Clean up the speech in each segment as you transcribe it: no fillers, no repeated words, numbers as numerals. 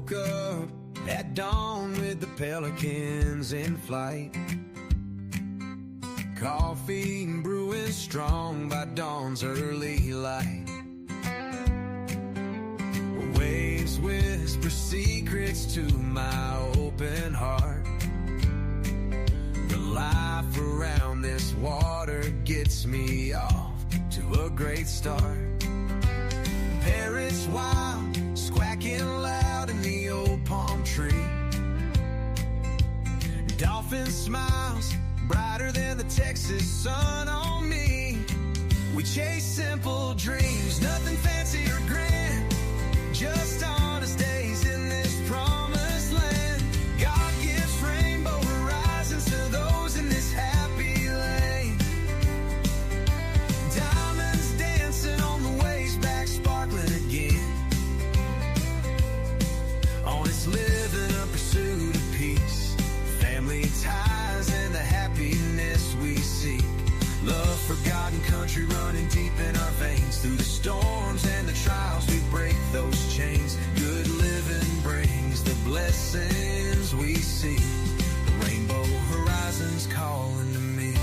woke up at dawn with the pelicans in flight. Coffee brewing strong by dawn's early light. Waves whisper secrets to my open heart. The life around this water gets me off to a great start. Parrots wild, squawking loud in the old palm tree. Dolphin smiles, brighter than the Texas sun on me. We chase simple dreams, nothing fancy or grand, just honest days in this promised land. God gives rainbow horizons to those in this happy lane. Diamonds dancing on the waves, back sparkling again. Honest living, a pursuit of peace, family ties and the happiness we seek. Love, forgotten country running deep in our veins. Through the storms and the trials we break those chains. Good living brings the blessings we see. The rainbow horizons calling to me.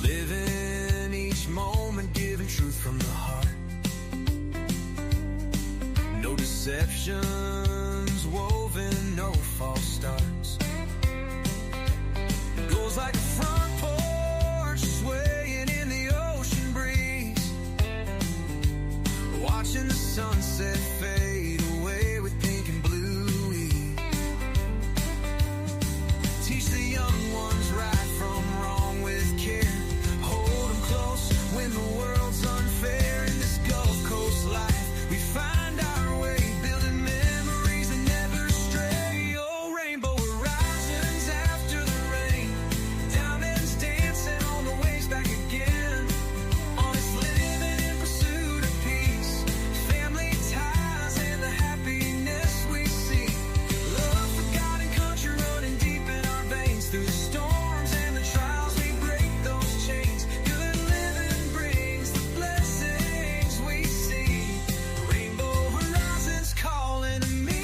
Living each moment, giving truth from the heart. No deceptions woven, no false starts. It goes like a front porch swaying in the ocean breeze. Watching the sunset fade away with pink and blue ease. Teach the young ones right from wrong with care. Hold them close when the world's unfair. In this Gulf Coast life we find our way, building memories that never stray. Oh, rainbow horizons after the rain. Diamonds dancing on the waves back again. Honest living in pursuit of peace. Family ties and the happiness we see. Love, forgotten country running deep in our veins. Through the storms and the trials we break those chains. Good living brings the blessings we see. Rainbow horizons calling to me.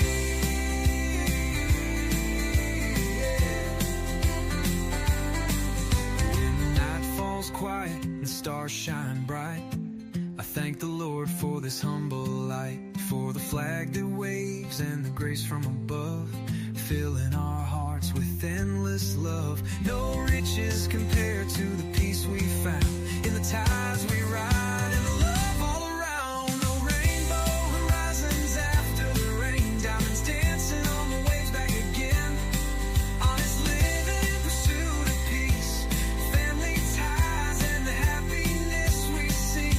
When the night falls quiet and stars shine bright, I thank the Lord for this humble light. For the flag that waves and the grace from above, filling our hearts with endless love. No riches compared to the peace we found in the tides we ride and the love all around. No rainbow horizons after the rain. Diamonds dancing on the waves back again. Honest living in pursuit of peace. Family ties and the happiness we seek.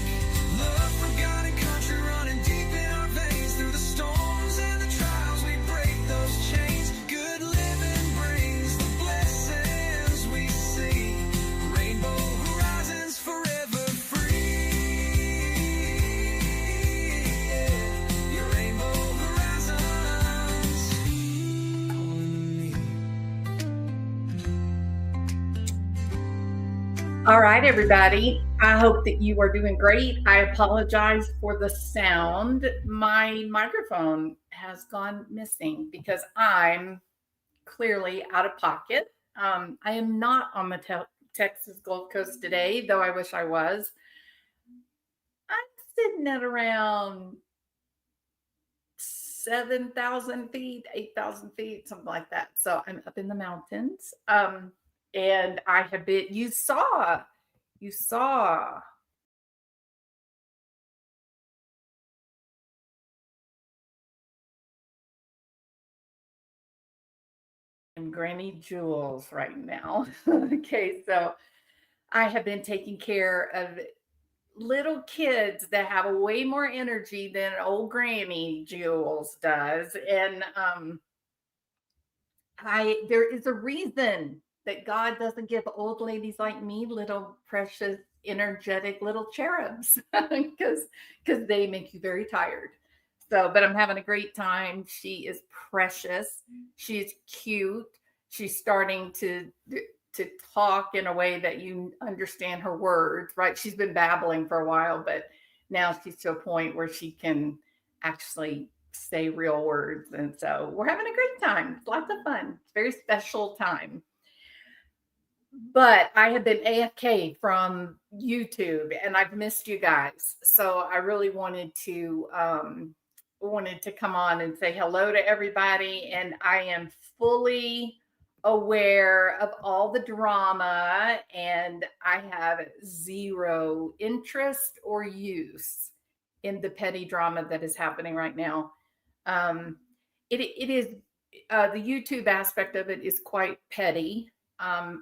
Love, forgotten country running deep in our veins. Through the storms and the trials we break those chains. Good living brings the blessings we see. Rainbow horizons forever free. Your rainbow horizons calling me. All right, everybody. I hope that you are doing great. I apologize for the sound. My microphone has gone missing because I'm clearly out of pocket. I am not on the Texas Gulf Coast today, though I wish I was. I'm sitting at around 7,000 feet, 8,000 feet, something like that. So I'm up in the mountains. And I have been, you saw and Granny Jewels right now. Okay, so I have been taking care of little kids that have way more energy than old Granny Jewels does. And there is a reason that God doesn't give old ladies like me little precious energetic little cherubs because they make you very tired. So, but I'm having a great time. She is precious. She's cute. She's starting to to talk in a way that you understand her words, right? She's been babbling for a while, but now she's to a point where she can actually say real words. And so we're having a great time. It's lots of fun. It's a very special time. But I have been AFK from YouTube and I've missed you guys. So I really wanted to come on and say hello to everybody. And I am fully aware of all the drama and I have zero interest or use in the petty drama that is happening right now. Um, it is the YouTube aspect of it is quite petty.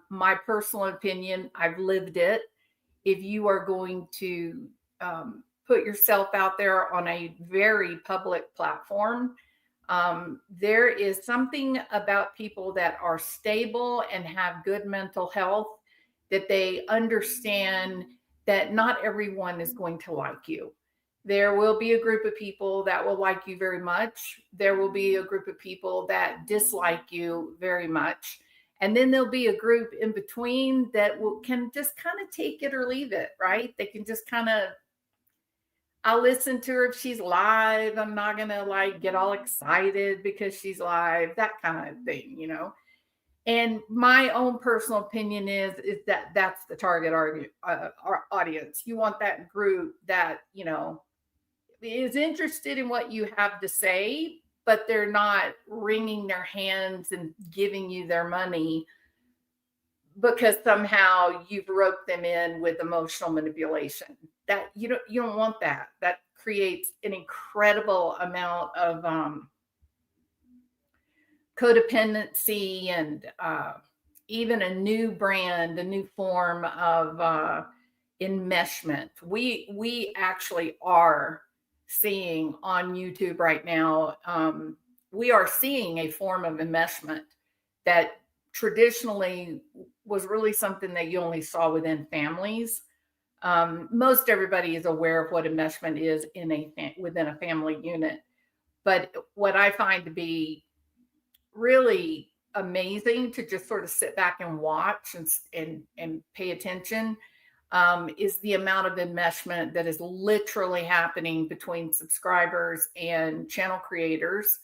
My personal opinion, I've lived it. If you are going to put yourself out there on a very public platform, there is something about people that are stable and have good mental health that they understand that not everyone is going to like you. There will be a group of people that will like you very much. There will be a group of people that dislike you very much. And then there'll be a group in between that can just kind of take it or leave it, right? They can just kind of, I'll listen to her if she's live. I'm not going to like get all excited because she's live, that kind of thing, you know? And my own personal opinion is that that's the target audience. You want that group that, you know, is interested in what you have to say, but they're not wringing their hands and giving you their money because somehow you've roped them in with emotional manipulation. That you don't want that. That creates an incredible amount of codependency and even a new brand, a new form of enmeshment. We actually are seeing on YouTube right now, we are seeing a form of enmeshment that traditionally was really something that you only saw within families. Most everybody is aware of what enmeshment is within a family unit. But what I find to be really amazing to just sort of sit back and watch and pay attention is the amount of enmeshment that is literally happening between subscribers and channel creators.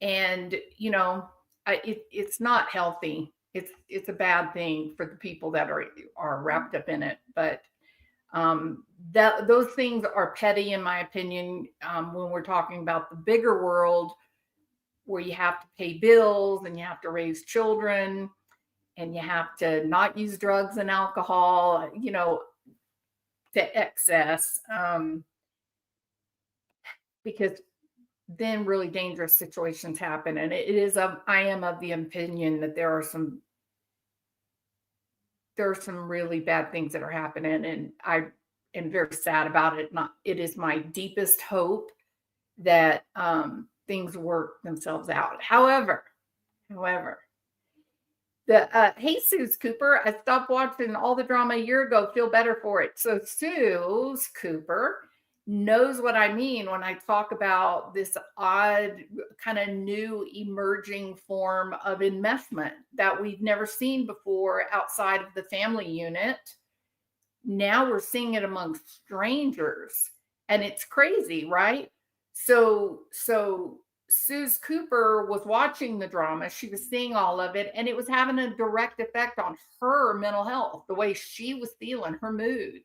And, you know, it's not healthy. It's a bad thing for the people that are wrapped up in it. But those things are petty, in my opinion, when we're talking about the bigger world where you have to pay bills and you have to raise children and you have to not use drugs and alcohol, you know, to excess, because then really dangerous situations happen. And I am of the opinion that there are some really bad things that are happening, and I am very sad about it. It is my deepest hope that things work themselves out. However, the Jesus Cooper, I stopped watching all the drama a year ago, feel better for it. So Suze Cooper knows what I mean when I talk about this odd kind of new emerging form of enmeshment that we've never seen before outside of the family unit. Now we're seeing it among strangers, and it's crazy, right? So Suze Cooper was watching the drama. She was seeing all of it, and it was having a direct effect on her mental health, the way she was feeling, her mood.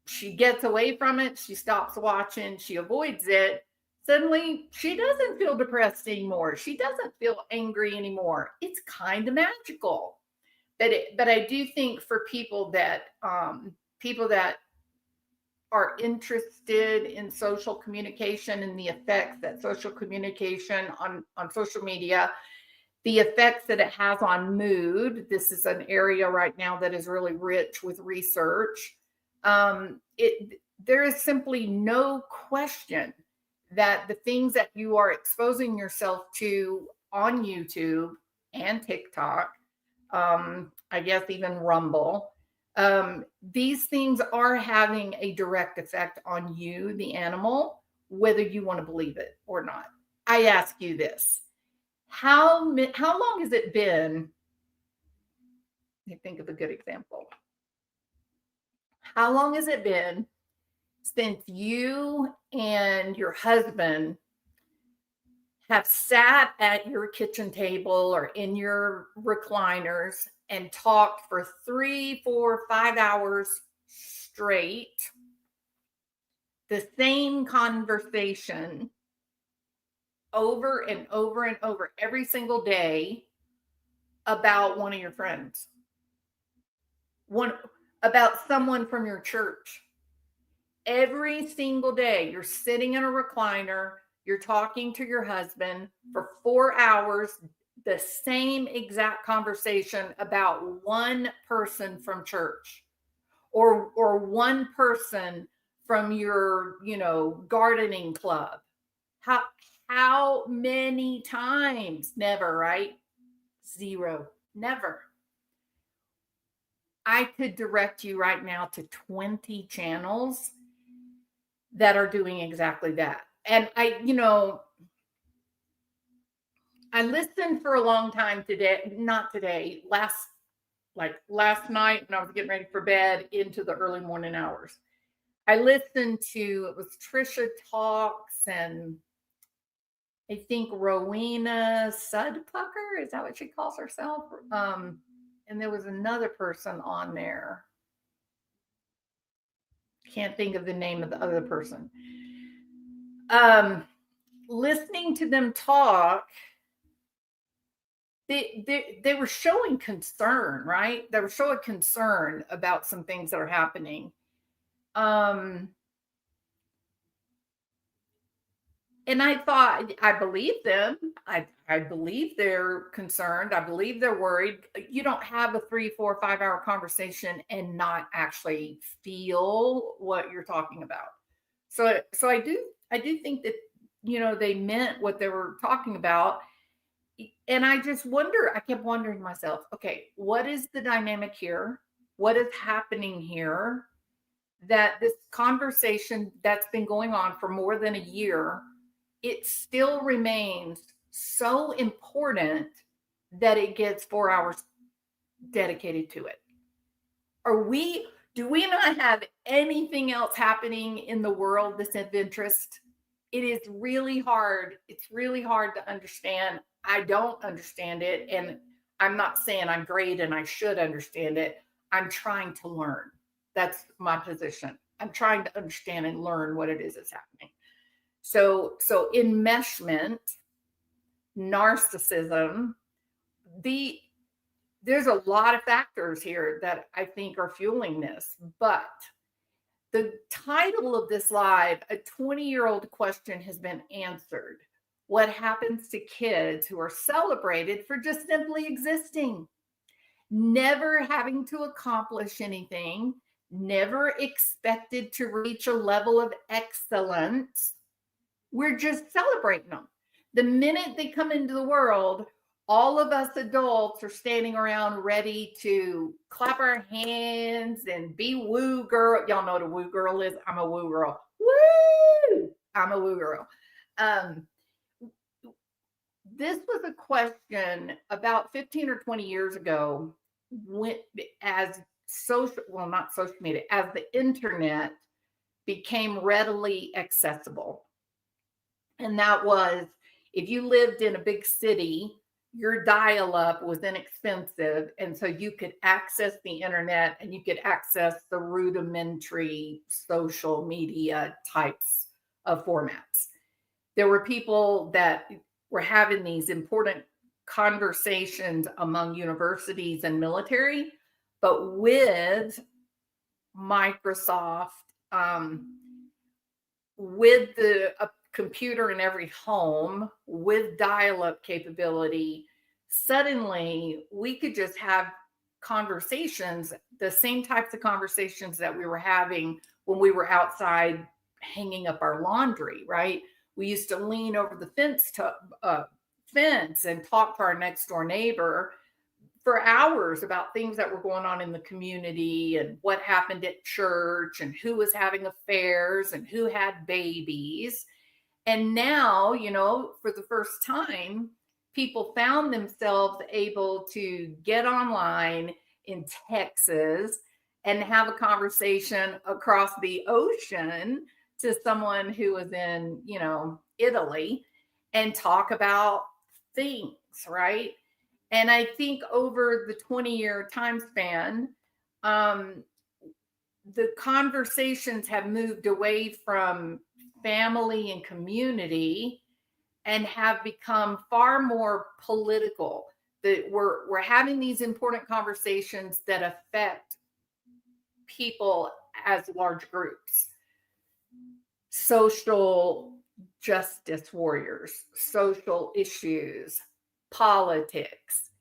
She gets away from it. She stops watching. She avoids it. Suddenly, she doesn't feel depressed anymore. She doesn't feel angry anymore. It's kind of magical. But I do think for people that are interested in social communication and the effects that social communication on social media, the effects that it has on mood. This is an area right now that is really rich with research. There is simply no question that the things that you are exposing yourself to on YouTube and TikTok, I guess even Rumble, these things are having a direct effect on you, the animal, whether you want to believe it or not. I ask you this. How long has it been me think of a good example. How long has it been since you and your husband have sat at your kitchen table or in your recliners and talked for 3, 4, 5 hours straight, the same conversation over and over and over every single day about one of your friends, about someone from your church? Every single day, you're sitting in a recliner, you're talking to your husband for 4 hours, the same exact conversation about one person from church, or one person from your, gardening club. How many times? Never, right? Zero. Never. I could direct you right now to 20 channels that are doing exactly that. And I listened for a long time today, not today, last night when I was getting ready for bed into the early morning hours. I listened to, it was Trisha Talks, and I think Rowena Sudpucker, is that what she calls herself? And there was another person on there. Can't think of the name of the other person. Listening to them talk, they were showing concern, right? They were showing concern about some things that are happening. And I thought, I believe them. I believe they're concerned. I believe they're worried. You don't have a 3, 4, 5 hour conversation and not actually feel what you're talking about. So I do think that, they meant what they were talking about. And I kept wondering to myself, okay, what is the dynamic here? What is happening here that this conversation that's been going on for more than a year, it still remains so important that it gets 4 hours dedicated to it? Do we not have anything else happening in the world that's of interest? It is really hard. It's really hard to understand. I don't understand it. And I'm not saying I'm great and I should understand it. I'm trying to learn. That's my position. I'm trying to understand and learn what it is that's happening. So enmeshment, narcissism, there's a lot of factors here that I think are fueling this. But the title of this live, a 20-year-old question has been answered. What happens to kids who are celebrated for just simply existing, never having to accomplish anything, never expected to reach a level of excellence? We're just celebrating them. The minute they come into the world, all of us adults are standing around ready to clap our hands and be woo girl. Y'all know what a woo girl is. I'm a woo girl. Woo! I'm a woo girl. This was a question about 15 or 20 years ago, as not social media, as the internet became readily accessible. And that was, if you lived in a big city, your dial-up was inexpensive. And so you could access the internet and you could access the rudimentary social media types of formats. There were people that were having these important conversations among universities and military, but with Microsoft, with a computer in every home, with dial-up capability, suddenly we could just have conversations, the same types of conversations that we were having when we were outside hanging up our laundry, right? We used to lean over the fence and talk to our next door neighbor for hours about things that were going on in the community and what happened at church and who was having affairs and who had babies. And now, for the first time, people found themselves able to get online in Texas and have a conversation across the ocean to someone who was in, Italy and talk about things, right? And I think over the 20-year time span, um, the conversations have moved away from family and community and have become far more political. That we're having these important conversations that affect people as large groups. Social justice warriors, social issues, politics,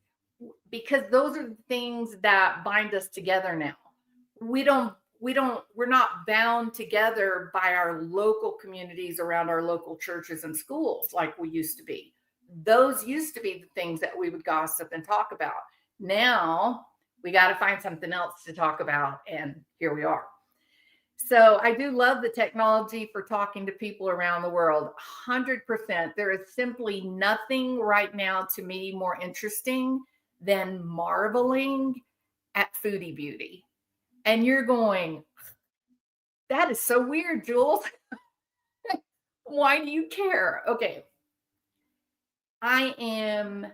because those are the things that bind us together now. We're not bound together by our local communities around our local churches and schools like we used to be. Those used to be the things that we would gossip and talk about. Now we got to find something else to talk about, and here we are. So I do love the technology for talking to people around the world. 100%. There is simply nothing right now to me more interesting than marveling at Foodie Beauty. And you're going, that is so weird, Jules. Why do you care? Okay. I am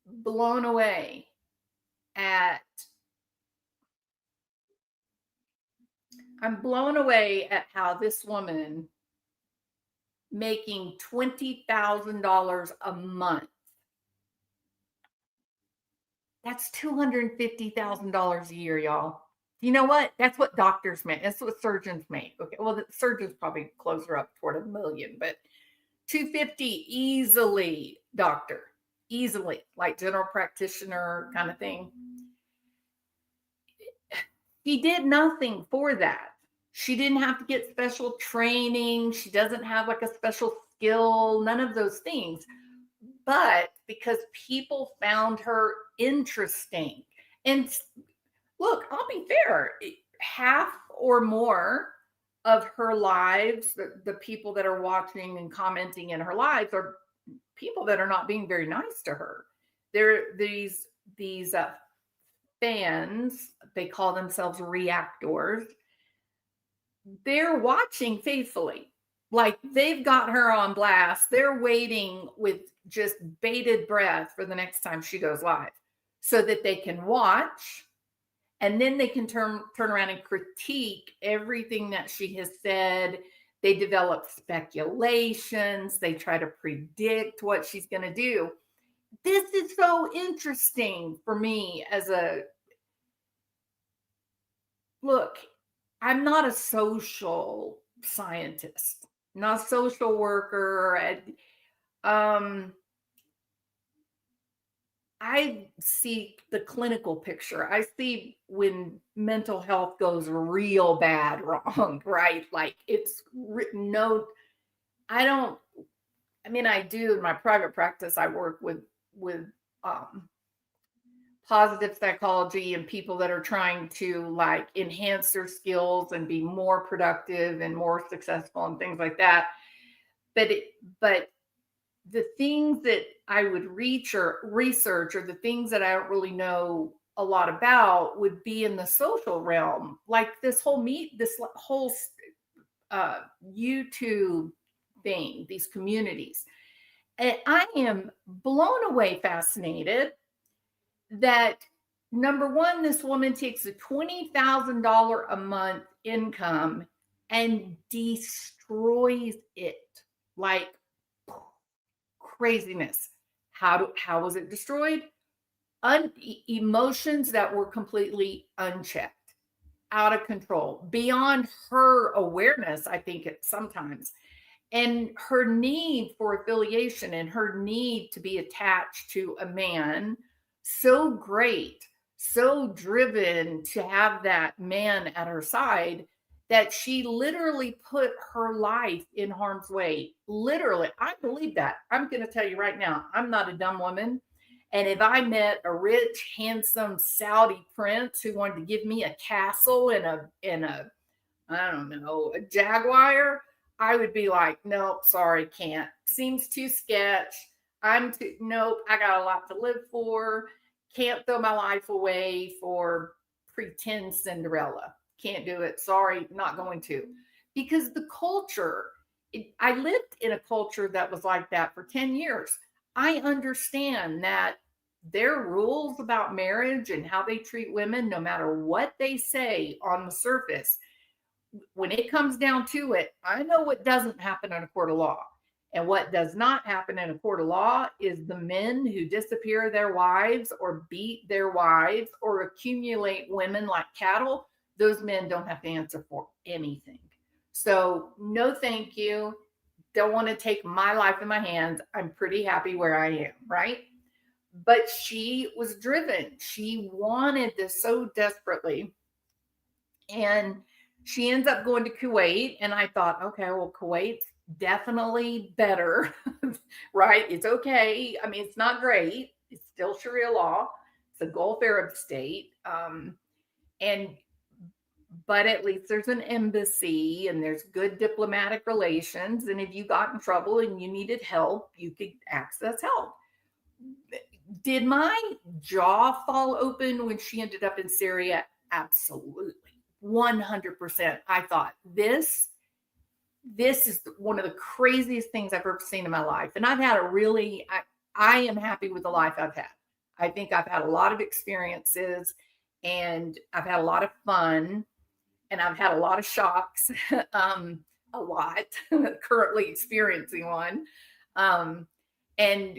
blown away at how this woman making $20,000 a month. That's $250,000 a year, y'all. You know what? That's what doctors make. That's what surgeons make. Okay. Well, the surgeons probably closer up toward $1 million, but 250 easily, doctor, easily, like general practitioner kind of thing. He did nothing for that. She didn't have to get special training. She doesn't have like a special skill, none of those things. But because people found her interesting. And look, I'll be fair, half or more of her lives, the people that are watching and commenting in her lives are people that are not being very nice to her. They're these fans, they call themselves reactors. They're watching faithfully. Like they've got her on blast. They're waiting with just bated breath for the next time she goes live so that they can watch. And then they can turn around and critique everything that she has said. They develop speculations. They try to predict what she's going to do. This is so interesting for me look, I'm not a social scientist, not a social worker. I see the clinical picture. I see when mental health goes real bad wrong, right? Like it's no, I do in my private practice. I work with positive psychology and people that are trying to like enhance their skills and be more productive and more successful and things like that. But the things that I would research or the things that I don't really know a lot about would be in the social realm, like this whole YouTube thing, these communities. And I am blown away, fascinated that number one, this woman takes a $20,000 a month income and destroys it like craziness. How was it destroyed? Emotions that were completely unchecked, out of control, beyond her awareness, I think sometimes. And her need for affiliation and her need to be attached to a man, so great, so driven to have that man at her side, that she literally put her life in harm's way. Literally, I believe that. I'm going to tell you right now, I'm not a dumb woman. And if I met a rich, handsome Saudi prince who wanted to give me a castle and a I don't know, a Jaguar, I would be like, nope, sorry, can't. Seems too sketch. Nope, I got a lot to live for. can't throw my life away for pretend Cinderella. Can't do it. Sorry, not going to. Because the culture, I lived in a culture that was like that for 10 years. I understand that their rules about marriage and how they treat women, no matter what they say on the surface, when it comes down to it, I know what doesn't happen in a court of law. And what does not happen in a court of law is the men who disappear their wives or beat their wives or accumulate women like cattle. Those men don't have to answer for anything. So, no, thank you. Don't want to take my life in my hands. I'm pretty happy where I am, right? But she was driven. She wanted this so desperately. And she ends up going to Kuwait. And I thought, okay, well, Kuwait's definitely better, right? It's okay. I mean, it's not great. It's still Sharia law. It's a Gulf Arab state. And but at least there's an embassy and there's good diplomatic relations. And if you got in trouble and you needed help, you could access help. Did my jaw fall open when she ended up in Syria? Absolutely. 100%. I thought this is one of the craziest things I've ever seen in my life. And I've had I am happy with the life I've had. I think I've had a lot of experiences and I've had a lot of fun and I've had a lot of shocks, a lot, currently experiencing one. And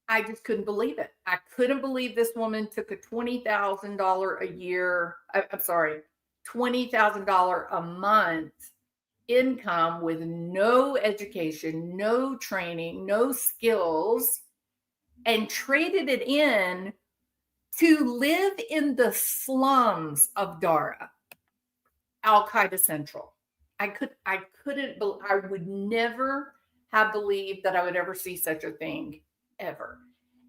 I just couldn't believe it. I couldn't believe this woman took a $20,000 a year. I'm sorry, $20,000 a month income with no education, no training, no skills, and traded it in to live in the slums of Dara, Al Qaeda Central. I would never have believed that I would ever see such a thing ever.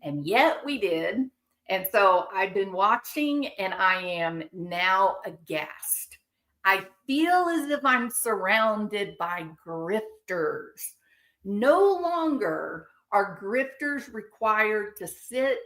And yet we did. And so I've been watching and I am now aghast. I feel as if I'm surrounded by grifters. No longer are grifters required to sit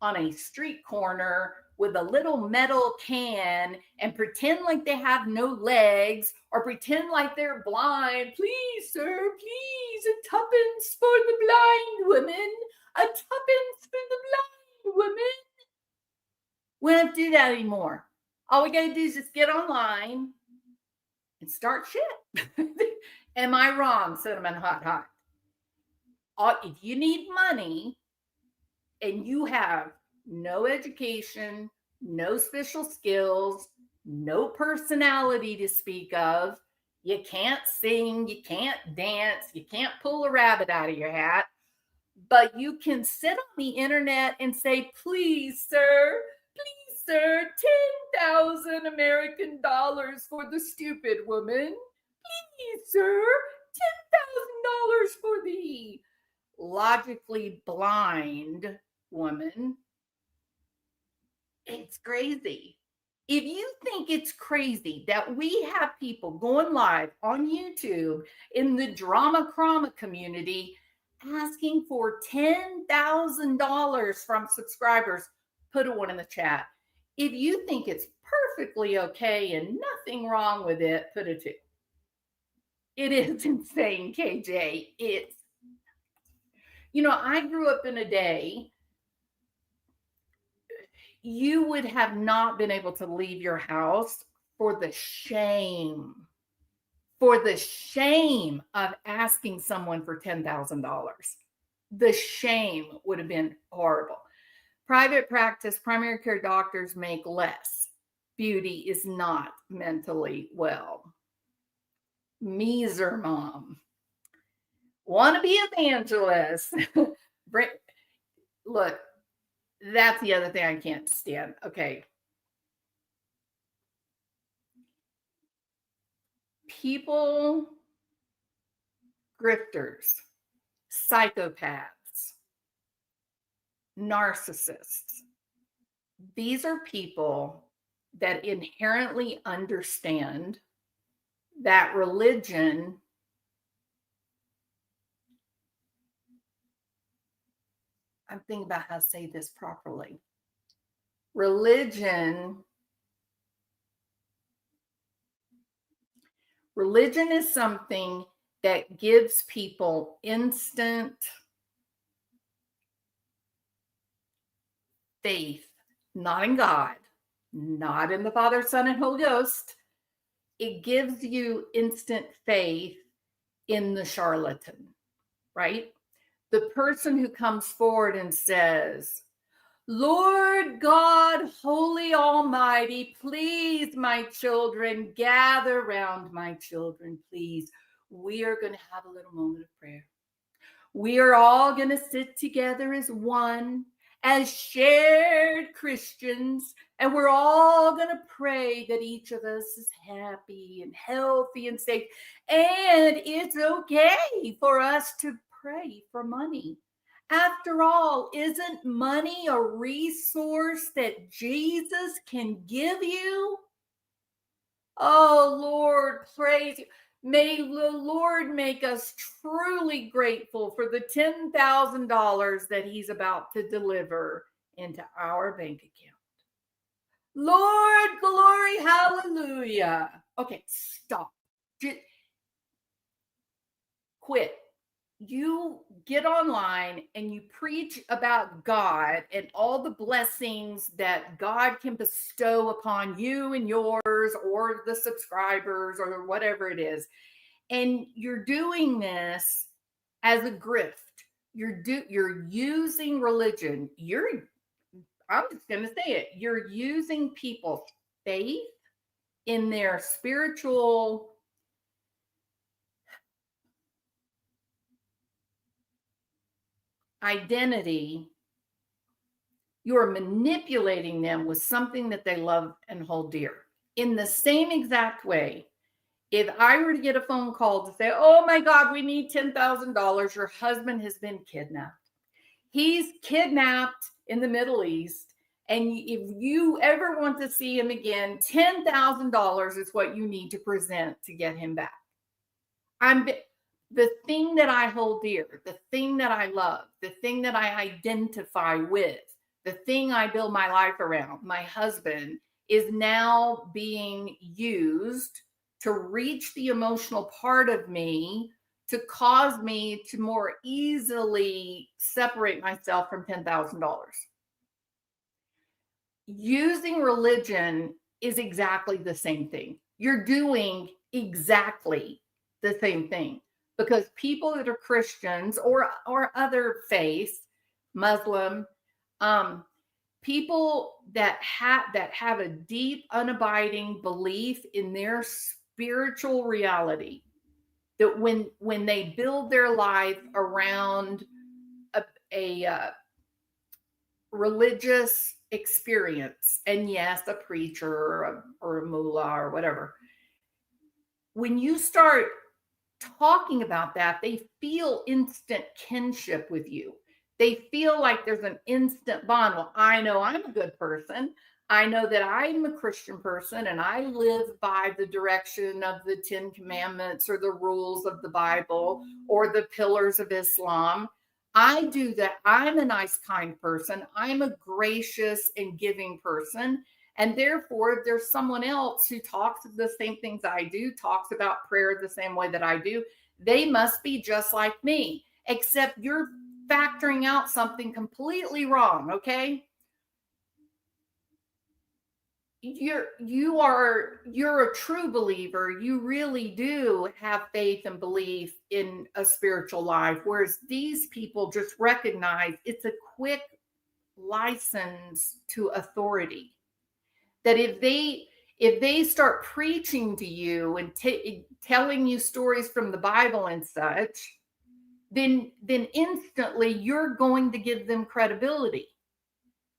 on a street corner with a little metal can and pretend like they have no legs or pretend like they're blind. Please, sir, please, a tuppence for the blind woman. A tuppence for the blind woman. We don't do that anymore. All we got to do is just get online and start shit. Am I wrong, Cinnamon Hot Hot? If you need money and you have no education, no special skills, no personality to speak of, you can't sing, you can't dance, you can't pull a rabbit out of your hat, but you can sit on the internet and say, please, sir, 10,000 American dollars for the stupid woman. Please, sir, $10,000 for the logically blind woman. It's crazy. If you think it's crazy that we have people going live on YouTube in the drama crama community asking for $10,000 from subscribers, put a 1 in the chat. If you think it's perfectly okay and nothing wrong with it, put a 2. It is insane, KJ. It's, I grew up in a day you would have not been able to leave your house for the shame of asking someone for $10,000. The shame would have been horrible. Private practice, primary care doctors make less. Beauty is not mentally well. Meeser mom. Want to be evangelist. Look, that's the other thing I can't stand. Okay. People, grifters, psychopaths, narcissists. These are people that inherently understand that religion I'm thinking about how to say this properly. Religion is something that gives people instant faith, not in God, not in the Father, Son, and Holy Ghost. It gives you instant faith in the charlatan, right? The person who comes forward and says, Lord God, Holy Almighty, please, my children, gather around my children, please. We are going to have a little moment of prayer. We are all going to sit together as one, as shared Christians, and we're all going to pray that each of us is happy and healthy and safe. And it's okay for us to pray for money. After all, isn't money a resource that Jesus can give you? Oh, Lord, praise you. May the Lord make us truly grateful for the $10,000 that he's about to deliver into our bank account. Lord, glory, hallelujah. Okay, stop. Just quit. You get online and you preach about God and all the blessings that God can bestow upon you and yours or the subscribers or whatever it is. And you're doing this as a grift. You're using religion. I'm just going to say it. You're using people's faith in their spiritual identity. You're manipulating them with something that they love and hold dear. In the same exact way, if I were to get a phone call to say, oh my God, we need $10,000, your husband has been kidnapped. He's kidnapped in the Middle East. And if you ever want to see him again, $10,000 is what you need to present to get him back. The thing that I hold dear, the thing that I love, the thing that I identify with, the thing I build my life around, my husband, is now being used to reach the emotional part of me to cause me to more easily separate myself from $10,000. Using religion is exactly the same thing. You're doing exactly the same thing. Because people that are Christians or other faiths, Muslim, people that have a deep, unabiding belief in their spiritual reality, that when they build their life around a religious experience, and yes, a preacher or a mullah or whatever, when you start talking about that, they feel instant kinship with you. They feel like there's an instant bond. Well, I know I'm a good person. I know that I'm a Christian person and I live by the direction of the 10 Commandments or the rules of the Bible or the pillars of Islam. I do that. I'm a nice, kind person. I'm a gracious and giving person. And therefore, if there's someone else who talks the same things I do, talks about prayer the same way that I do, they must be just like me, except you're factoring out something completely wrong, okay? You're a true believer. You really do have faith and belief in a spiritual life, whereas these people just recognize it's a quick license to authority. That if they start preaching to you and telling you stories from the Bible and such, then instantly you're going to give them credibility.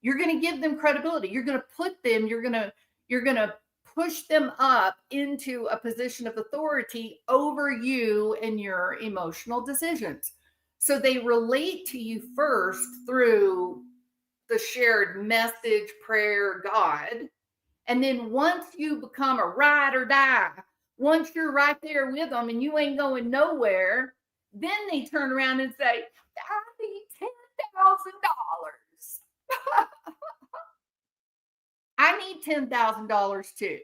You're going to give them credibility. You're going to put them, you're going to push them up into a position of authority over you and your emotional decisions. So they relate to you first through the shared message, prayer, God. And then once you become a ride or die, once you're right there with them and you ain't going nowhere, then they turn around and say, I need $10,000. need $10,000 too.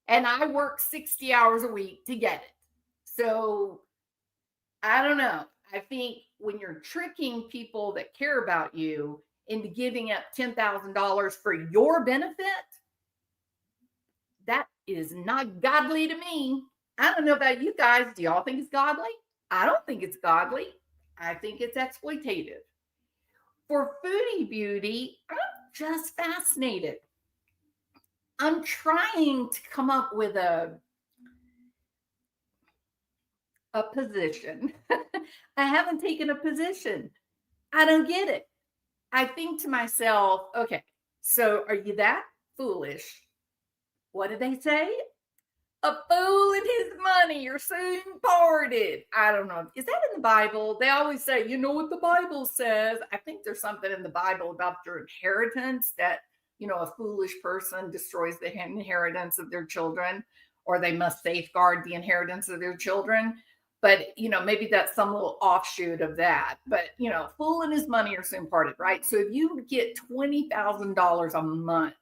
And I work 60 hours a week to get it. So I don't know. I think when you're tricking people that care about you into giving up $10,000 for your benefit, that is not godly to me. I don't know about you guys. Do y'all think it's godly? I don't think it's godly. I think it's exploitative. For Foodie Beauty, I'm just fascinated. I'm trying to come up with a position. I haven't taken a position. I don't get it. I think to myself, okay, so are you that foolish? What do they say? A fool and his money are soon parted. I don't know. Is that in the Bible? They always say, you know what the Bible says. I think there's something in the Bible about your inheritance that, a foolish person destroys the inheritance of their children, or they must safeguard the inheritance of their children. But, maybe that's some little offshoot of that. But, fool and his money are soon parted, right? So if you get $20,000 a month,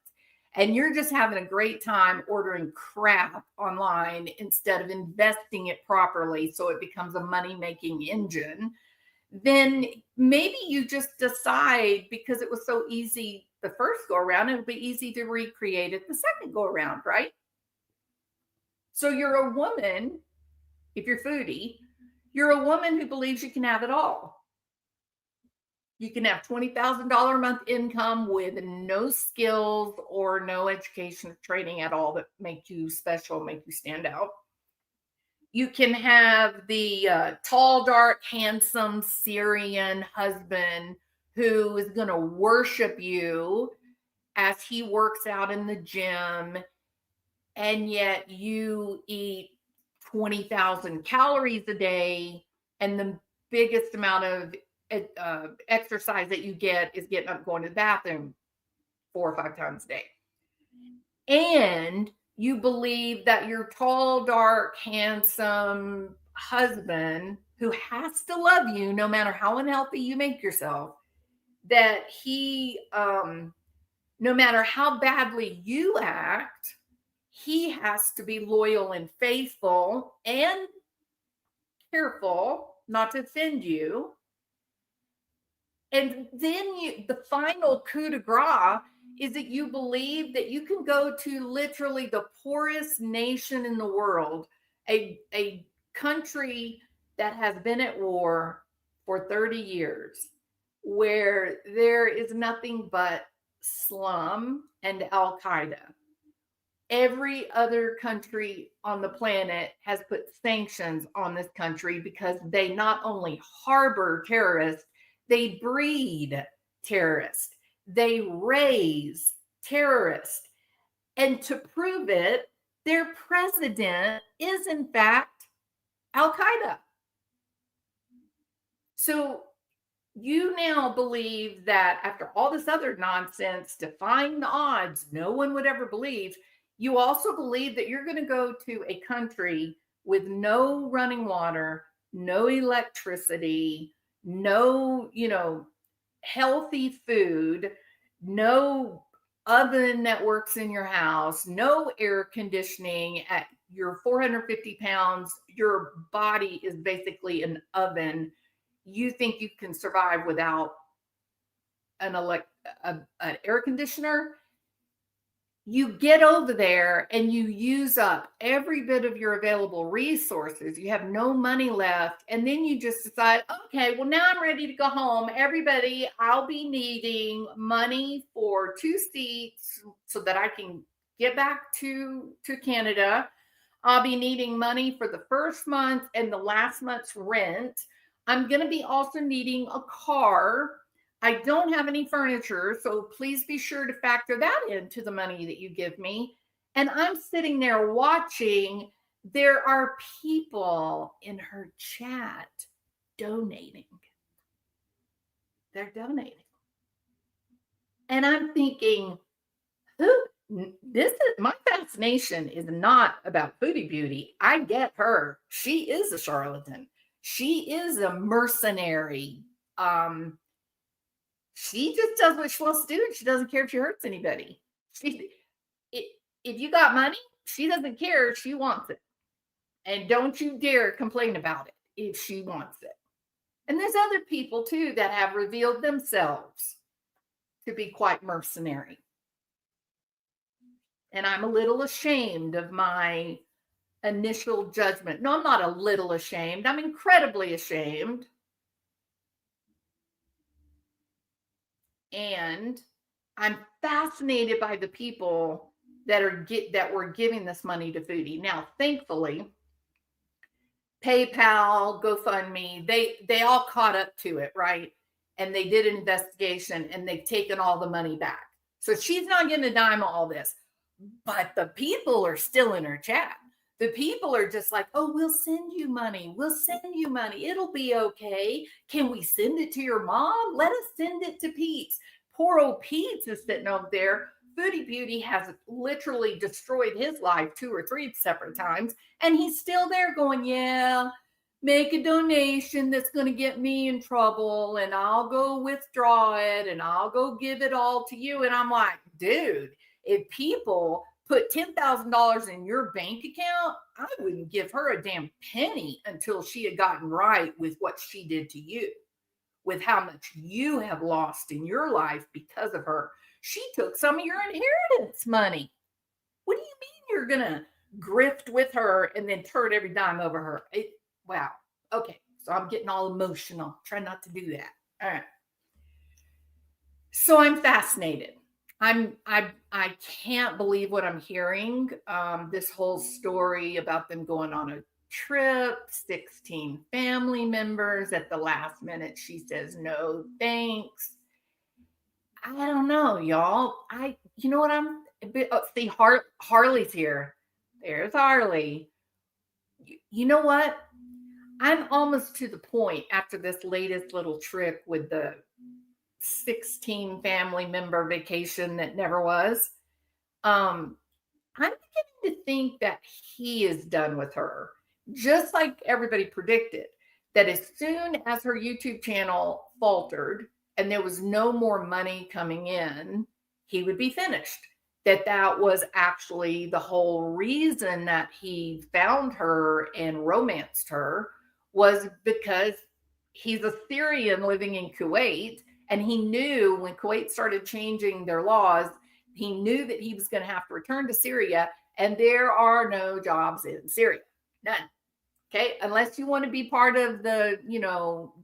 and you're just having a great time ordering crap online instead of investing it properly so it becomes a money-making engine, then maybe you just decide, because it was so easy the first go around, it'll be easy to recreate it the second go around, right? So you're a woman, if you're foodie, you're a woman who believes you can have it all. You can have $20,000 a month income with no skills or no education or training at all that make you special, make you stand out. You can have the tall, dark, handsome Syrian husband who is going to worship you as he works out in the gym, and yet you eat 20,000 calories a day, and the biggest amount of exercise that you get is getting up, going to the bathroom 4 or 5 times a day. And you believe that your tall, dark, handsome husband, who has to love you no matter how unhealthy you make yourself, that he, no matter how badly you act, he has to be loyal and faithful and careful not to offend you. And then the final coup de grace is that you believe that you can go to literally the poorest nation in the world, a country that has been at war for 30 years, where there is nothing but slum and Al-Qaeda. Every other country on the planet has put sanctions on this country because they not only harbor terrorists, they breed terrorists. They raise terrorists. And to prove it, their president is in fact Al-Qaeda. So you now believe that after all this other nonsense, defying the odds, no one would ever believe, you also believe that you're going to go to a country with no running water, no electricity, no, healthy food, no oven that works in your house, no air conditioning. At your 450 pounds, your body is basically an oven. You think you can survive without an air conditioner? You get over there and you use up every bit of your available resources. You have no money left. And then you just decide, okay, well, now I'm ready to go home. Everybody, I'll be needing money for 2 seats so that I can get back to Canada. I'll be needing money for the first month and the last month's rent. I'm going to be also needing a car. I don't have any furniture, so please be sure to factor that into the money that you give me. And I'm sitting there watching. There are people in her chat donating. They're donating. And I'm thinking, my fascination is not about Foodie Beauty. I get her. She is a charlatan. She is a mercenary. She just does what she wants to do, and she doesn't care if she hurts anybody. If you got money, she doesn't care. She wants it. And don't you dare complain about it if she wants it. And there's other people too that have revealed themselves to be quite mercenary. And I'm a little ashamed of my initial judgment. No, I'm not a little ashamed. I'm incredibly ashamed. And I'm fascinated by the people that were giving this money to Foodie. Now, thankfully, PayPal, GoFundMe, they all caught up to it, right? And they did an investigation and they've taken all the money back. So she's not getting a dime of all this. But the people are still in her chat. The people are just like, oh, we'll send you money. We'll send you money. It'll be okay. Can we send it to your mom? Let us send it to Pete's. Poor old Pete's is sitting over there. Foodie Beauty has literally destroyed his life 2 or 3 separate times. And he's still there going, yeah, make a donation that's going to get me in trouble. And I'll go withdraw it and I'll go give it all to you. And I'm like, dude, if people put $10,000 in your bank account, I wouldn't give her a damn penny until she had gotten right with what she did to you, with how much you have lost in your life because of her. She took some of your inheritance money. What do you mean you're going to grift with her and then turn every dime over her? Wow. Okay. So I'm getting all emotional. Try not to do that. All right. So I'm fascinated. I can't believe what I'm hearing. This whole story about them going on a trip, 16 family members at the last minute. She says, no, thanks. I don't know, y'all. You know what I'm see, Harley's here. There's Harley. You know what? I'm almost to the point after this latest little trick with the 16 family member vacation that never was. I'm beginning to think that he is done with her, just like everybody predicted, that as soon as her YouTube channel faltered and there was no more money coming in, he would be finished. That was actually the whole reason that he found her and romanced her, was because he's a Syrian living in Kuwait. And he knew when Kuwait started changing their laws, he knew that he was going to have to return to Syria. And there are no jobs in Syria. None. Okay. Unless you want to be part of the,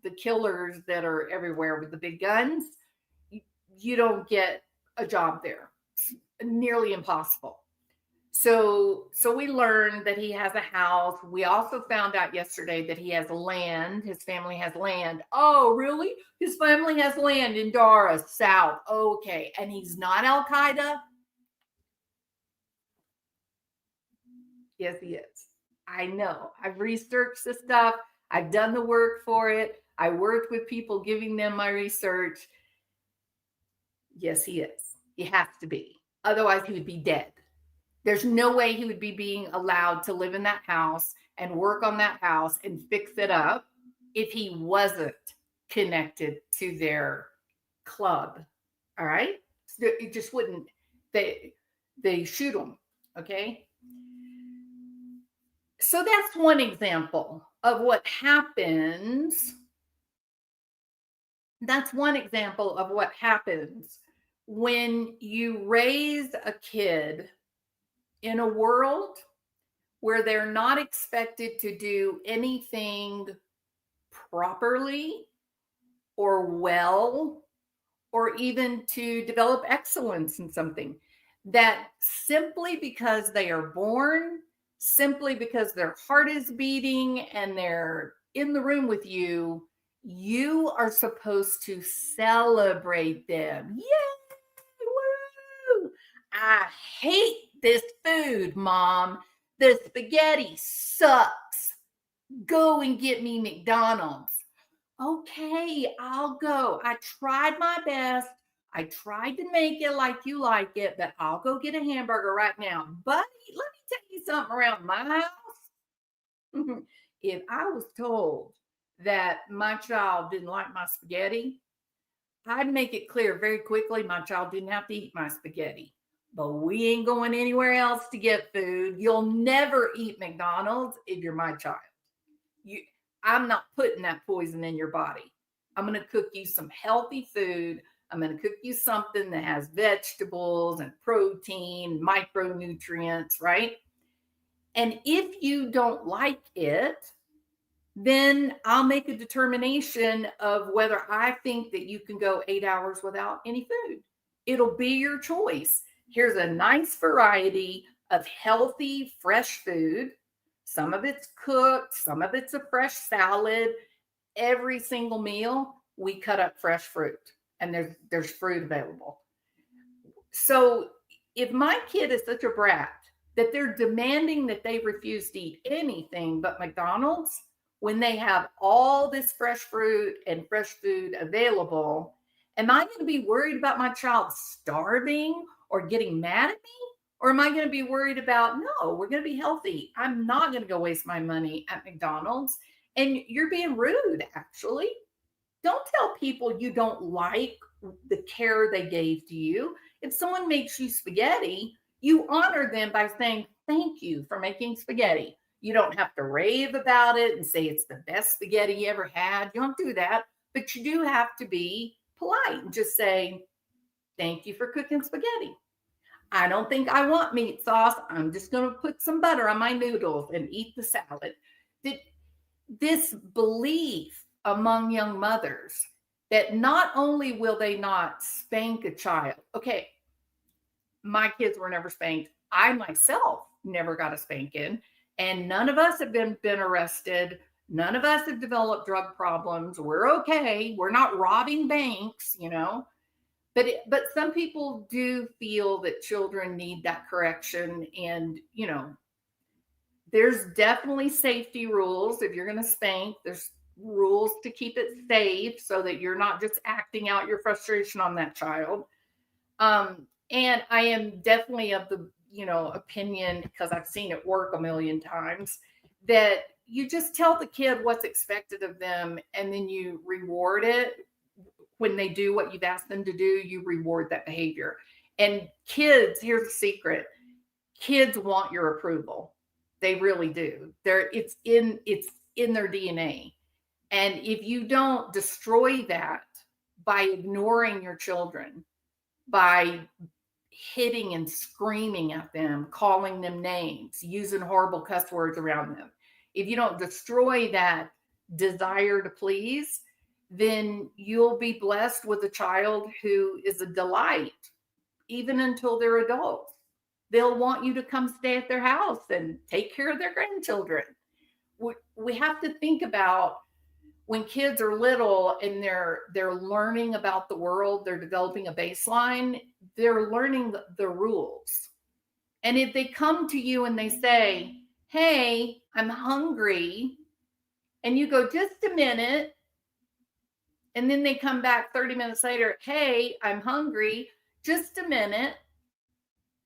the killers that are everywhere with the big guns, you don't get a job there. It's nearly impossible. So we learned that he has a house. We also found out yesterday that he has land. His family has land. Oh, really? His family has land in Dara, South. Okay. And he's not Al Qaeda? Yes, he is. I know. I've researched the stuff. I've done the work for it. I worked with people giving them my research. Yes, he is. He has to be. Otherwise, he would be dead. There's no way he would be being allowed to live in that house and work on that house and fix it up if he wasn't connected to their club. All right. It just wouldn't, they shoot him. Okay. So that's one example of what happens. That's one example of what happens when you raise a kid in a world where they're not expected to do anything properly or well, or even to develop excellence in something, that simply because they are born, simply because their heart is beating and they're in the room with you, you are supposed to celebrate them. Yay! Woo! I hate this food, Mom. The spaghetti sucks. Go and get me McDonald's. Okay, I'll go. I tried my best. I tried to make it like you like it, but I'll go get a hamburger right now. Buddy, let me tell you something around my house. If I was told that my child didn't like my spaghetti, I'd make it clear very quickly my child didn't have to eat my spaghetti. but we ain't going anywhere else to get food. You'll never eat McDonald's if you're my child. You, I'm not putting that poison in your body. I'm going to cook you some healthy food. I'm going to cook you something that has vegetables and protein, micronutrients, right? And if you don't like it, then I'll make a determination of whether I think that you can go 8 hours without any food. It'll be your choice. Here's a nice variety of healthy, fresh food. Some of it's cooked, some of it's a fresh salad. Every single meal, we cut up fresh fruit, and there's fruit available. So if my kid is such a brat that they're demanding that they refuse to eat anything but McDonald's when they have all this fresh fruit and fresh food available, am I going to be worried about my child starving or getting mad at me? Or am I going to be worried about, no, we're going to be healthy. I'm not going to go waste my money at McDonald's. And you're being rude, actually. Don't tell people you don't like the care they gave to you. If someone makes you spaghetti, you honor them by saying, thank you for making spaghetti. You don't have to rave about it and say it's the best spaghetti you ever had. You don't do that, but you do have to be polite and just say, thank you for cooking spaghetti. I don't think I want meat sauce. I'm just going to put some butter on my noodles and eat the salad. This belief among young mothers that not only will they not spank a child, okay, my kids were never spanked. I myself never got a spanking, and none of us have been arrested. None of us have developed drug problems. We're okay. We're not robbing banks, you know. But some people do feel that children need that correction, and you know, there's definitely safety rules. If you're going to spank, there's rules to keep it safe so that you're not just acting out your frustration on that child. And I am definitely of the, you know, opinion, because I've seen it work a million times, that you just tell the kid what's expected of them, and then you reward it. When they do what you've asked them to do, you reward that behavior. And kids, here's a secret. Kids want your approval. They really do. It's in their DNA. And if you don't destroy that by ignoring your children, by hitting and screaming at them, calling them names, using horrible cuss words around them, if you don't destroy that desire to please, then you'll be blessed with a child who is a delight, even until they're adults. They'll want you to come stay at their house and take care of their grandchildren. We have to think about when kids are little and they're learning about the world, they're developing a baseline, they're learning the rules. And if they come to you and they say, hey, I'm hungry, and you go, just a minute, and then they come back 30 minutes later, hey, I'm hungry, just a minute.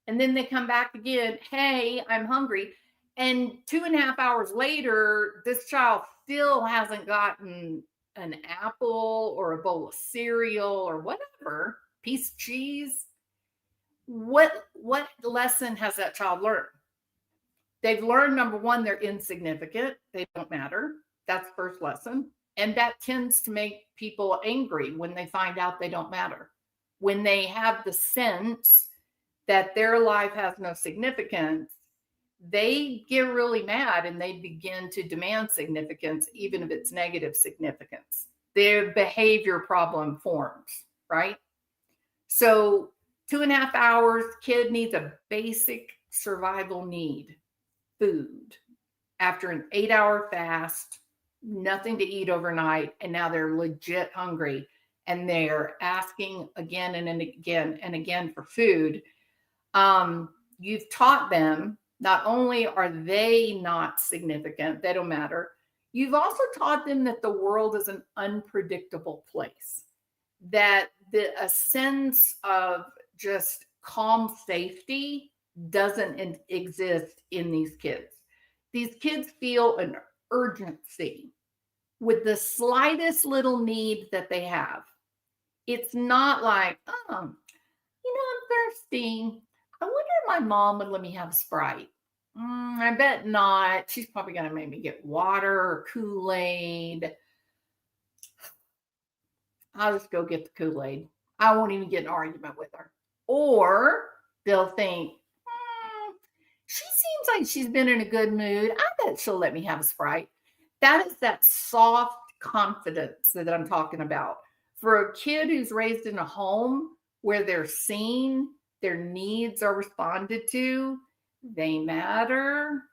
And then they come back again, hey, I'm hungry. And 2.5 hours later, this child still hasn't gotten an apple or a bowl of cereal or whatever, piece of cheese. What lesson has that child learned? They've learned, number one, they're insignificant. They don't matter. That's first lesson. And that tends to make people angry when they find out they don't matter. When they have the sense that their life has no significance, they get really mad and they begin to demand significance, even if it's negative significance. Their behavior problem forms, right? So 2.5 hours, kid needs a basic survival need, food. After an 8-hour fast, nothing to eat overnight, and now they're legit hungry, and they're asking again and again and again for food. You've taught them, not only are they not significant, they don't matter, you've also taught them that the world is an unpredictable place, that a sense of just calm safety doesn't exist in these kids. These kids feel an urgency with the slightest little need that they have. It's not like, oh, I'm thirsty. I wonder if my mom would let me have Sprite. I bet not. She's probably going to make me get water or Kool-Aid. I'll just go get the Kool-Aid. I won't even get an argument with her. Or they'll think, she seems like she's been in a good mood. I bet she'll let me have a Sprite. That is that soft confidence that I'm talking about. For a kid who's raised in a home where they're seen, their needs are responded to, they matter.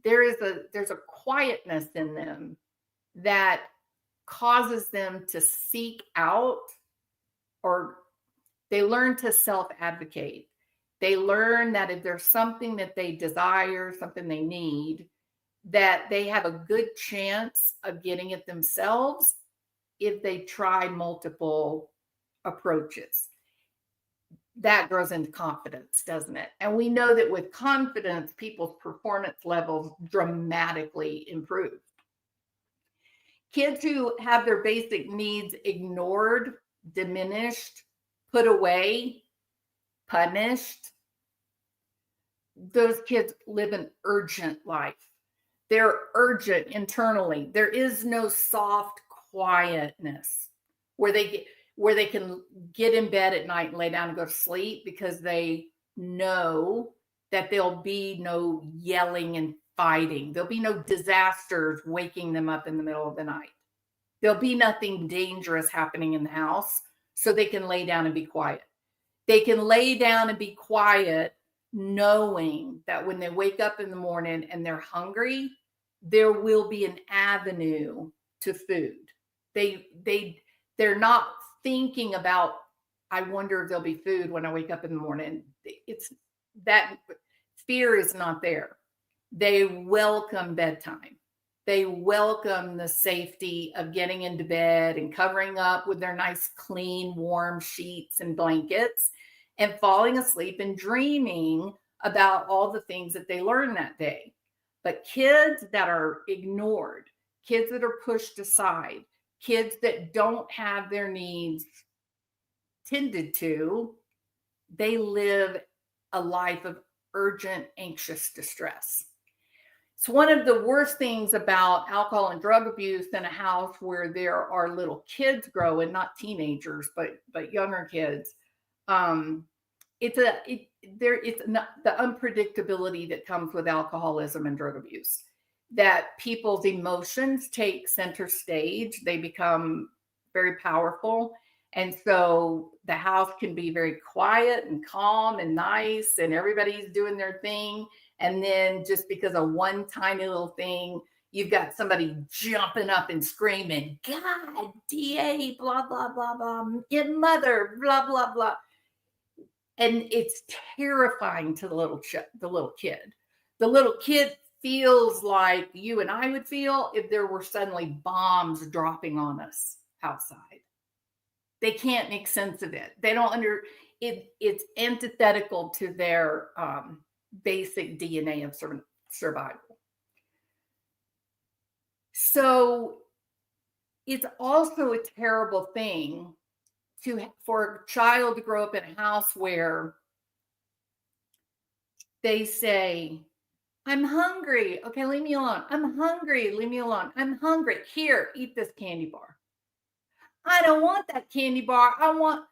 There's a quietness in them that causes them to seek out, or they learn to self-advocate. They learn that if there's something that they desire, something they need, that they have a good chance of getting it themselves if they try multiple approaches. That grows into confidence, doesn't it? And we know that with confidence, people's performance levels dramatically improve. Kids who have their basic needs ignored, diminished, put away, punished, those kids live an urgent life. They're urgent internally. There is no soft quietness where they can get in bed at night and lay down and go to sleep, because they know that there'll be no yelling and fighting. There'll be no disasters waking them up in the middle of the night. There'll be nothing dangerous happening in the house, so they can lay down and be quiet. They can lay down and be quiet knowing that when they wake up in the morning and they're hungry, there will be an avenue to food. They're not thinking about, I wonder if there'll be food when I wake up in the morning. It's that fear is not there. They welcome bedtime. They welcome the safety of getting into bed and covering up with their nice, clean, warm sheets and blankets and falling asleep and dreaming about all the things that they learned that day. But kids that are ignored, kids that are pushed aside, kids that don't have their needs tended to, they live a life of urgent, anxious distress. It's one of the worst things about alcohol and drug abuse in a house where there are little kids growing, not teenagers, but younger kids. It's not the unpredictability that comes with alcoholism and drug abuse, that people's emotions take center stage. They become very powerful. And so the house can be very quiet and calm and nice, and everybody's doing their thing. And then just because of one tiny little thing, you've got somebody jumping up and screaming, God, DA, blah, blah, blah, blah, your mother, blah, blah, blah. And it's terrifying to the little kid. The little kid feels like you and I would feel if there were suddenly bombs dropping on us outside. They can't make sense of it. They don't it's antithetical to their basic DNA of survival. So it's also a terrible thing for a child to grow up in a house where they say, I'm hungry. Okay, leave me alone. I'm hungry. Leave me alone. I'm hungry. Here, eat this candy bar. I don't want that candy bar. I want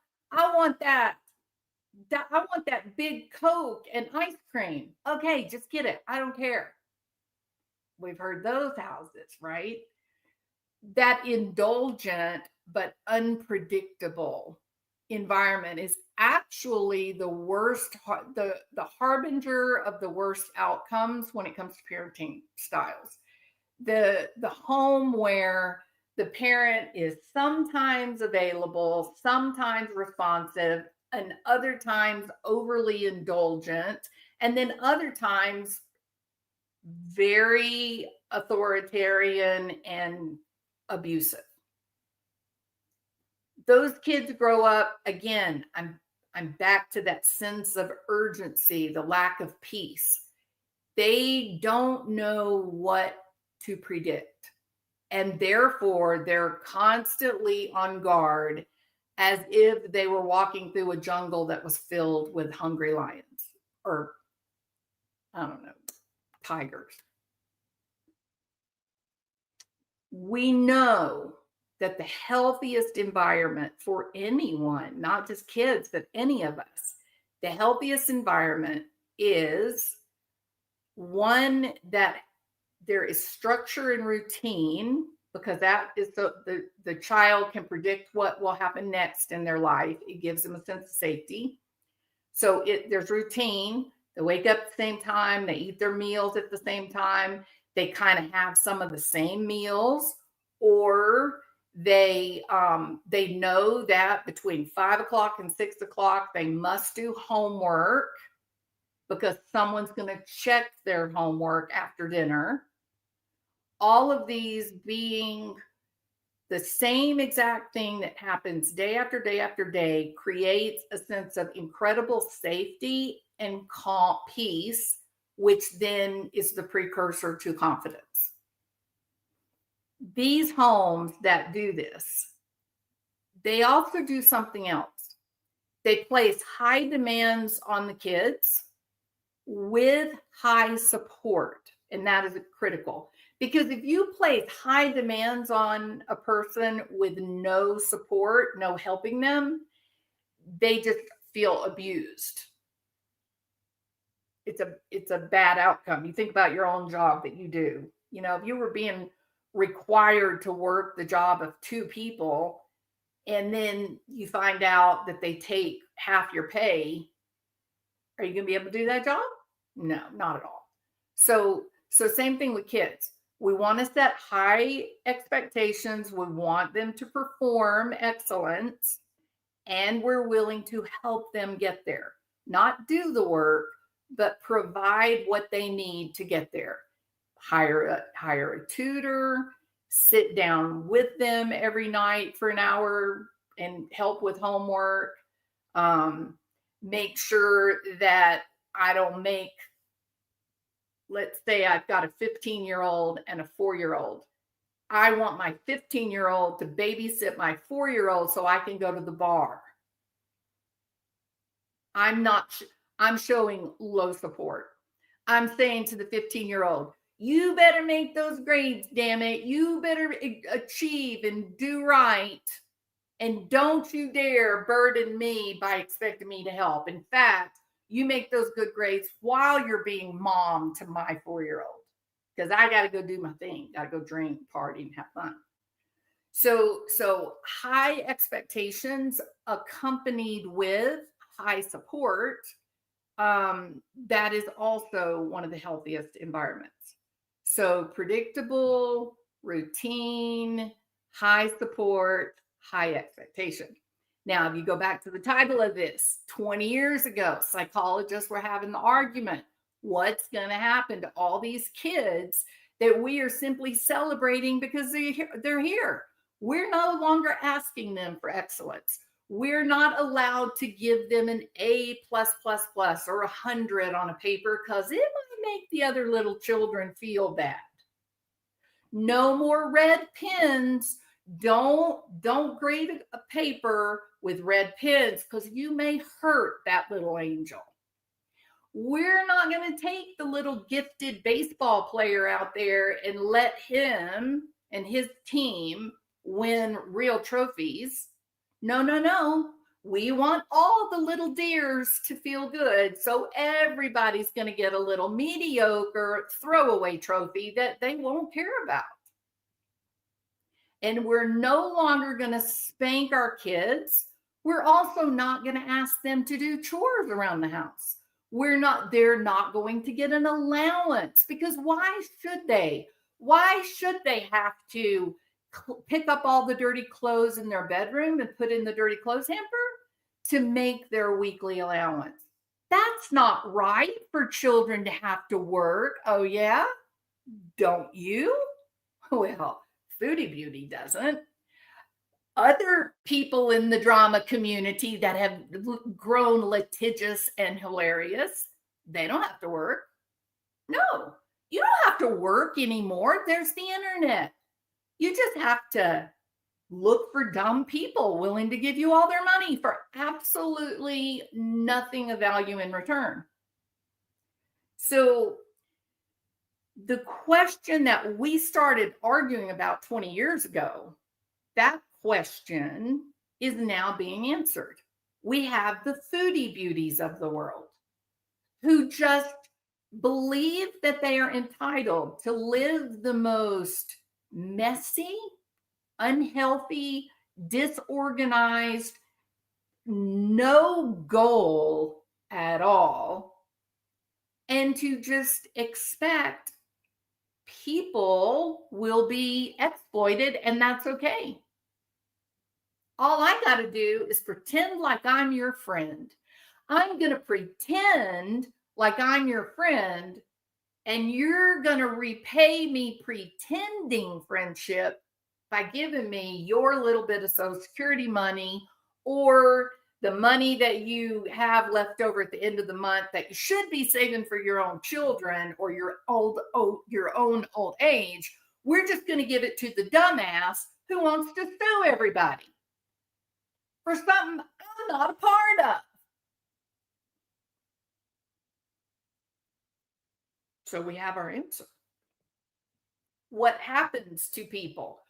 that. I want that big Coke and ice cream. Okay, just get it. I don't care. We've heard those houses, right? That indulgent but unpredictable environment is actually the worst, the harbinger of the worst outcomes when it comes to parenting styles. The home where the parent is sometimes available, sometimes responsive, and other times overly indulgent, and then other times very authoritarian and abusive. Those kids grow up, again, I'm back to that sense of urgency, the lack of peace. They don't know what to predict. And therefore, they're constantly on guard, as if they were walking through a jungle that was filled with hungry lions or, I don't know, tigers. We know that the healthiest environment for anyone, not just kids, but any of us, the healthiest environment is one that there is structure and routine, because that is the child can predict what will happen next in their life. It gives them a sense of safety. So there's routine. They wake up at the same time. They eat their meals at the same time. They kind of have some of the same meals, or they know that between 5 o'clock and 6 o'clock they must do homework because someone's going to check their homework after dinner. All of these being the same exact thing that happens day after day after day creates a sense of incredible safety and calm peace, which then is the precursor to confidence. These homes that do this, they also do something else. They place high demands on the kids with high support, and that is critical. Because if you place high demands on a person with no support, no helping them, they just feel abused. It's a bad outcome. You think about your own job that you do. You know, if you were being required to work the job of 2 people, and then you find out that they take half your pay, are you going to be able to do that job? No, not at all. So same thing with kids. We want to set high expectations. We want them to perform excellence, and we're willing to help them get there. Not do the work, but provide what they need to get there. Hire a tutor, sit down with them every night for an hour and help with homework. Make sure that I don't make, let's say I've got a 15-year-old and a 4-year-old. I want my 15-year-old to babysit my 4-year-old so I can go to the bar. I'm showing low support. I'm saying to the 15-year-old, you better make those grades, damn it. You better achieve and do right. And don't you dare burden me by expecting me to help. In fact, you make those good grades while you're being mom to my 4-year-old, because I got to go do my thing. Got to go drink, party, and have fun. So high expectations accompanied with high support, that is also one of the healthiest environments. So predictable, routine, high support, high expectation. Now, if you go back to the title of this, 20 years ago, psychologists were having the argument, what's going to happen to all these kids that we are simply celebrating because they're here? We're no longer asking them for excellence. We're not allowed to give them an A+++ or 100 on a paper because it might make the other little children feel bad. No more red pens. Don't grade a paper with red pens because you may hurt that little angel. We're not going to take the little gifted baseball player out there and let him and his team win real trophies. No. We want all the little deers to feel good. So everybody's going to get a little mediocre throwaway trophy that they won't care about. And we're no longer going to spank our kids. We're also not going to ask them to do chores around the house. They're not going to get an allowance, because why should they? Why should they have to pick up all the dirty clothes in their bedroom and put in the dirty clothes hamper to make their weekly allowance? That's not right for children to have to work. Oh yeah? Don't you? Well, Foodie Beauty doesn't. Other people in the drama community that have grown litigious and hilarious, they don't have to work. No, you don't have to work anymore. There's the internet. You just have to look for dumb people willing to give you all their money for absolutely nothing of value in return. So the question that we started arguing about 20 years ago, that question is now being answered. We have the foodie beauties of the world who just believe that they are entitled to live the most messy, unhealthy, disorganized, no goal at all, and to just expect people will be exploited, and that's okay. All I got to do is pretend like I'm your friend. I'm going to pretend like I'm your friend, and you're going to repay me pretending friendship by giving me your little bit of Social Security money or the money that you have left over at the end of the month that you should be saving for your own children or your own old age. We're just going to give it to the dumbass who wants to sue everybody for something I'm not a part of. So we have our answer. What happens to people?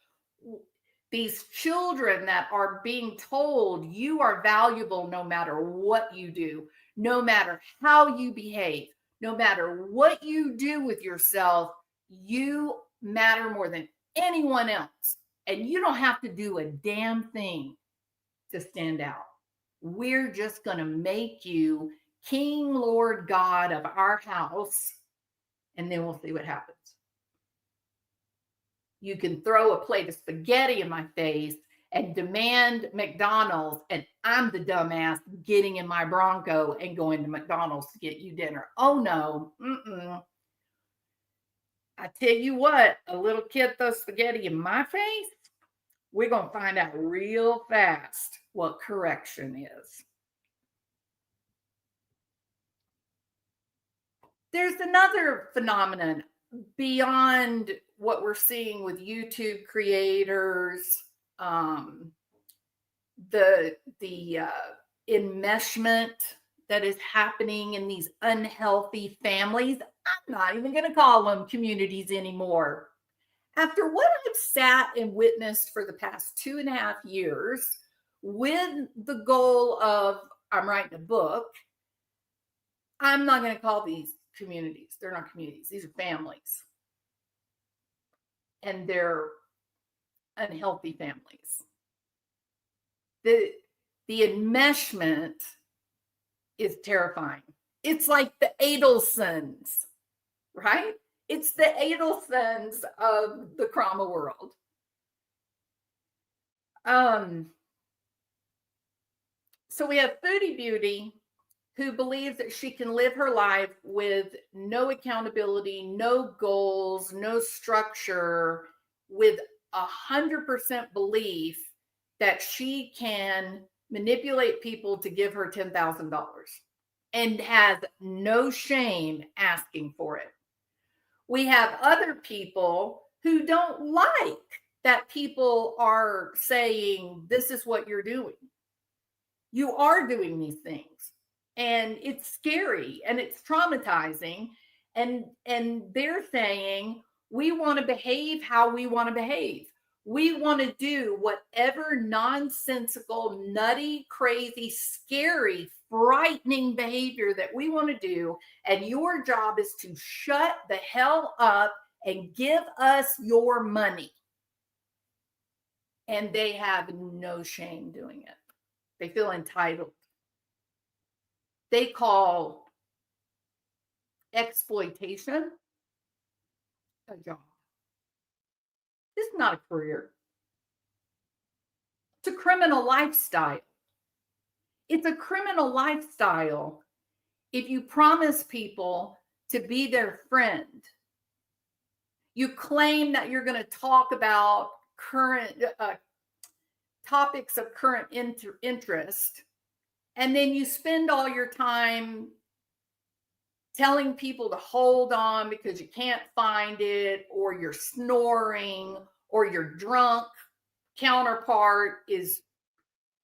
These children that are being told you are valuable no matter what you do, no matter how you behave, no matter what you do with yourself, you matter more than anyone else. And you don't have to do a damn thing to stand out. We're just going to make you King, Lord, God of our house, and then we'll see what happens. You can throw a plate of spaghetti in my face and demand McDonald's, and I'm the dumbass getting in my Bronco and going to McDonald's to get you dinner. Oh no. I tell you what, a little kid throws spaghetti in my face, we're going to find out real fast what correction is. There's another phenomenon beyond what we're seeing with YouTube creators, the enmeshment that is happening in these unhealthy families. I'm not even going to call them communities anymore. After what I've sat and witnessed for the past 2.5 years, with the goal of I'm writing a book, I'm not going to call these communities. They're not communities. These are families. And they're unhealthy families. The enmeshment is terrifying. It's like the Adelsons, right? It's the Adelsons of the Krama world. So we have Foodie Beauty, who believes that she can live her life with no accountability, no goals, no structure, with 100% belief that she can manipulate people to give her $10,000 and has no shame asking for it. We have other people who don't like that people are saying, this is what you're doing. You are doing these things. And it's scary and it's traumatizing. And they're saying, we want to behave how we want to behave. We want to do whatever nonsensical, nutty, crazy, scary, frightening behavior that we want to do. And your job is to shut the hell up and give us your money. And they have no shame doing it. They feel entitled. They call exploitation a job. This is not a career. It's a criminal lifestyle. It's a criminal lifestyle if you promise people to be their friend. You claim that you're going to talk about current topics of current interest, and then you spend all your time telling people to hold on because you can't find it, or you're snoring, or you're drunk, counterpart is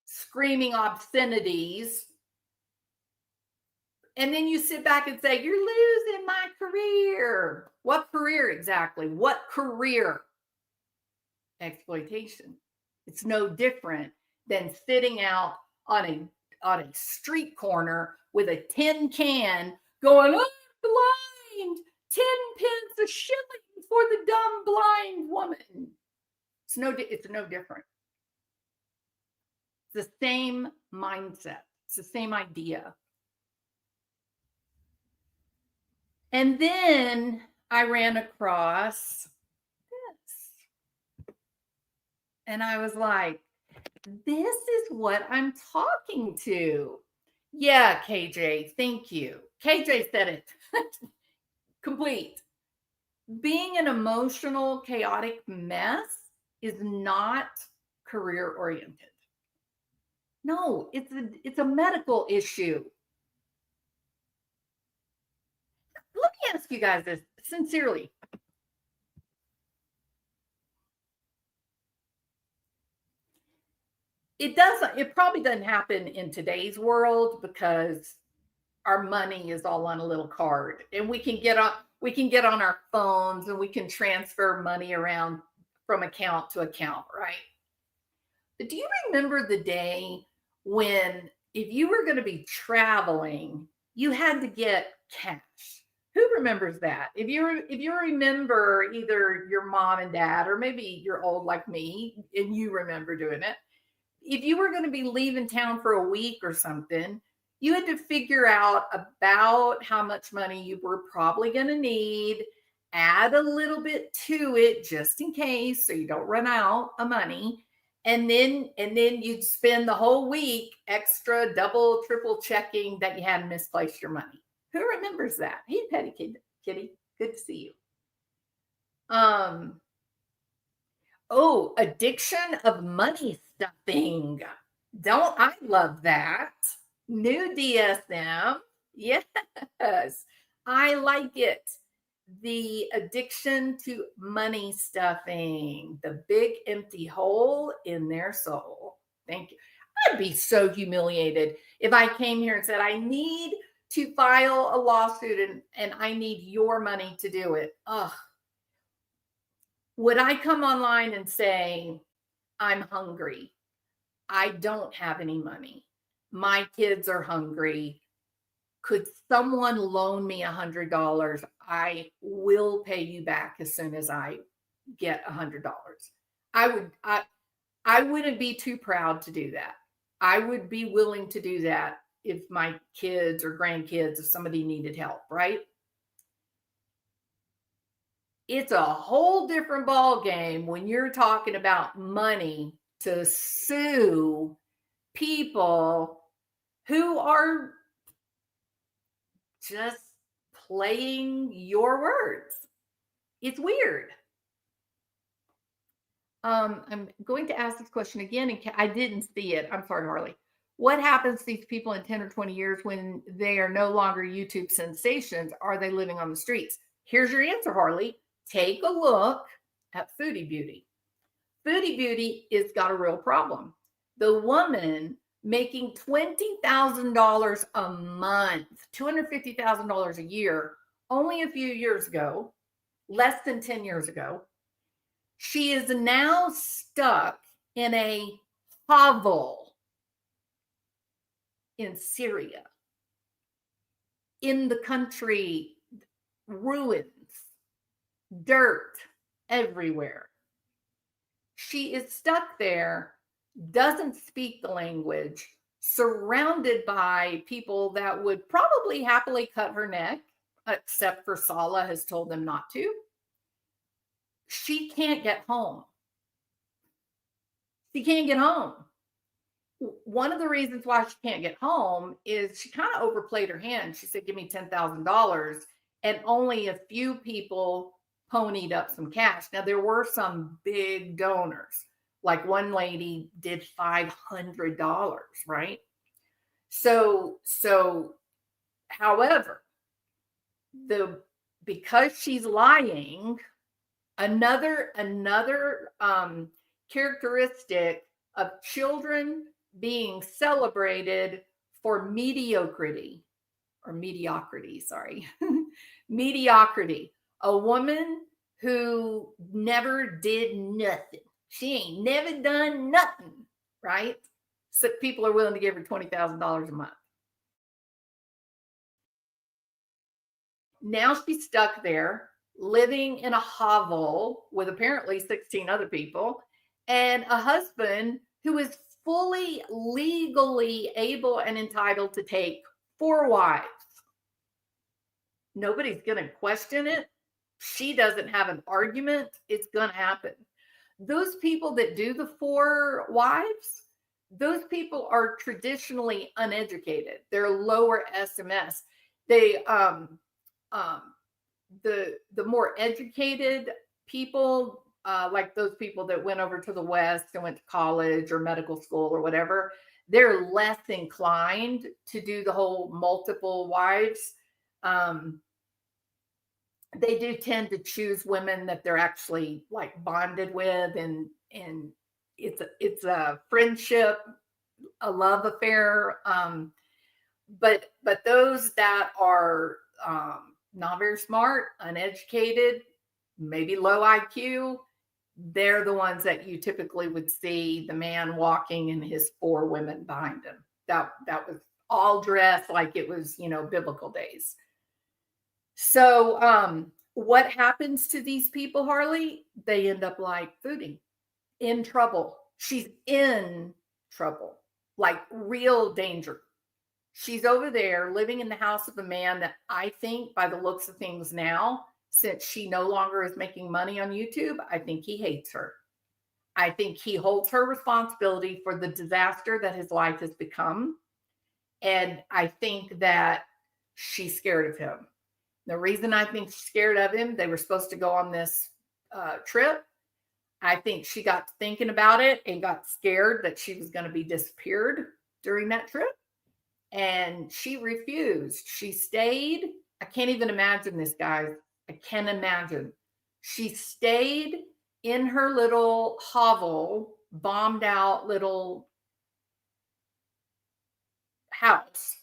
screaming obscenities. And then you sit back and say, you're losing my career. What career exactly? What career? Exploitation. It's no different than sitting out on a street corner with a tin can going, I'm blind, 10 pence a shilling for the dumb blind woman. It's no different. It's the same mindset. It's the same idea. And then I ran across this. And I was like, this is what I'm talking to. Yeah, KJ, thank you. KJ said it. Complete. Being an emotional, chaotic mess is not career oriented. No, it's a medical issue. Let me ask you guys this sincerely. It probably doesn't happen in today's world because our money is all on a little card and we can get on our phones and we can transfer money around from account to account, right? But do you remember the day when if you were going to be traveling, you had to get cash? Who remembers that? If you remember either your mom and dad, or maybe you're old like me and you remember doing it. If you were going to be leaving town for a week or something, you had to figure out about how much money you were probably going to need, add a little bit to it just in case so you don't run out of money. And then you'd spend the whole week extra, double, triple checking that you hadn't misplaced your money. Who remembers that? Hey, Petty Kitty, good to see you. Oh, addiction of money stuffing. Don't I love that? New DSM. Yes, I like it. The addiction to money stuffing, the big empty hole in their soul. Thank you. I'd be so humiliated if I came here and said, I need to file a lawsuit and I need your money to do it. Ugh. Would I come online and say, I'm hungry. I don't have any money. My kids are hungry. Could someone loan me $100? I will pay you back as soon as I get $100. I wouldn't be too proud to do that. I would be willing to do that if my kids or grandkids, if somebody needed help, right? It's a whole different ball game when you're talking about money to sue people who are just playing your words. It's weird. I'm going to ask this question again, and I didn't see it. I'm sorry, Harley. What happens to these people in 10 or 20 years when they are no longer YouTube sensations? Are they living on the streets? Here's your answer, Harley. Take a look at Foodie Beauty. Foodie Beauty has got a real problem. The woman making $20,000 a month, $250,000 a year, only a few years ago, less than 10 years ago, she is now stuck in a hovel in Syria, in the country, ruins, dirt everywhere. She is stuck there, doesn't speak the language, surrounded by people that would probably happily cut her neck, except for Saleh has told them not to. She can't get home. She can't get home. One of the reasons why she can't get home is she kind of overplayed her hand. She said, give me $10,000. And only a few people ponied up some cash. Now, there were some big donors. Like one lady did $500, right? So, however, because she's lying, another characteristic of children being celebrated for mediocrity or mediocrity, sorry, mediocrity. A woman who never did nothing. She ain't never done nothing, right? So people are willing to give her $20,000 a month. Now she's stuck there living in a hovel with apparently 16 other people and a husband who is fully legally able and entitled to take 4 wives. Nobody's going to question it. She doesn't have an argument. It's going to happen. Those people that do the 4 wives, those people are traditionally uneducated. They're lower SMS. They the more educated people, like those people that went over to the West and went to college or medical school or whatever, they're less inclined to do the whole multiple wives. They do tend to choose women that they're actually like bonded with, and it's a friendship, a love affair. But those that are not very smart, uneducated, maybe low IQ, they're the ones that you typically would see the man walking and his 4 women behind him. That was all dressed like it was, biblical days. So what happens to these people, Harley? They end up like Foodie, in trouble. She's in trouble, like real danger. She's over there living in the house of a man that I think, by the looks of things now, since she no longer is making money on YouTube, I think he hates her. I think he holds her responsibility for the disaster that his life has become. And I think that she's scared of him. The reason I think she's scared of him, they were supposed to go on this trip. I think she got to thinking about it and got scared that she was going to be disappeared during that trip. And she refused. She stayed. I can't even imagine this, guys. I can't imagine. She stayed in her little hovel, bombed out little house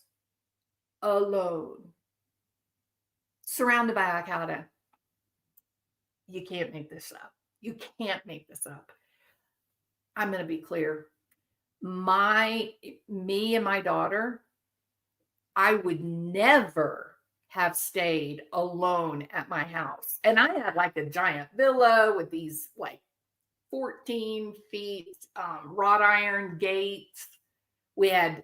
alone, surrounded by Al Qaeda. You can't make this up. You can't make this up. I'm going to be clear. Me and my daughter, I would never have stayed alone at my house. And I had like a giant villa with these like 14 feet wrought iron gates. We had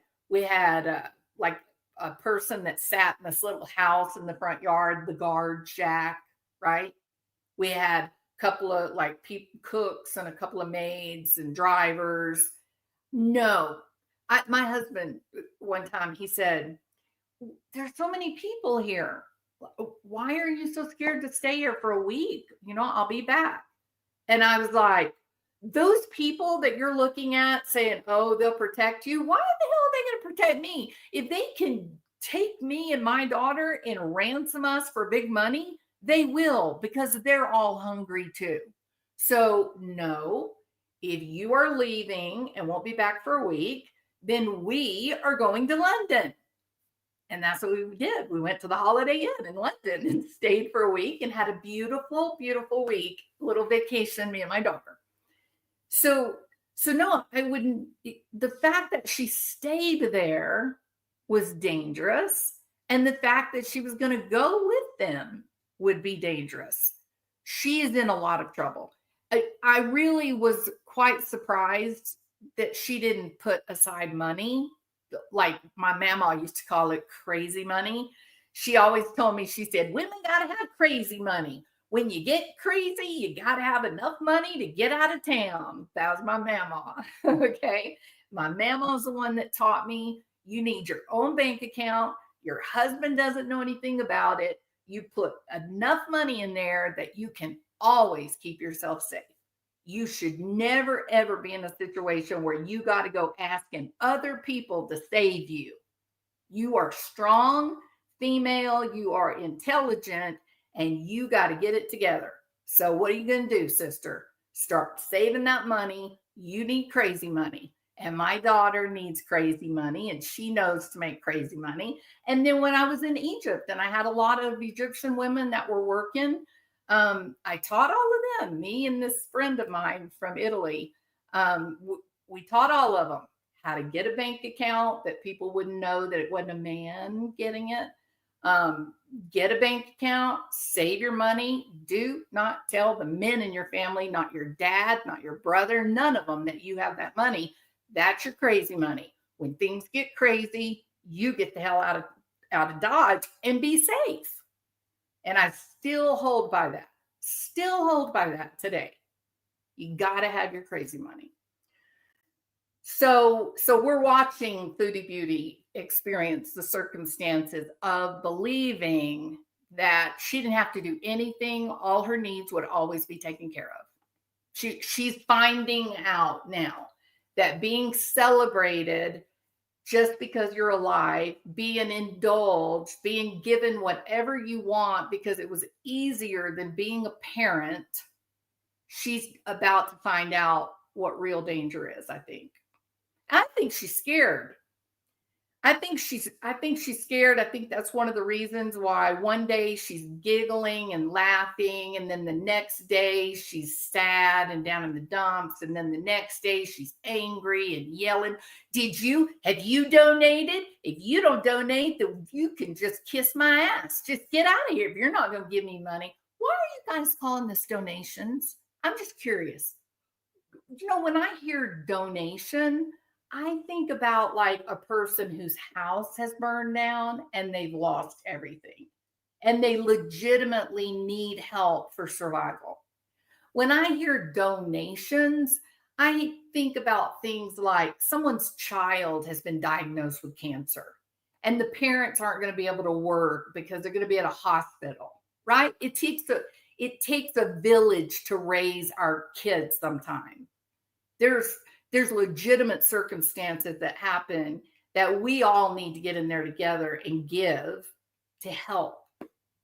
like a person that sat in this little house in the front yard, the guard shack, right? We had a couple of like cooks and a couple of maids and drivers. No, my husband, one time he said, there's so many people here. Why are you so scared to stay here for a week? I'll be back. And I was like, those people that you're looking at saying, oh, they'll protect you. Why the hell are they going to protect me? If they can take me and my daughter and ransom us for big money, they will, because they're all hungry too. So no, if you are leaving and won't be back for a week, then we are going to London. And that's what we did. We went to the Holiday Inn in London and stayed for a week and had a beautiful, beautiful week, little vacation, me and my daughter. So no, I wouldn't. The fact that she stayed there was dangerous. And the fact that she was going to go with them would be dangerous. She is in a lot of trouble. I really was quite surprised that she didn't put aside money. Like my mama used to call it crazy money. She always told me, she said, women got to have crazy money. When you get crazy, you got to have enough money to get out of town. That was my mama. Okay. My mama was the one that taught me you need your own bank account. Your husband doesn't know anything about it. You put enough money in there that you can always keep yourself safe. You should never, ever be in a situation where you got to go asking other people to save you. You are strong, female, you are intelligent, and you got to get it together. So what are you going to do, sister? Start saving that money, you need crazy money. And my daughter needs crazy money, and she knows to make crazy money. And then when I was in Egypt and I had a lot of Egyptian women that were working, I taught all of them, me and this friend of mine from Italy. We taught all of them how to get a bank account that people wouldn't know that it wasn't a man getting it. Get a bank account, save your money. Do not tell the men in your family, not your dad, not your brother, none of them, that you have that money. That's your crazy money. When things get crazy, you get the hell out of Dodge and be safe. And I still hold by that. Still hold by that today. You got to have your crazy money. So we're watching Foodie Beauty experience the circumstances of believing that she didn't have to do anything. All her needs would always be taken care of. She's finding out now that being celebrated just because you're alive, being indulged, being given whatever you want because it was easier than being a parent, she's about to find out what real danger is, I think. I think she's scared. I think she's scared. I think that's one of the reasons why one day she's giggling and laughing, and then the next day she's sad and down in the dumps, and then the next day she's angry and yelling. Have you donated? If you don't donate, then you can just kiss my ass. Just get out of here if you're not going to give me money. Why are you guys calling this donations? I'm just curious. When I hear donation, I think about like a person whose house has burned down and they've lost everything and they legitimately need help for survival. When I hear donations, I think about things like someone's child has been diagnosed with cancer and the parents aren't going to be able to work because they're going to be at a hospital, right? It takes a village to raise our kids sometimes. There's legitimate circumstances that happen that we all need to get in there together and give to help,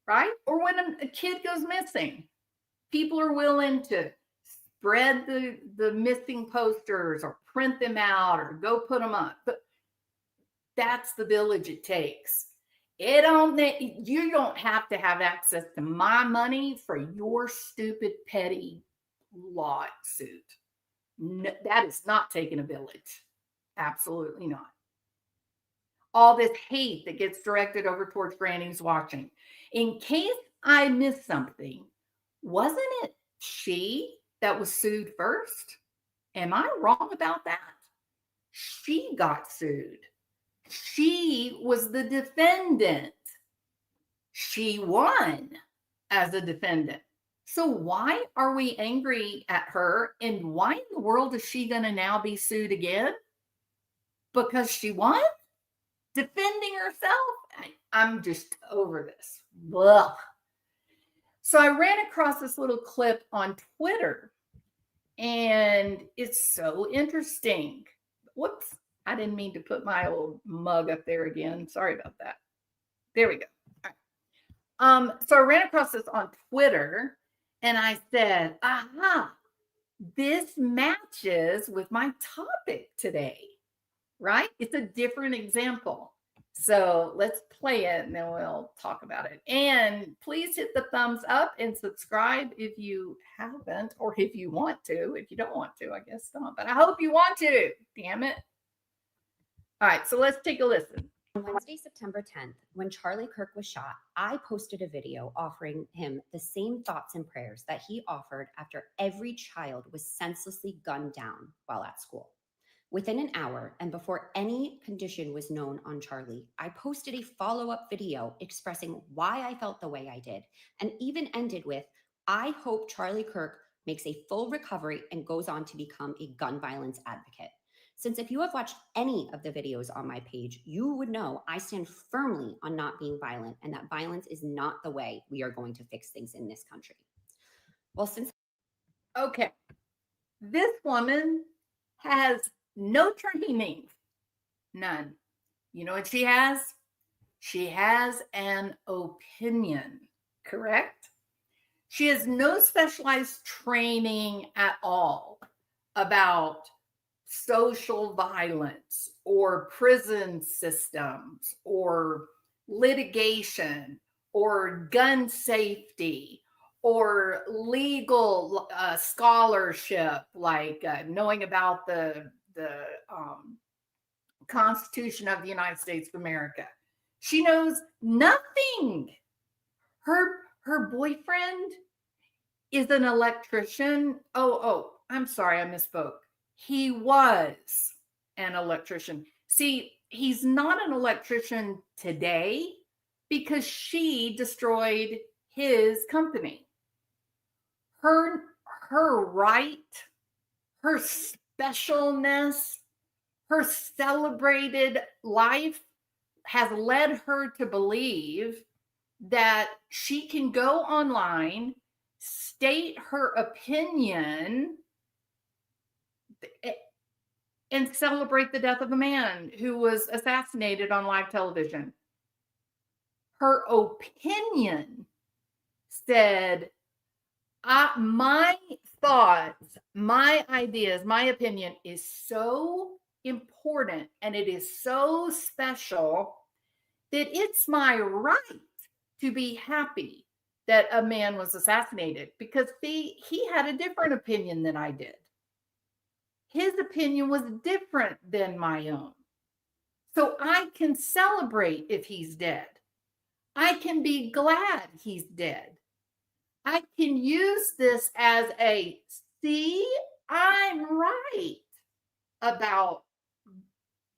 right? Or when a kid goes missing, people are willing to spread the missing posters or print them out or go put them up. But that's the village it takes. You don't have to have access to my money for your stupid petty lawsuit. No, that is not taking a village. Absolutely not. All this hate that gets directed over towards grannies watching. In case I missed something, wasn't it she that was sued first? Am I wrong about that? She got sued. She was the defendant. She won as a defendant. So why are we angry at her? And why in the world is she going to now be sued again? Because she won? Defending herself? I'm just over this. Ugh. So I ran across this little clip on Twitter, and it's so interesting. Whoops. I didn't mean to put my old mug up there again. Sorry about that. There we go. All right. So I ran across this on Twitter. And I said, aha, this matches with my topic today, right? It's a different example. So let's play it and then we'll talk about it. And please hit the thumbs up and subscribe if you haven't, or if you want to. If you don't want to, I guess not. But I hope you want to. Damn it. All right, so let's take a listen. On Wednesday, September 10th, when Charlie Kirk was shot, I posted a video offering him the same thoughts and prayers that he offered after every child was senselessly gunned down while at school. Within an hour, and before any condition was known on Charlie, I posted a follow-up video expressing why I felt the way I did, and even ended with, I hope Charlie Kirk makes a full recovery and goes on to become a gun violence advocate. Since if you have watched any of the videos on my page, you would know I stand firmly on not being violent, and that violence is not the way we are going to fix things in this country. Well, Okay, this woman has no training, none. You know what she has? She has an opinion, correct? She has no specialized training at all. about social violence or prison systems or litigation or gun safety or legal scholarship, like knowing about the Constitution of the United States of America. She knows nothing. Her boyfriend is an electrician. I'm sorry, I misspoke. He was an electrician. See, he's not an electrician today because she destroyed his company. Her right, her specialness, her celebrated life has led her to believe that she can go online, state her opinion, and celebrate the death of a man who was assassinated on live television. Her opinion said, my thoughts, my ideas, my opinion is so important and it is so special that it's my right to be happy that a man was assassinated, because he had a different opinion than I did. His opinion was different than my own. So I can celebrate if he's dead. I can be glad he's dead. I can use this as a, see, I'm right about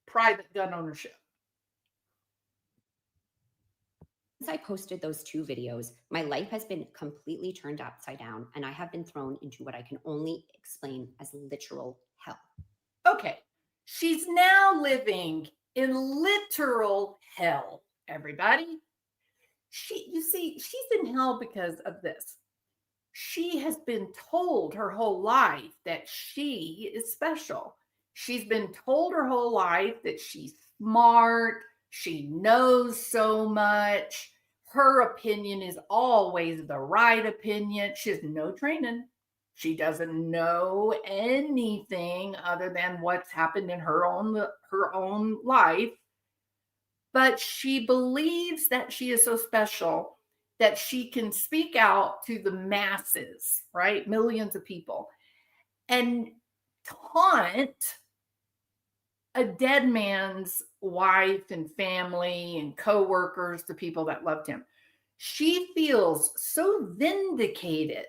private gun ownership. Since I posted those 2 videos, my life has been completely turned upside down, and I have been thrown into what I can only explain as literal hell. Okay, she's now living in literal hell, everybody. You see, she's in hell because of this. She has been told her whole life that she is special. She's been told her whole life that she's smart, she knows so much. Her opinion is always the right opinion. She has no training. She doesn't know anything other than what's happened in her own life. But she believes that she is so special that she can speak out to the masses, right? Millions of people, and taunt a dead man's wife and family and coworkers, the people that loved him. She feels so vindicated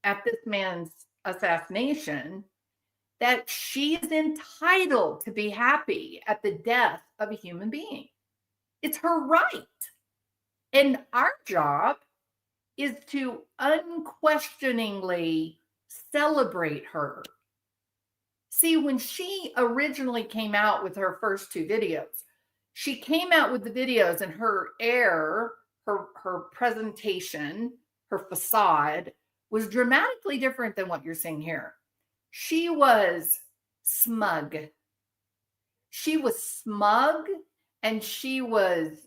at this man's assassination that she is entitled to be happy at the death of a human being. It's her right. And our job is to unquestioningly celebrate her. See, when she originally came out with her first 2 videos, she came out with the videos and her air, her presentation, her facade was dramatically different than what you're seeing here. She was smug. She was smug and she was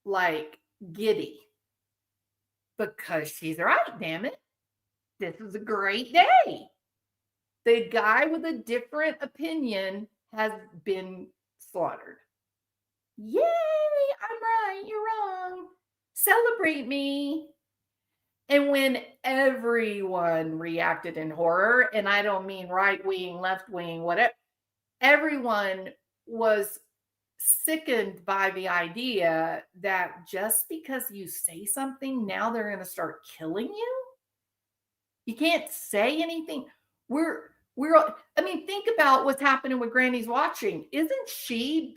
like giddy because she's right, damn it. This is a great day. The guy with a different opinion has been slaughtered. Yay, I'm right, you're wrong. Celebrate me. And when everyone reacted in horror, and I don't mean right wing, left wing, whatever, everyone was sickened by the idea that just because you say something, now they're going to start killing you. You can't say anything. I mean, think about what's happening with Granny's Watching. Isn't she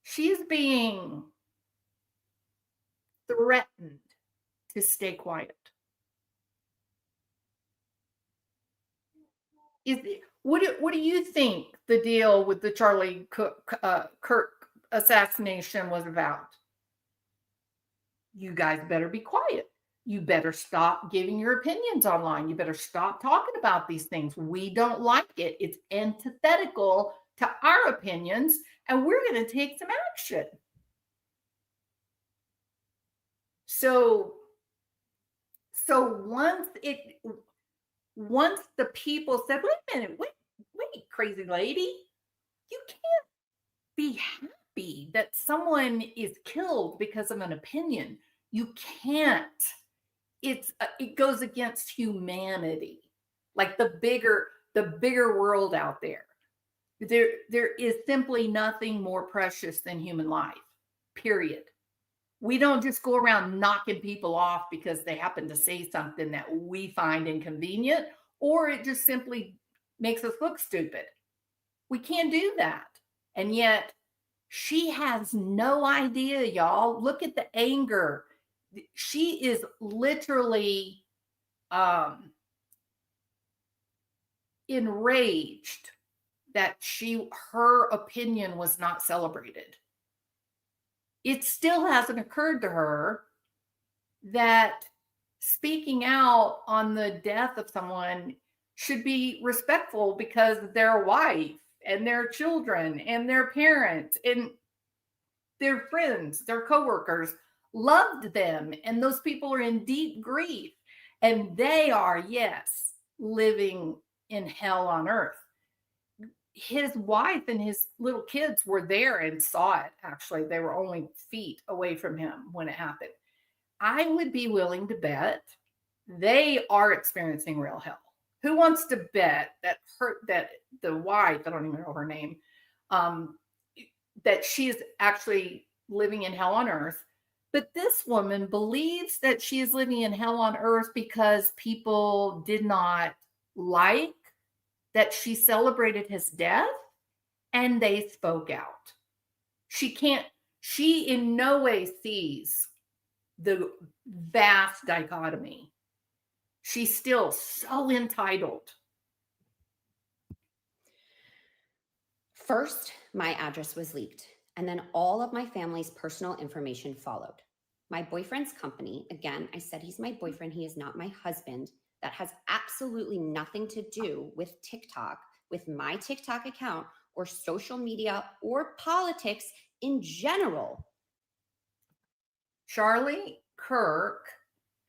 she's being threatened to stay quiet. What do you think the deal with the Charlie Kirk assassination was about? You guys better be quiet. You better stop giving your opinions online. You better stop talking about these things. We don't like it. It's antithetical to our opinions, and we're going to take some action. So So once the people said, wait a minute, wait, crazy lady, you can't be happy that someone is killed because of an opinion. You can't. It goes against humanity, like the bigger world out there. There is simply nothing more precious than human life. Period. We don't just go around knocking people off because they happen to say something that we find inconvenient, or it just simply makes us look stupid. We can't do that. And yet she has no idea, y'all. Look at the anger. She is literally enraged that her opinion was not celebrated. It still hasn't occurred to her that speaking out on the death of someone should be respectful because their wife and their children and their parents and their friends, their coworkers loved them. And those people are in deep grief. And they are, yes, living in hell on earth. His wife and his little kids were there and saw it. Actually, they were only feet away from him when it happened. I would be willing to bet they are experiencing real hell. Who wants to bet that the wife, I don't even know her name, that she's actually living in hell on earth? But this woman believes that she is living in hell on earth because people did not like that she celebrated his death and they spoke out. She in no way sees the vast dichotomy. She's still so entitled. First, my address was leaked, and then all of my family's personal information followed. My boyfriend's company, again, I said he's my boyfriend, he is not my husband, that has absolutely nothing to do with TikTok, with my TikTok account, or social media, or politics in general. Charlie Kirk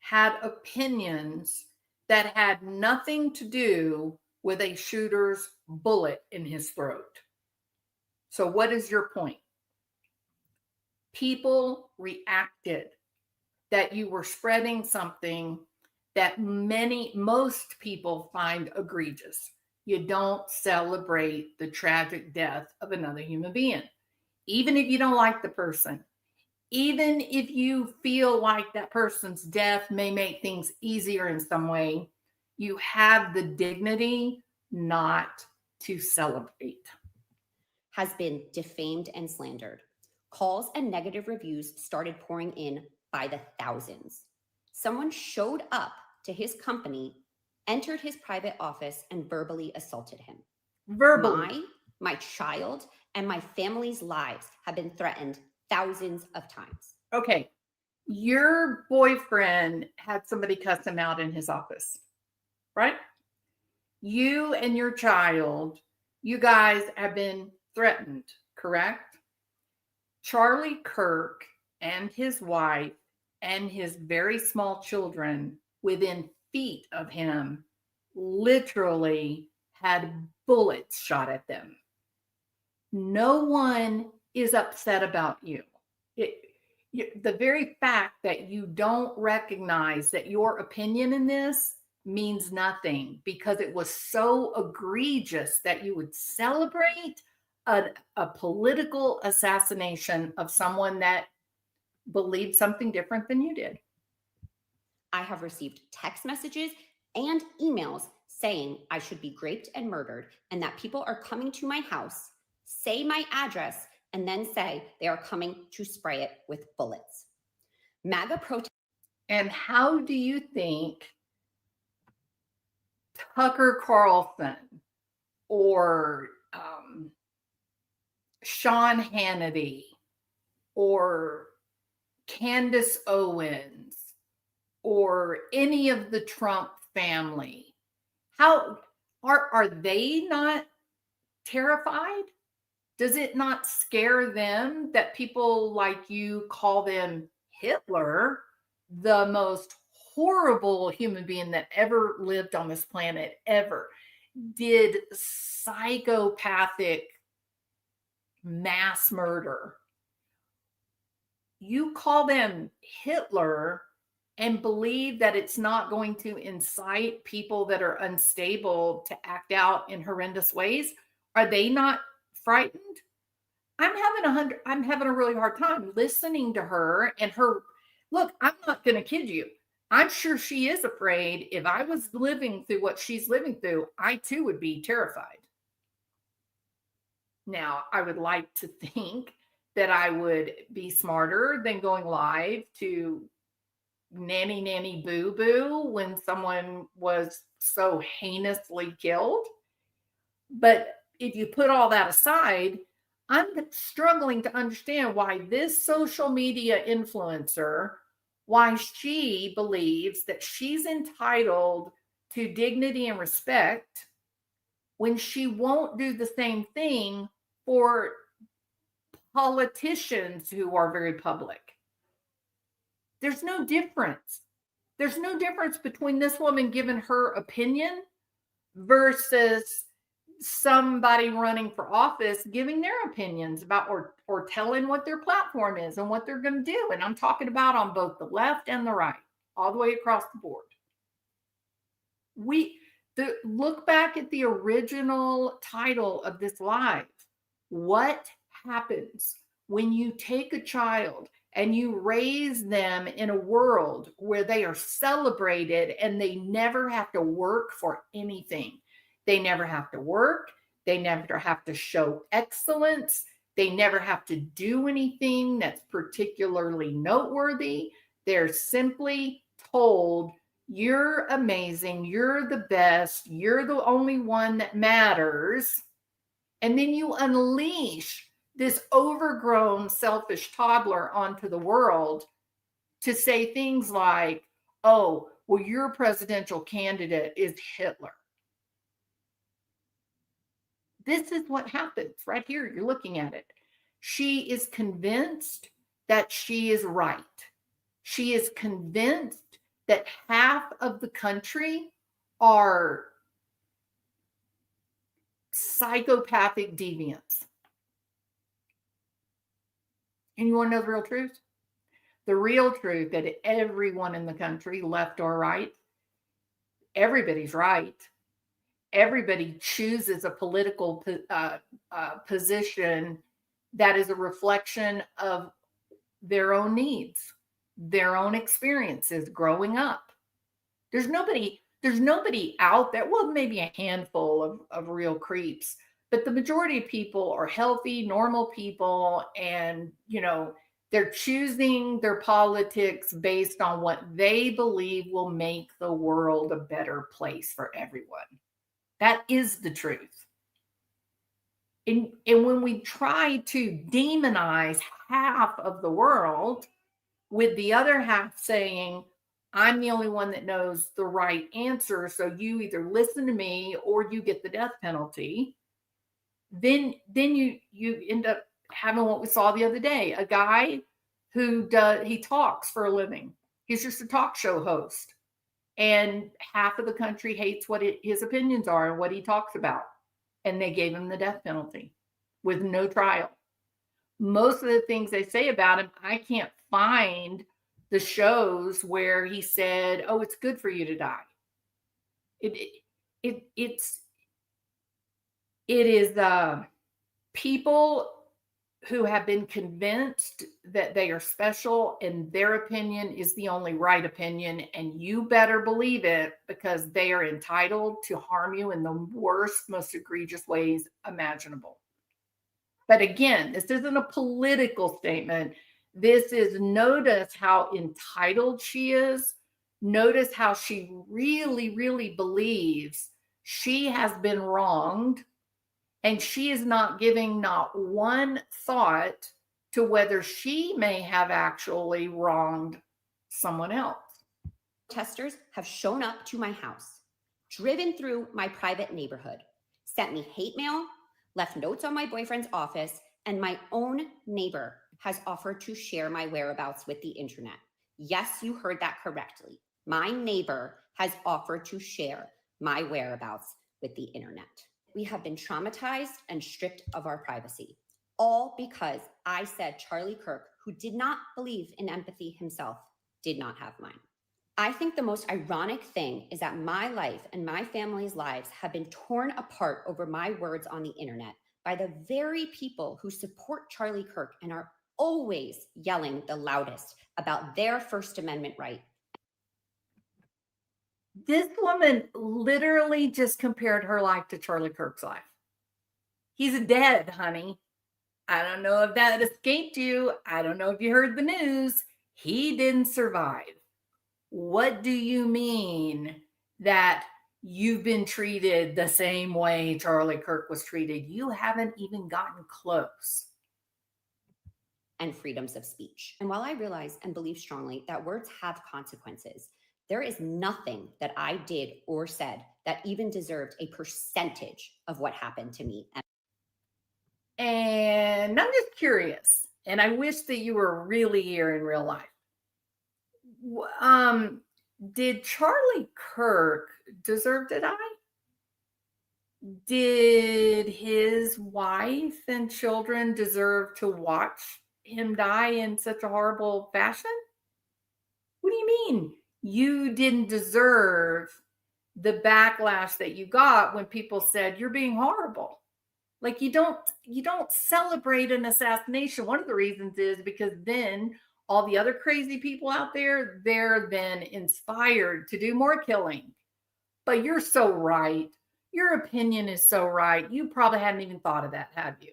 had opinions that had nothing to do with a shooter's bullet in his throat. So what is your point? People reacted that you were spreading something that most people find egregious. You don't celebrate the tragic death of another human being. Even if you don't like the person, even if you feel like that person's death may make things easier in some way, you have the dignity not to celebrate. Has been defamed and slandered. Calls and negative reviews started pouring in by the thousands. Someone showed up to his company, entered his private office, and verbally assaulted him. Verbally. My child and my family's lives have been threatened thousands of times. Okay. Your boyfriend had somebody cuss him out in his office, right? You and your child, you guys have been threatened, correct? Charlie Kirk and his wife and his very small children within feet of him literally had bullets shot at them. No one is upset about you. The very fact that you don't recognize that your opinion in this means nothing because it was so egregious that you would celebrate a political assassination of someone that believed something different than you did. I have received text messages and emails saying I should be raped and murdered and that people are coming to my house, say my address, and then say they are coming to spray it with bullets. MAGA protest. And how do you think Tucker Carlson or Sean Hannity or Candace Owens or any of the Trump family, how are they not terrified? Does it not scare them that people like you call them Hitler, the most horrible human being that ever lived on this planet, ever, did psychopathic mass murder, you call them Hitler and believe that it's not going to incite people that are unstable to act out in horrendous ways? Are they not frightened? I'm having a really hard time listening to her and her. Look, I'm not going to kid you. I'm sure she is afraid. If I was living through what she's living through, I too would be terrified. Now, I would like to think that I would be smarter than going live to nanny boo boo when someone was so heinously killed. But if you put all that aside, I'm struggling to understand why this social media influencer, why she believes that she's entitled to dignity and respect when she won't do the same thing for politicians who are very public. There's no difference. There's no difference between this woman giving her opinion versus somebody running for office giving their opinions about or telling what their platform is and what they're going to do. And I'm talking about on both the left and the right, all the way across the board. Look back at the original title of this live. What happens when you take a child and you raise them in a world where they are celebrated and they never have to work for anything? They never have to work. They never have to show excellence. They never have to do anything that's particularly noteworthy. They're simply told, you're amazing, you're the best, you're the only one that matters. And then you unleash this overgrown, selfish toddler onto the world to say things like, oh, well, your presidential candidate is Hitler. This is what happens right here. You're looking at it. She is convinced that she is right. She is convinced that half of the country are psychopathic deviants. And you want to know the real truth? The real truth that everyone in the country, left or right, everybody's right. Everybody chooses a political position that is a reflection of their own needs, their own experiences growing up. There's nobody out there, well, maybe a handful of real creeps, but the majority of people are healthy, normal people, and, they're choosing their politics based on what they believe will make the world a better place for everyone. That is the truth. And when we try to demonize half of the world, with the other half saying, I'm the only one that knows the right answer, so you either listen to me or you get the death penalty, then you end up having what we saw the other day, a guy who he talks for a living. He's just a talk show host. And half of the country hates what his opinions are and what he talks about. And they gave him the death penalty with no trial. Most of the things they say about him, I can't find the shows where he said, oh, it's good for you to die. It is people who have been convinced that they are special and their opinion is the only right opinion, and you better believe it because they are entitled to harm you in the worst, most egregious ways imaginable. But again, this isn't a political statement. This is, notice how entitled she is. Notice how she really, really believes she has been wronged. And she is not giving not one thought to whether she may have actually wronged someone else. Protesters have shown up to my house, driven through my private neighborhood, sent me hate mail, left notes on my boyfriend's office, and my own neighbor has offered to share my whereabouts with the internet. Yes, you heard that correctly. My neighbor has offered to share my whereabouts with the internet. We have been traumatized and stripped of our privacy, all because I said Charlie Kirk, who did not believe in empathy himself, did not have mine. I think the most ironic thing is that my life and my family's lives have been torn apart over my words on the internet by the very people who support Charlie Kirk and are always yelling the loudest about their First Amendment right. This woman literally just compared her life to Charlie Kirk's life. He's dead, honey. I don't know if that escaped you. I don't know if you heard the news. He didn't survive. What do you mean that you've been treated the same way Charlie Kirk was treated? You haven't even gotten close. And freedoms of speech. And while I realize and believe strongly that words have consequences, there is nothing that I did or said that even deserved a percentage of what happened to me. And I'm just curious, and I wish that you were really here in real life. Did Charlie Kirk deserve to die? Did his wife and children deserve to watch him die in such a horrible fashion? What do you mean you didn't deserve the backlash that you got when people said you're being horrible? Like you don't celebrate an assassination. One of the reasons is because then all the other crazy people out there, they're then inspired to do more killing. But you're so right. Your opinion is so right. You probably hadn't even thought of that, have you?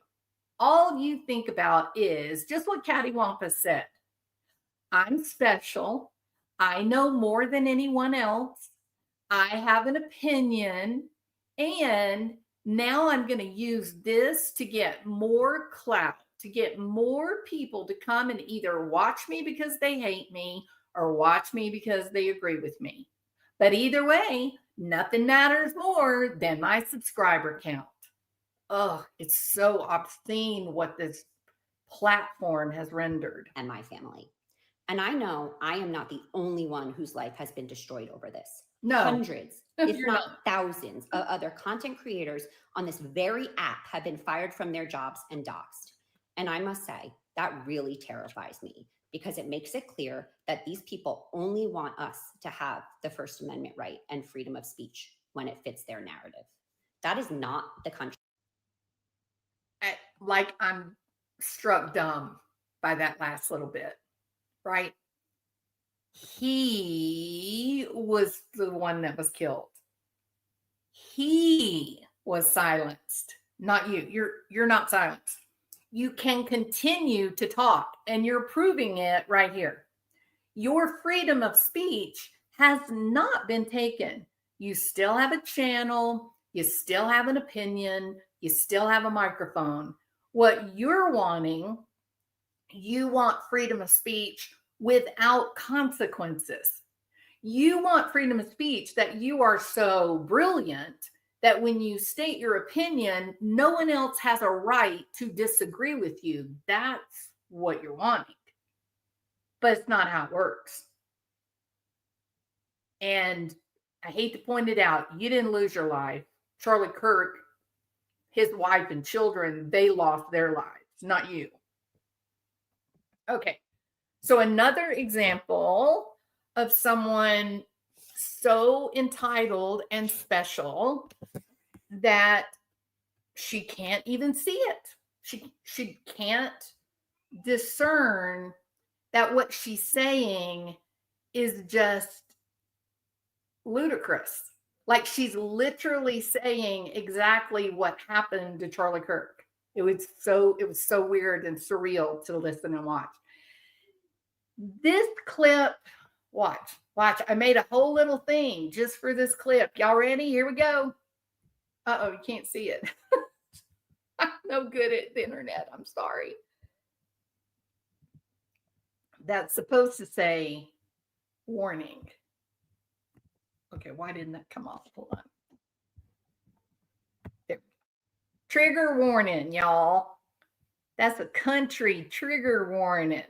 All you think about is just what Cattywampus said. I'm special. I know more than anyone else. I have an opinion. And now I'm going to use this to get more clout, to get more people to come and either watch me because they hate me or watch me because they agree with me. But either way, nothing matters more than my subscriber count. Oh, it's so obscene what this platform has rendered. And my family. And I know I am not the only one whose life has been destroyed over this. No. Hundreds, if not thousands of other content creators on this very app have been fired from their jobs and doxxed. And I must say, that really terrifies me because it makes it clear that these people only want us to have the First Amendment right and freedom of speech when it fits their narrative. That is not the country. I'm struck dumb by that last little bit, right? He was the one that was killed. He was silenced, not you. You're not silenced. You can continue to talk, and you're proving it right here. Your freedom of speech has not been taken. You still have a channel. You still have an opinion. You still have a microphone. What you're wanting, you want freedom of speech without consequences. You want freedom of speech that you are so brilliant that when you state your opinion, no one else has a right to disagree with you. That's what you're wanting. But it's not how it works. And I hate to point it out, you didn't lose your life. Charlie Kirk, his wife and children, they lost their lives, not you. Okay. So another example of someone so entitled and special that she can't even see it. She can't discern that what she's saying is just ludicrous. Like she's literally saying exactly what happened to Charlie Kirk. It was so weird and surreal to listen and watch. This clip, watch. I made a whole little thing just for this clip. Y'all ready? Here we go. Uh-oh, you can't see it. I'm no good at the internet. I'm sorry. That's supposed to say warning. Okay, why didn't that come off? Hold on. There. Trigger warning, y'all. That's a country trigger warning.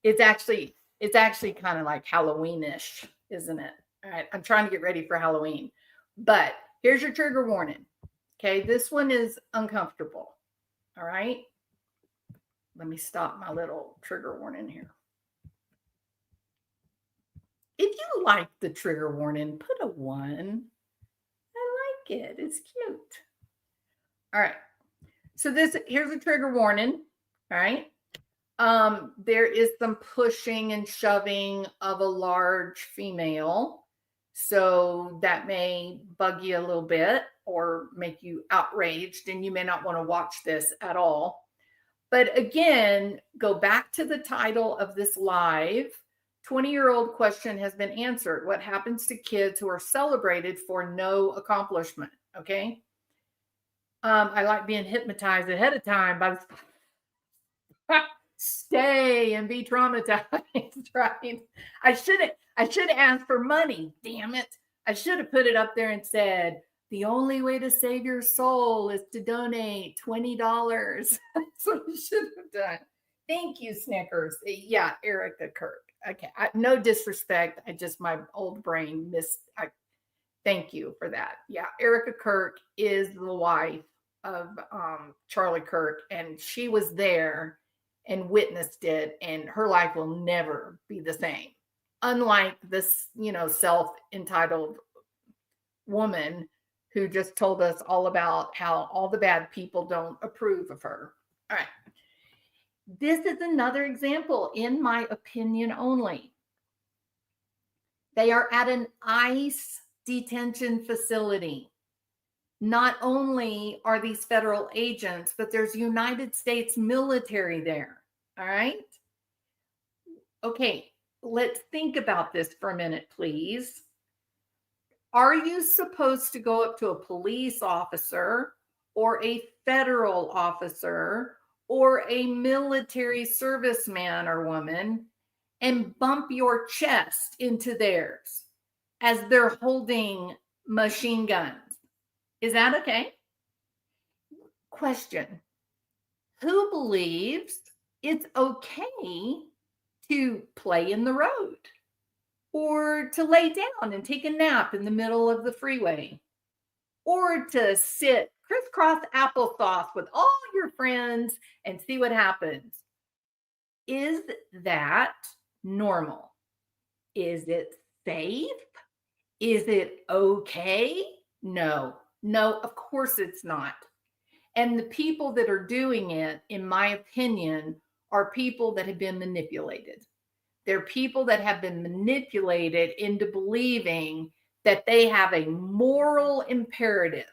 It's actually It's actually kind of like Halloweenish, isn't it? All right, I'm trying to get ready for Halloween. But here's your trigger warning. Okay, this one is uncomfortable. All right. Let me stop my little trigger warning here. If you like the trigger warning, put a 1. I like it. It's cute. All right. So here's a trigger warning. All right. There is some pushing and shoving of a large female. So that may bug you a little bit or make you outraged, and you may not want to watch this at all. But again, go back to the title of this live. 20-year-old question has been answered. What happens to kids who are celebrated for no accomplishment? Okay. I like being hypnotized ahead of time by the stay and be traumatized, right? I should have asked for money. Damn it. I should have put it up there and said, the only way to save your soul is to donate $20. That's what I should have done. Thank you, Snickers. Yeah, Erica Kirk. Okay, no disrespect. My old brain missed. Thank you for that. Yeah, Erica Kirk is the wife of Charlie Kirk, and she was there and witnessed it, and her life will never be the same. Unlike this, self-entitled woman who just told us all about how all the bad people don't approve of her. All right. This is another example, in my opinion only. They are at an ICE detention facility. Not only are these federal agents, but there's United States military there. All right. Okay, let's think about this for a minute, please. Are you supposed to go up to a police officer or a federal officer or a military serviceman or woman and bump your chest into theirs as they're holding machine guns? Is that okay? Question. Who believes it's okay to play in the road or to lay down and take a nap in the middle of the freeway or to sit crisscross applesauce with all your friends and see what happens? Is that normal? Is it safe? Is it okay? No, of course it's not. And the people that are doing it, in my opinion, are people that have been manipulated. They're people that have been manipulated into believing that they have a moral imperative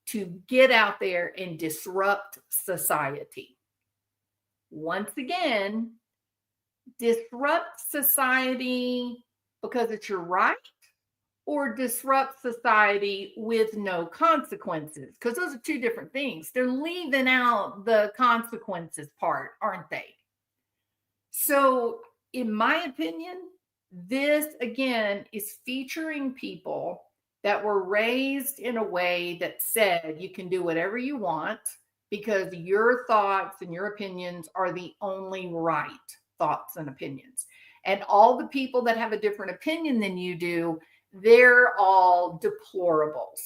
to get out there and disrupt society. Once again, disrupt society because it's your right, or disrupt society with no consequences, because those are two different things. They're leaving out the consequences part, aren't they? So in my opinion, this again is featuring people that were raised in a way that said you can do whatever you want because your thoughts and your opinions are the only right thoughts and opinions. And all the people that have a different opinion than you do, they're all deplorables.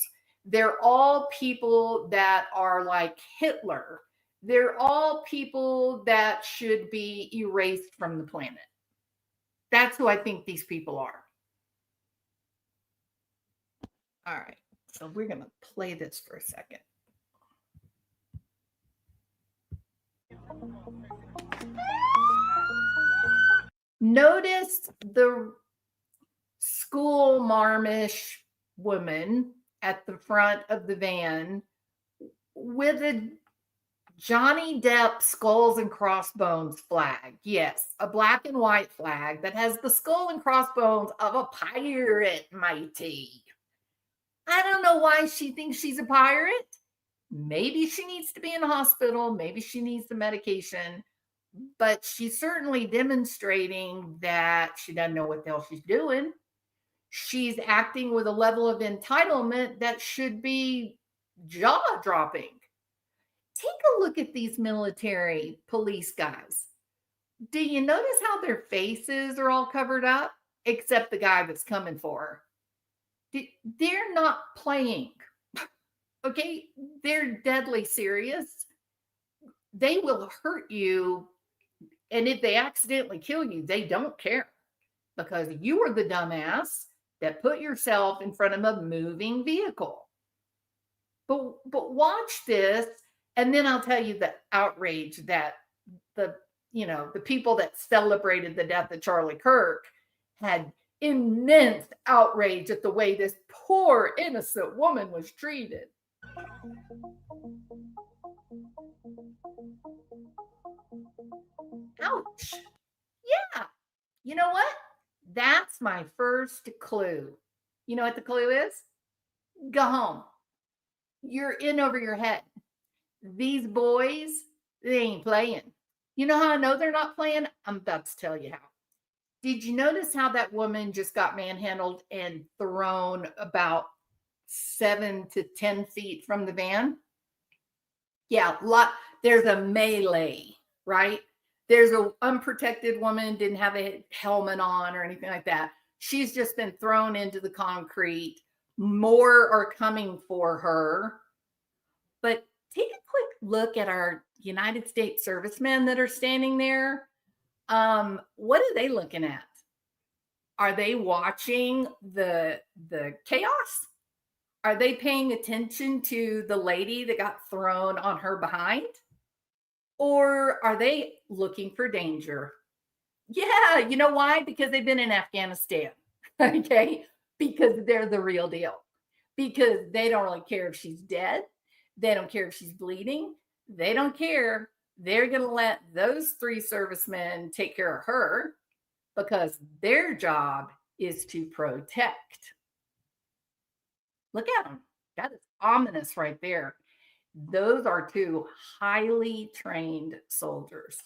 They're all people that are like Hitler. They're all people that should be erased from the planet. That's who I think these people are. All right, so we're going to play this for a second. Notice the school marmish woman at the front of the van with a Johnny Depp skulls and crossbones flag. Yes, a black and white flag that has the skull and crossbones of a pirate, matey. I don't know why she thinks she's a pirate. Maybe she needs to be in a hospital. Maybe she needs the medication. But she's certainly demonstrating that she doesn't know what the hell she's doing. She's acting with a level of entitlement that should be jaw-dropping. Take a look at these military police guys. Do you notice how their faces are all covered up? Except the guy that's coming for her. They're not playing. Okay. They're deadly serious. They will hurt you. And if they accidentally kill you, they don't care because you are the dumbass that put yourself in front of a moving vehicle. But watch this, and then I'll tell you the outrage that the the people that celebrated the death of Charlie Kirk had immense outrage at the way this poor innocent woman was treated. Ouch. Yeah. You know what? That's my first clue. You know what the clue is? Go home. You're in over your head. These boys, they ain't playing. You know how I know they're not playing? I'm about to tell you how. Did you notice how that woman just got manhandled and thrown about 7 to 10 feet from the van? Yeah, there's a melee, right? There's an unprotected woman, didn't have a helmet on or anything like that. She's just been thrown into the concrete. More are coming for her. But take a quick look at our United States servicemen that are standing there. What are they looking at? Are they watching the chaos? Are they paying attention to the lady that got thrown on her behind? Or are they looking for danger? Yeah, you know why? Because they've been in Afghanistan, okay? Because they're the real deal. Because they don't really care if she's dead. They don't care if she's bleeding. They don't care. They're going to let those 3 servicemen take care of her because their job is to protect. Look at them. That is ominous right there. Those are 2 highly trained soldiers.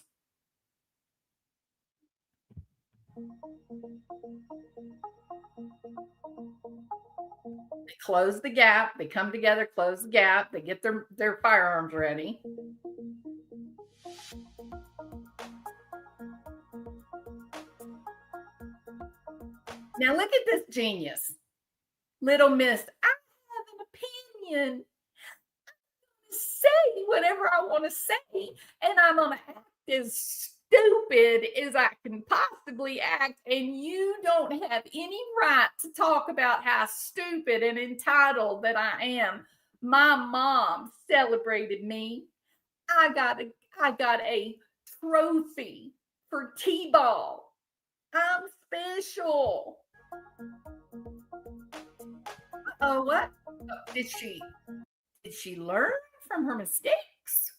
They close the gap. They come together, close the gap. They get their firearms ready. Now look at this genius. Little miss, I have an opinion. I'm going to say whatever I want to say, and I'm going to act as stupid as I can possibly act, and you don't have any right to talk about how stupid and entitled that I am. My mom celebrated me. I got a trophy for T-ball. I'm special. Oh, what? Did she learn from her mistakes?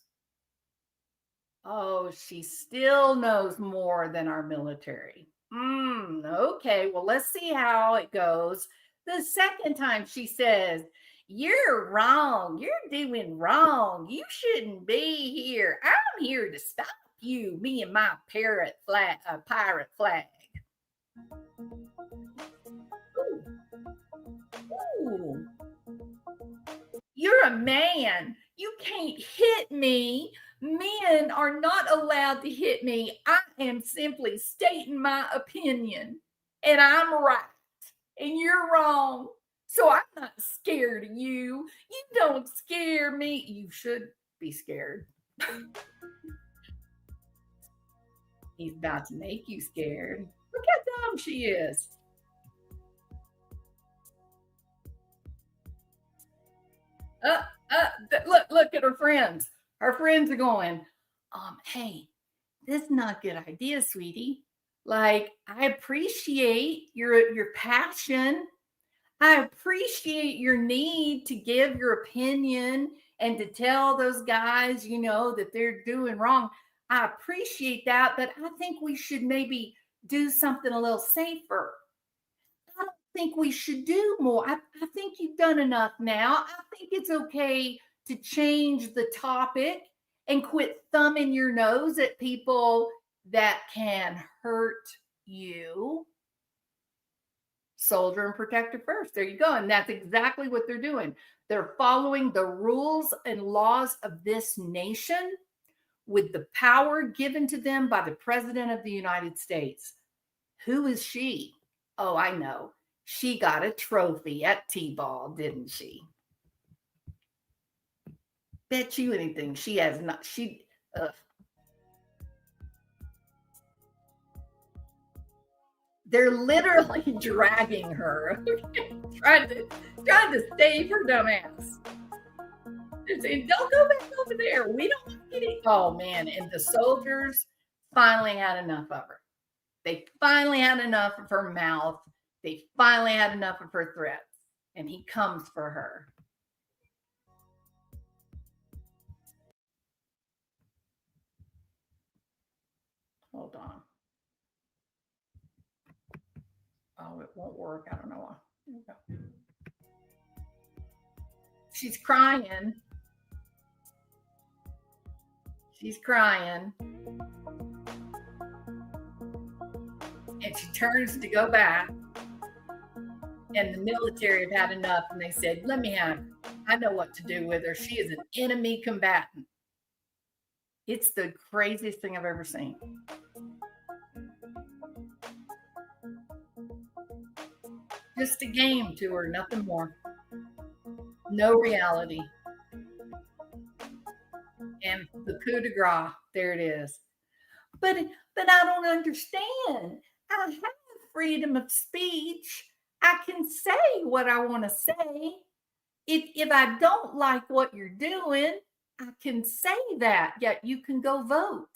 Oh, she still knows more than our military. Okay, well, let's see how it goes. The second time she says, you're wrong. You're doing wrong. You shouldn't be here. I'm here to stop you, me and my pirate flag. Ooh. You're a man. You can't hit me. Men are not allowed to hit me. I am simply stating my opinion, and I'm right, and you're wrong. So I'm not scared of you. You don't scare me. You should be scared. He's about to make you scared. Look how dumb she is. Look at her friends. Her friends are going, hey, this is not a good idea, sweetie. Like, I appreciate your passion. I appreciate your need to give your opinion and to tell those guys, that they're doing wrong. I appreciate that, but I think we should maybe do something a little safer. I don't think we should do more. I think you've done enough now. I think it's okay to change the topic and quit thumbing your nose at people that can hurt you. Soldier and protector first. There you go. And that's exactly what they're doing. They're following the rules and laws of this nation, with the power given to them by the President of the United States. Who is she? Oh, I know. She got a trophy at T-ball, didn't she? Bet you anything she has not. They're literally dragging her, trying to save her dumb ass. They're saying, don't go back over there. We don't want to get it. Oh, man. And the soldiers finally had enough of her. They finally had enough of her mouth. They finally had enough of her threats. And he comes for her. Hold on. Oh, it won't work. I don't know why. There we go. She's crying. She's crying. And she turns to go back. And the military have had enough. And they said, let me have her. I know what to do with her. She is an enemy combatant. It's the craziest thing I've ever seen. Just a game to her, nothing more. No reality. And the coup de grace, there it is. But I don't understand. I have freedom of speech. I can say what I want to say. If I don't like what you're doing, I can say that. Yet you can go vote.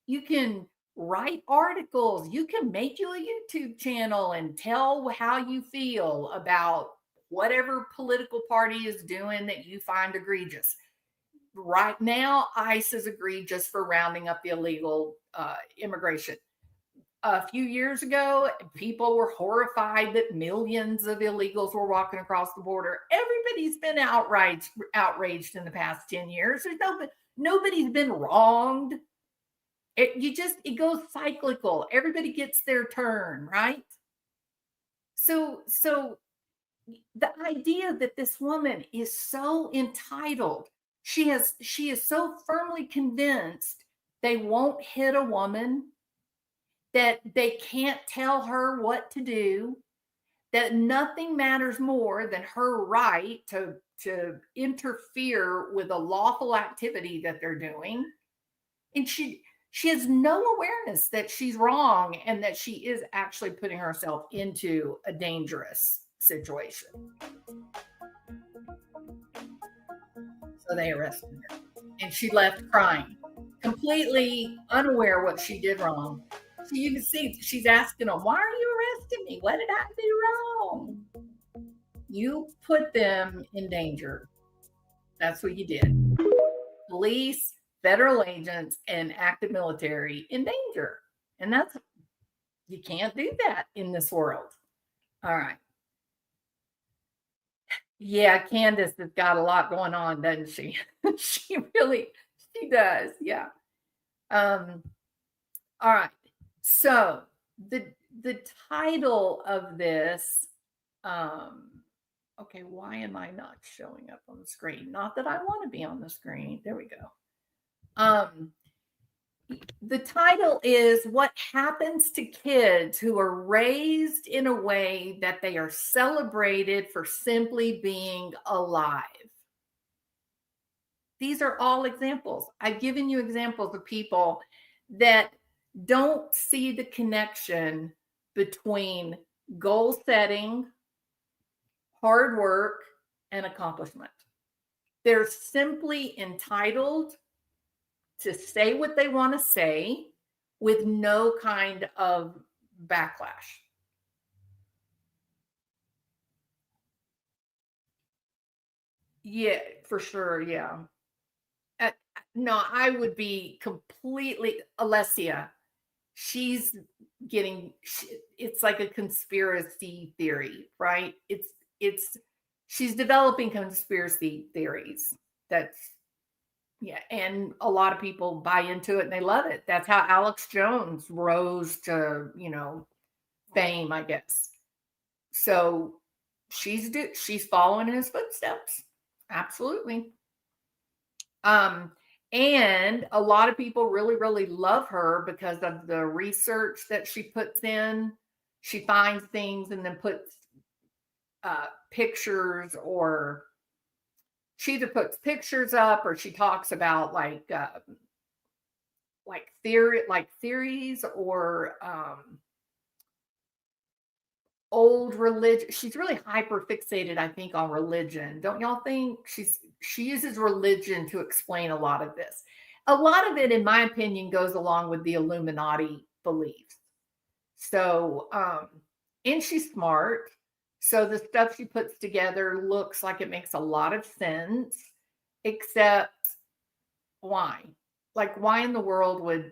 You can write articles. You can make you a YouTube channel and tell how you feel about whatever political party is doing that you find egregious. Right now, ICE is egregious for rounding up the illegal immigration. A few years ago, people were horrified that millions of illegals were walking across the border. Everybody's been outraged in the past 10 years. Nobody's been wronged. It goes cyclical. Everybody gets their turn, right? So the idea that this woman is so entitled, she is so firmly convinced they won't hit a woman, that they can't tell her what to do, that nothing matters more than her right to interfere with a lawful activity that they're doing. And she has no awareness that she's wrong and that she is actually putting herself into a dangerous situation. So they arrested her. And she left crying, completely unaware what she did wrong. So you can see she's asking them, why are you arresting me? What did I do wrong? You put them in danger. That's what you did. Police, federal agents, and active military in danger. And you can't do that in this world. All right. Yeah, Candace has got a lot going on, doesn't she? She does. Yeah. All right. So the title of this, okay, why am I not showing up on the screen? Not that I want to be on the screen. There we go. The title is What Happens to Kids Who Are Raised in a Way That They Are Celebrated for Simply Being Alive. These are all examples. I've given you examples of people that don't see the connection between goal setting, hard work, and accomplishment. They're simply entitled to say what they want to say with no kind of backlash. Yeah, for sure. Yeah. No, I would be completely Alessia. She's it's like a conspiracy theory, right? She's developing conspiracy theories. Yeah, and a lot of people buy into it and they love it. That's how Alex Jones rose to, fame, I guess. So she's following in his footsteps. Absolutely. And a lot of people really, really love her because of the research that she puts in. She finds things and then puts pictures, or she either puts pictures up or she talks about theories or old religion. She's really hyper fixated, I think, on religion. Don't y'all think? She uses religion to explain a lot of this. A lot of it, in my opinion, goes along with the Illuminati beliefs. So, and she's smart. So the stuff she puts together looks like it makes a lot of sense, except why? Like, why in the world would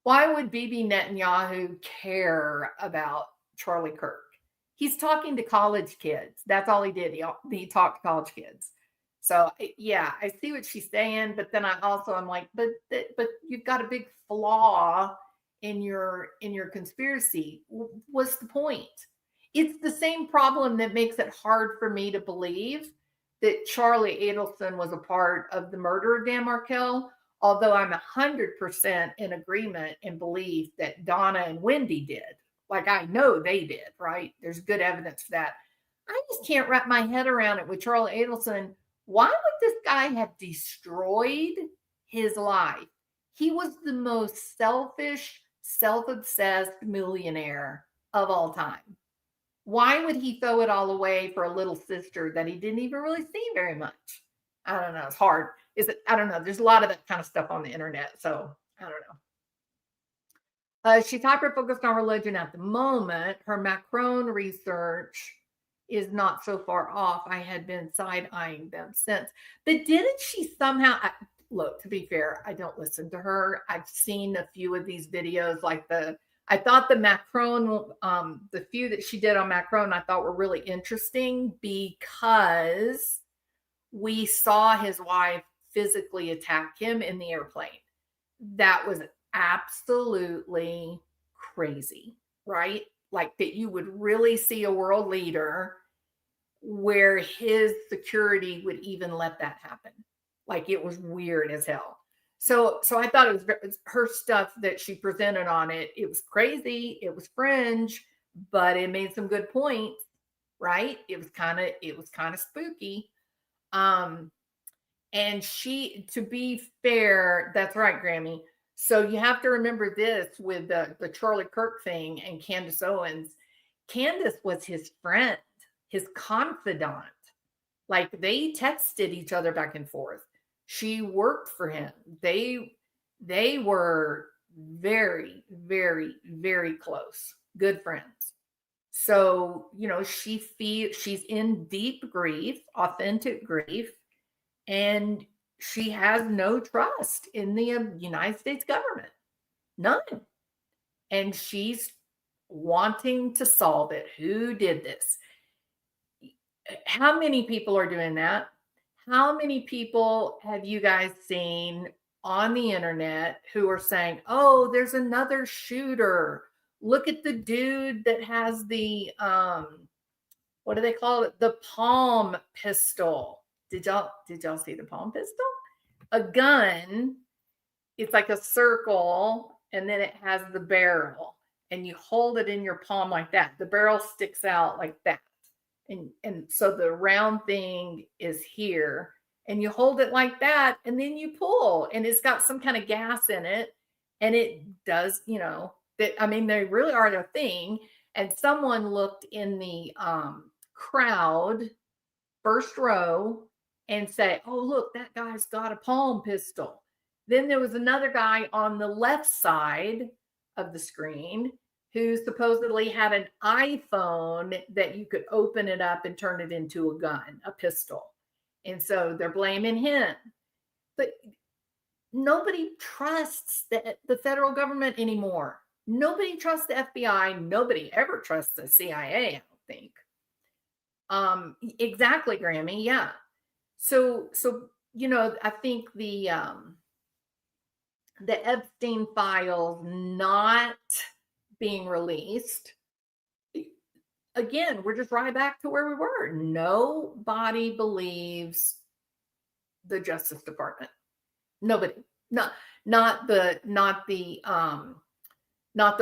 why would Bibi Netanyahu care about Charlie Kirk? He's talking to college kids. That's all he did. He talked to college kids. So yeah, I see what she's saying, but then I'm like, but you've got a big flaw in your conspiracy. What's the point? It's the same problem that makes it hard for me to believe that Charlie Adelson was a part of the murder of Dan Markel, although I'm 100% in agreement and believe that Donna and Wendy did. Like, I know they did, right? There's good evidence for that. I just can't wrap my head around it with Charlie Adelson. Why would this guy have destroyed his life? He was the most selfish, self-obsessed millionaire of all time. Why would he throw it all away for a little sister that he didn't even really see very much? I don't know. It's hard. I don't know. There's a lot of that kind of stuff on the internet. So I don't know. She's hyper focused on religion at the moment. Her Macron research is not so far off. I had been side eyeing them since. But didn't she somehow look, to be fair, I don't listen to her. I've seen a few of these videos, like I thought the Macron, the few that she did on Macron, I thought were really interesting because we saw his wife physically attack him in the airplane. That was absolutely crazy, right? Like, that you would really see a world leader where his security would even let that happen. Like, it was weird as hell. So I thought it was her stuff that she presented on it. It was crazy. It was fringe, but it made some good points, right? It was kind of spooky. And she, to be fair, that's right, Grammy. So you have to remember this with the Charlie Kirk thing and Candace Owens. Candace was his friend, his confidant. Like, they texted each other back and forth. She worked for him. They were very, very, very close, good friends. So, she's in deep grief, authentic grief, and she has no trust in the United States government. None. And she's wanting to solve it. Who did this? How many people are doing that? How many people have you guys seen on the internet who are saying, oh, there's another shooter. Look at the dude that has the, what do they call it? The palm pistol. Did y'all see the palm pistol? A gun. It's like a circle, and then it has the barrel, and you hold it in your palm like that. The barrel sticks out like that. And so the round thing is here, and you hold it like that, and then you pull, and it's got some kind of gas in it, and it does, they really are a thing. And someone looked in the crowd, first row, and say, oh, look, that guy's got a palm pistol. Then there was another guy on the left side of the screen who supposedly had an iPhone that you could open it up and turn it into a gun, a pistol. And so they're blaming him. But nobody trusts the federal government anymore. Nobody trusts the FBI. Nobody ever trusts the CIA, I don't think. Exactly, Grammy. Yeah. So I think the Epstein files not being released, again, we're just right back to where we were. Nobody believes the Justice Department. Nobody. Not the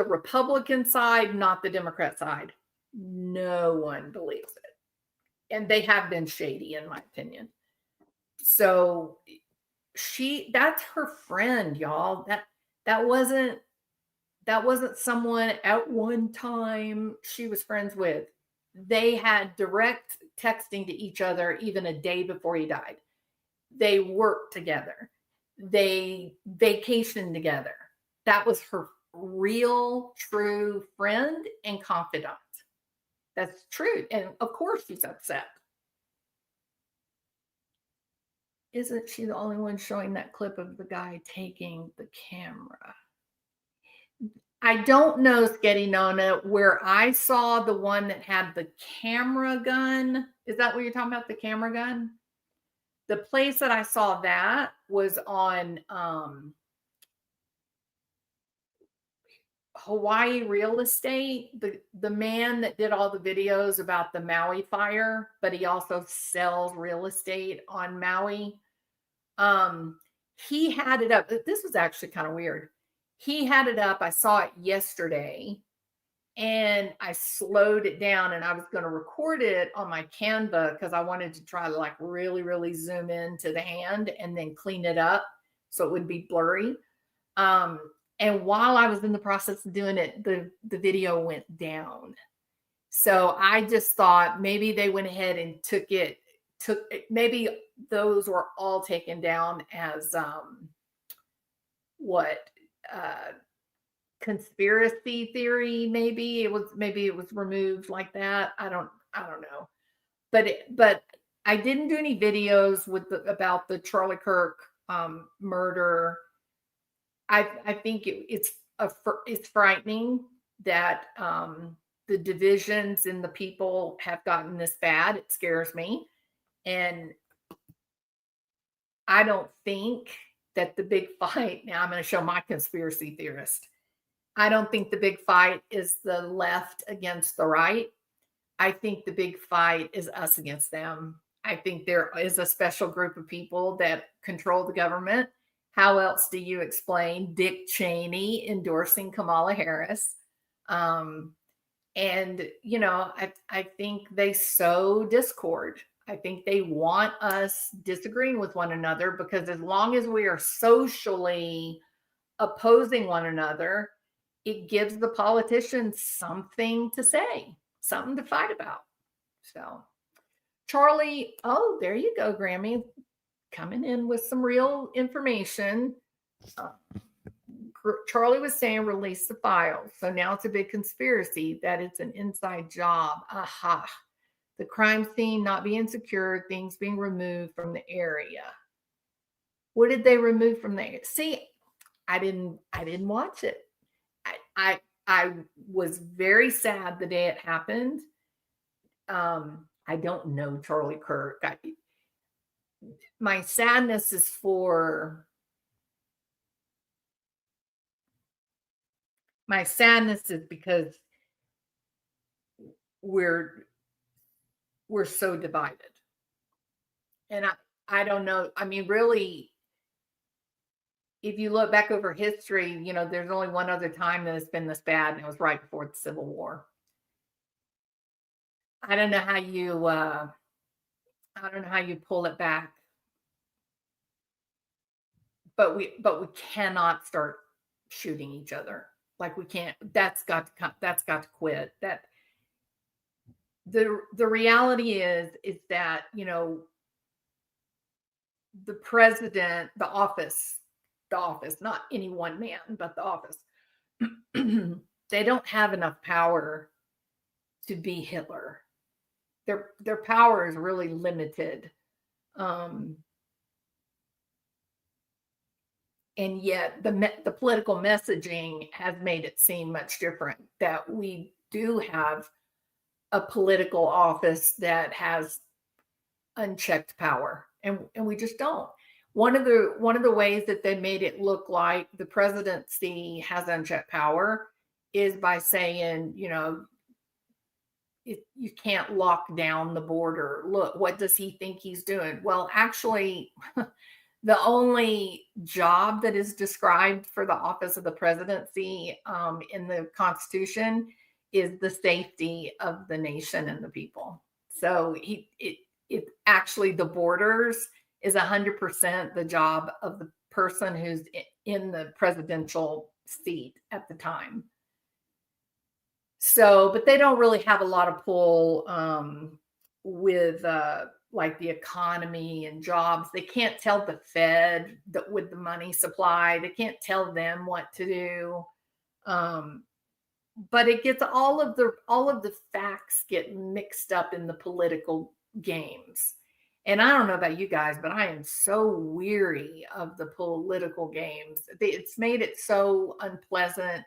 Republican side, not the Democrat side. No one believes it. And they have been shady, in my opinion. So that's her friend, y'all. That wasn't someone at one time she was friends with. They had direct texting to each other even a day before he died. They worked together. They vacationed together. That was her real, true friend and confidant. That's true. And of course she's upset. Isn't she the only one showing that clip of the guy taking the camera? I don't know, Sketty Nona, where I saw the one that had the camera gun. Is that what you're talking about, the camera gun? The place that I saw that was on Hawaii Real Estate. The man that did all the videos about the Maui fire, but he also sells real estate on Maui. He had it up. This was actually kind of weird. He had it up. I saw it yesterday and I slowed it down and I was going to record it on my Canva because I wanted to try to like really, really zoom into the hand and then clean it up so it would be blurry. And while I was in the process of doing it, the video went down. So I just thought maybe they went ahead and maybe those were all taken down as conspiracy theory. Maybe it was removed like that. I don't know. But I didn't do any videos about the Charlie Kirk murder. I think it's frightening that the divisions in the people have gotten this bad. It scares me. And I don't think that the big fight, now I'm going to show my conspiracy theorist. I don't think the big fight is the left against the right. I think the big fight is us against them. I think there is a special group of people that control the government. How else do you explain Dick Cheney endorsing Kamala Harris? And, I think they sow discord. I think they want us disagreeing with one another because as long as we are socially opposing one another, it gives the politicians something to say, something to fight about. So, Charlie, oh, there you go, Grammy, coming in with some real information. Charlie was saying release the files. So now it's a big conspiracy that it's an inside job. Aha. The crime scene not being secured, things being removed from the area. What did they remove from there? See, I didn't watch it. I was very sad the day it happened. I don't know Charlie Kirk. My sadness is because we're so divided. And I don't know. I mean, really, if you look back over history, there's only one other time that it's been this bad, and it was right before the Civil War. I don't know how you pull it back. But we cannot start shooting each other. Like we can't. That's got to quit. That the reality is that the president, the office, not any one man, but the office, they don't have enough power to be Hitler. Their power is really limited. And yet the political messaging has made it seem much different, that we do have a political office that has unchecked power, and we just don't. One of the ways that they made it look like the presidency has unchecked power is by saying, you can't lock down the border. Look, what does he think he's doing? Well, actually, the only job that is described for the office of the presidency in the Constitution is the safety of the nation and the people. So it actually, the borders is 100% the job of the person who's in the presidential seat at the time. So, but they don't really have a lot of pull with like the economy and jobs. They can't tell the Fed that with the money supply, they can't tell them what to do. But it gets all of the facts get mixed up in the political games. And I don't know about you guys, but I am so weary of the political games. It's made it so unpleasant.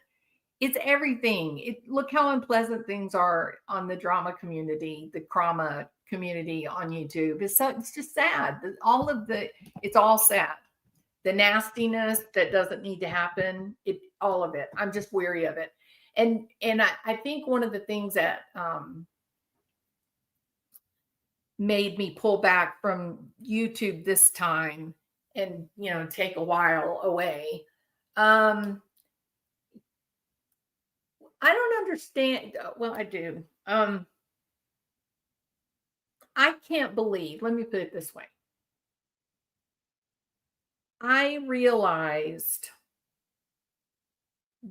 It's everything. Look how unpleasant things are on the drama community, the drama community on YouTube. It's just sad. It's all sad. The nastiness that doesn't need to happen, all of it. I'm just weary of it. And I think one of the things that made me pull back from YouTube this time and, take a while away. I don't understand. Well, I do. I can't believe, let me put it this way. I realized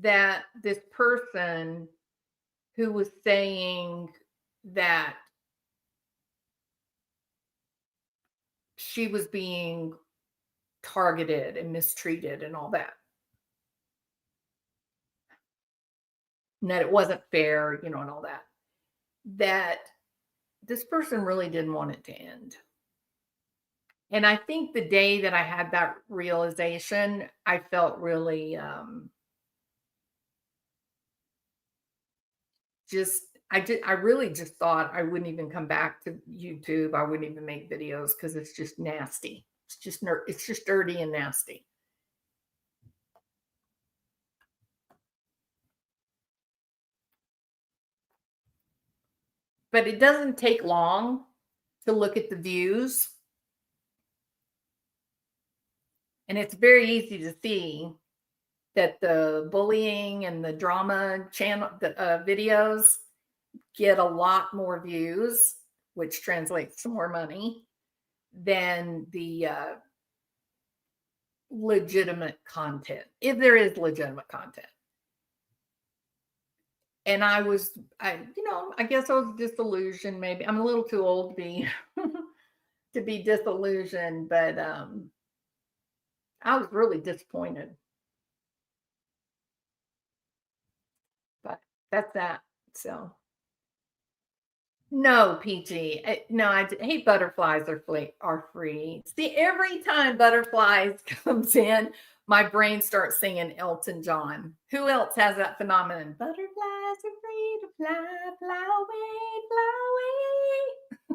that this person who was saying that she was being targeted and mistreated and all that, and that it wasn't fair, and all that this person really didn't want it to end. And I think the day that I had that realization, I felt really I really just thought I wouldn't even come back to YouTube. I wouldn't even make videos because it's just nasty. It's just dirty and nasty. But it doesn't take long to look at the views. And it's very easy to see that the bullying and the drama channel videos get a lot more views, which translates to more money than the legitimate content, if there is legitimate content. And I guess I was disillusioned. Maybe I'm a little too old to be to be disillusioned, but I was really disappointed. But that's that. So no, Peachy. No, I hate butterflies are free. See, every time butterflies comes in, my brain starts singing Elton John. Who else has that phenomenon? Butterflies are free to fly, fly away, fly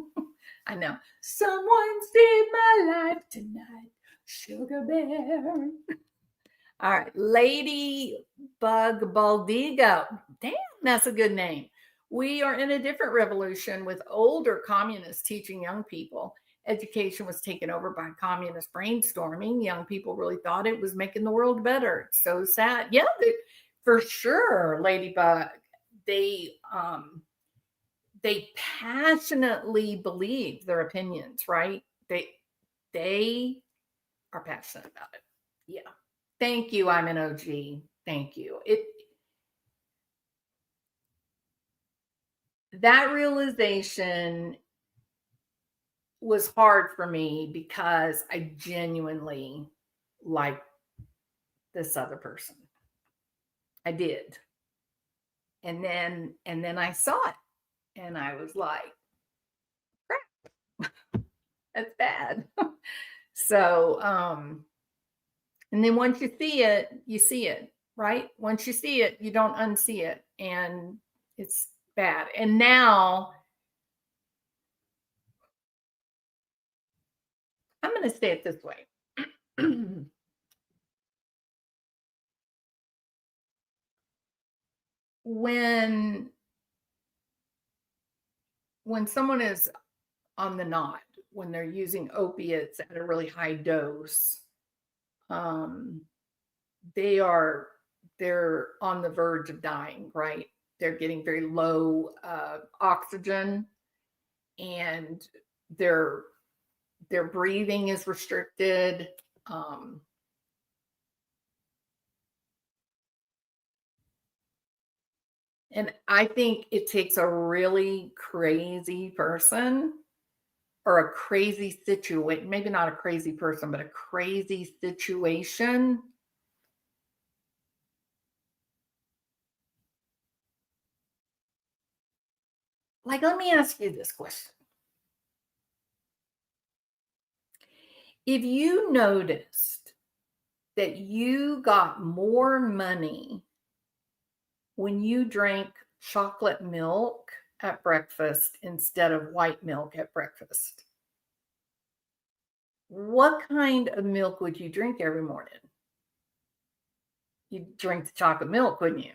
away. I know. Someone saved my life tonight, Sugar Bear. All right, Ladybug Baldigo. Damn, that's a good name. We are in a different revolution with older communists teaching young people. Education was taken over by communist brainstorming. Young people really thought it was making the world better. It's so sad. Yeah, for sure, Ladybug. They passionately believe their opinions, right? They are passionate about it. Yeah. Thank you. I'm an OG. Thank you. That realization was hard for me because I genuinely like this other person. I did. And then I saw it and I was like, crap, that's bad. So, and then once you see it, right? Once you see it, you don't unsee it. And it's bad. And now I'm going to say it this way. When when someone is on the knot, when they're using opiates at a really high dose, um, they are they're on the verge of dying, right? They're getting very low oxygen, and their breathing is restricted. Um, and I think it takes a really crazy person or a crazy situation, maybe not a crazy person, but a crazy situation. Like, let me ask you this question. If you noticed that you got more money when you drank chocolate milk at breakfast instead of white milk at breakfast, what kind of milk would you drink every morning? You'd drink the chocolate milk, wouldn't you?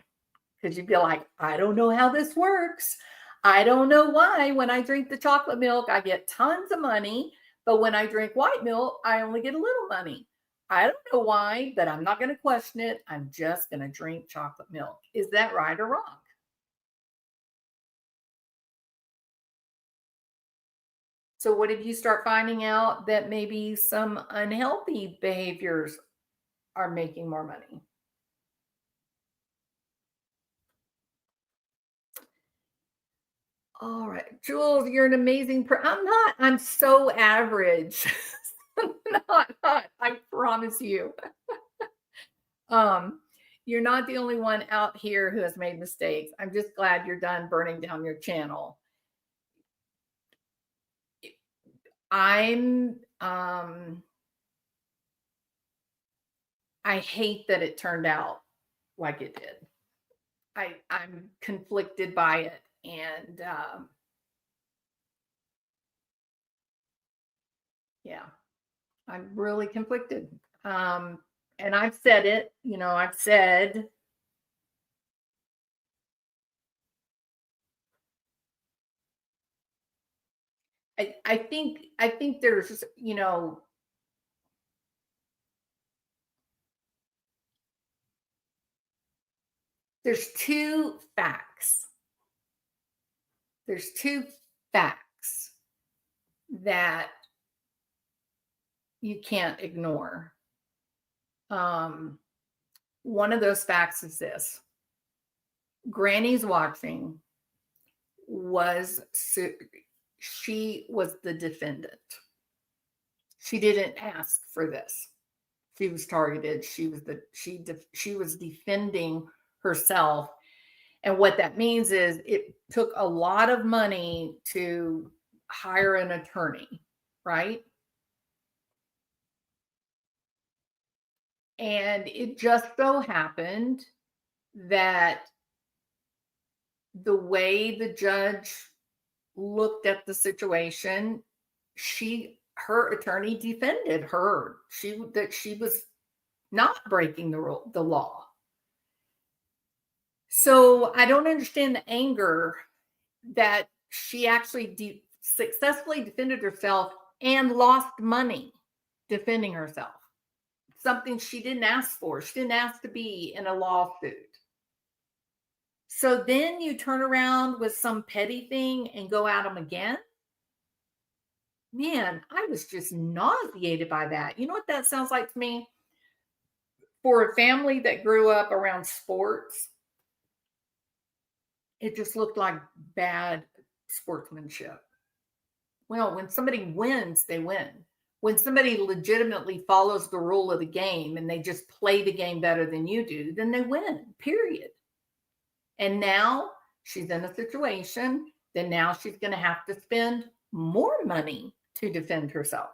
Because you'd be like, I don't know how this works. I don't know why when I drink the chocolate milk, I get tons of money. But when I drink white milk, I only get a little money. I don't know why, but I'm not going to question it. I'm just going to drink chocolate milk. Is that right or wrong? So, what if you start finding out that maybe some unhealthy behaviors are making more money? All right, Jules, you're an amazing I'm not. I'm so average. Not. I promise you. Um, you're not the only one out here who has made mistakes. I'm just glad you're done burning down your channel. I hate that it turned out like it did. I'm conflicted by it, and yeah, I'm really conflicted. And I've said it, I've said I think there's, there's two facts. There's two facts that you can't ignore. One of those facts is this: Granny's watching she was the defendant. She didn't ask for this. She was targeted. She was defending herself. And what that means is it took a lot of money to hire an attorney, right? And it just so happened that the way the judge looked at the situation, her attorney defended her. That she was not breaking the law. So I don't understand the anger that she actually successfully defended herself and lost money defending herself. Something she didn't ask for. She didn't ask to be in a lawsuit. So then you turn around with some petty thing and go at them again. Man, I was just nauseated by that. You know what that sounds like to me? For a family that grew up around sports, it just looked like bad sportsmanship. Well, when somebody wins, they win. When somebody legitimately follows the rule of the game and they just play the game better than you do, then they win, period. And now she's in a situation that now she's going to have to spend more money to defend herself.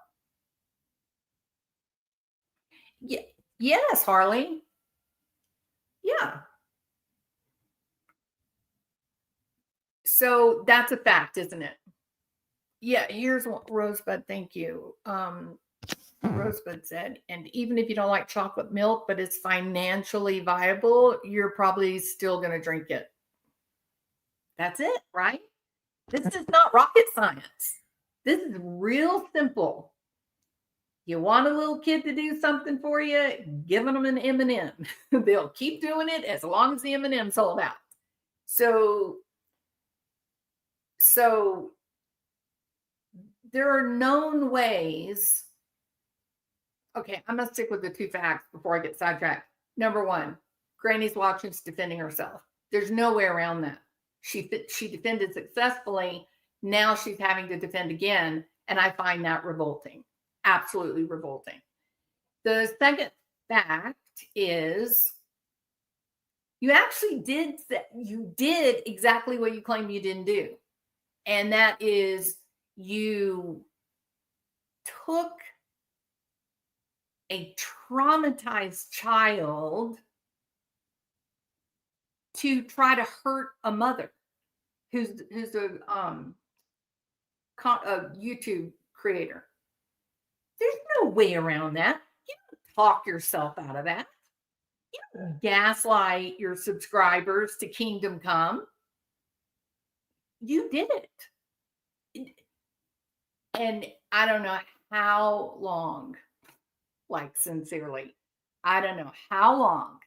Yeah. Yes, Harley. Yeah. So that's a fact, isn't it? Yeah, here's what Rosebud, thank you. Rosebud said, and even if you don't like chocolate milk, but it's financially viable, you're probably still going to drink it. That's it, right? This is not rocket science. This is real simple. You want a little kid to do something for you, giving them an M&M. They'll keep doing it as long as the M&M sold out. So there are known ways. Okay, I'm going to stick with the 2 facts before I get sidetracked. Number 1, Granny's Watching's defending herself. There's no way around that. She defended successfully. Now she's having to defend again. And I find that revolting. Absolutely revolting. The second fact is you actually did exactly what you claimed you didn't do. And that is you took a traumatized child to try to hurt a mother who's a YouTube creator. There's no way around that. You don't talk yourself out of that. You don't gaslight your subscribers to kingdom come. You did it. And I don't know how long, like sincerely, I don't know how long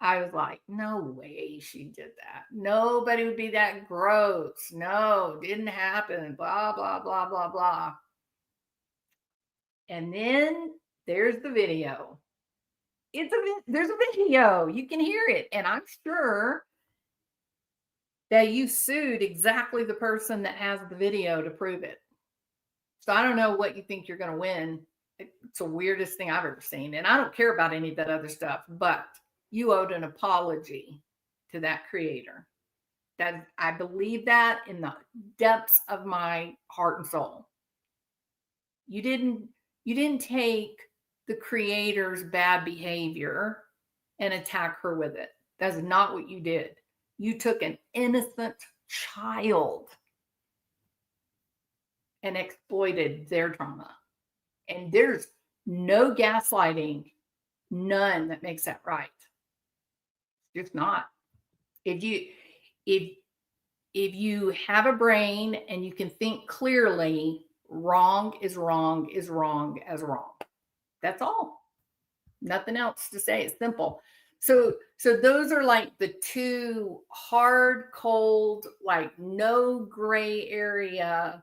I was like, no way she did that. Nobody would be that gross. No, didn't happen. Blah, blah, blah, blah, blah. And then there's the video. There's a video. You can hear it. And I'm sure that you sued exactly the person that has the video to prove it. So I don't know what you think you're going to win. It's the weirdest thing I've ever seen. And I don't care about any of that other stuff, but you owed an apology to that creator. That I believe that in the depths of my heart and soul. You didn't take the creator's bad behavior and attack her with it. That's not what you did. You took an innocent child and exploited their trauma. And there's no gaslighting, none that makes that right. Just not. If you have a brain and you can think clearly, wrong is wrong is wrong as wrong. That's all. Nothing else to say. It's simple. So those are like the 2 hard, cold, like no gray area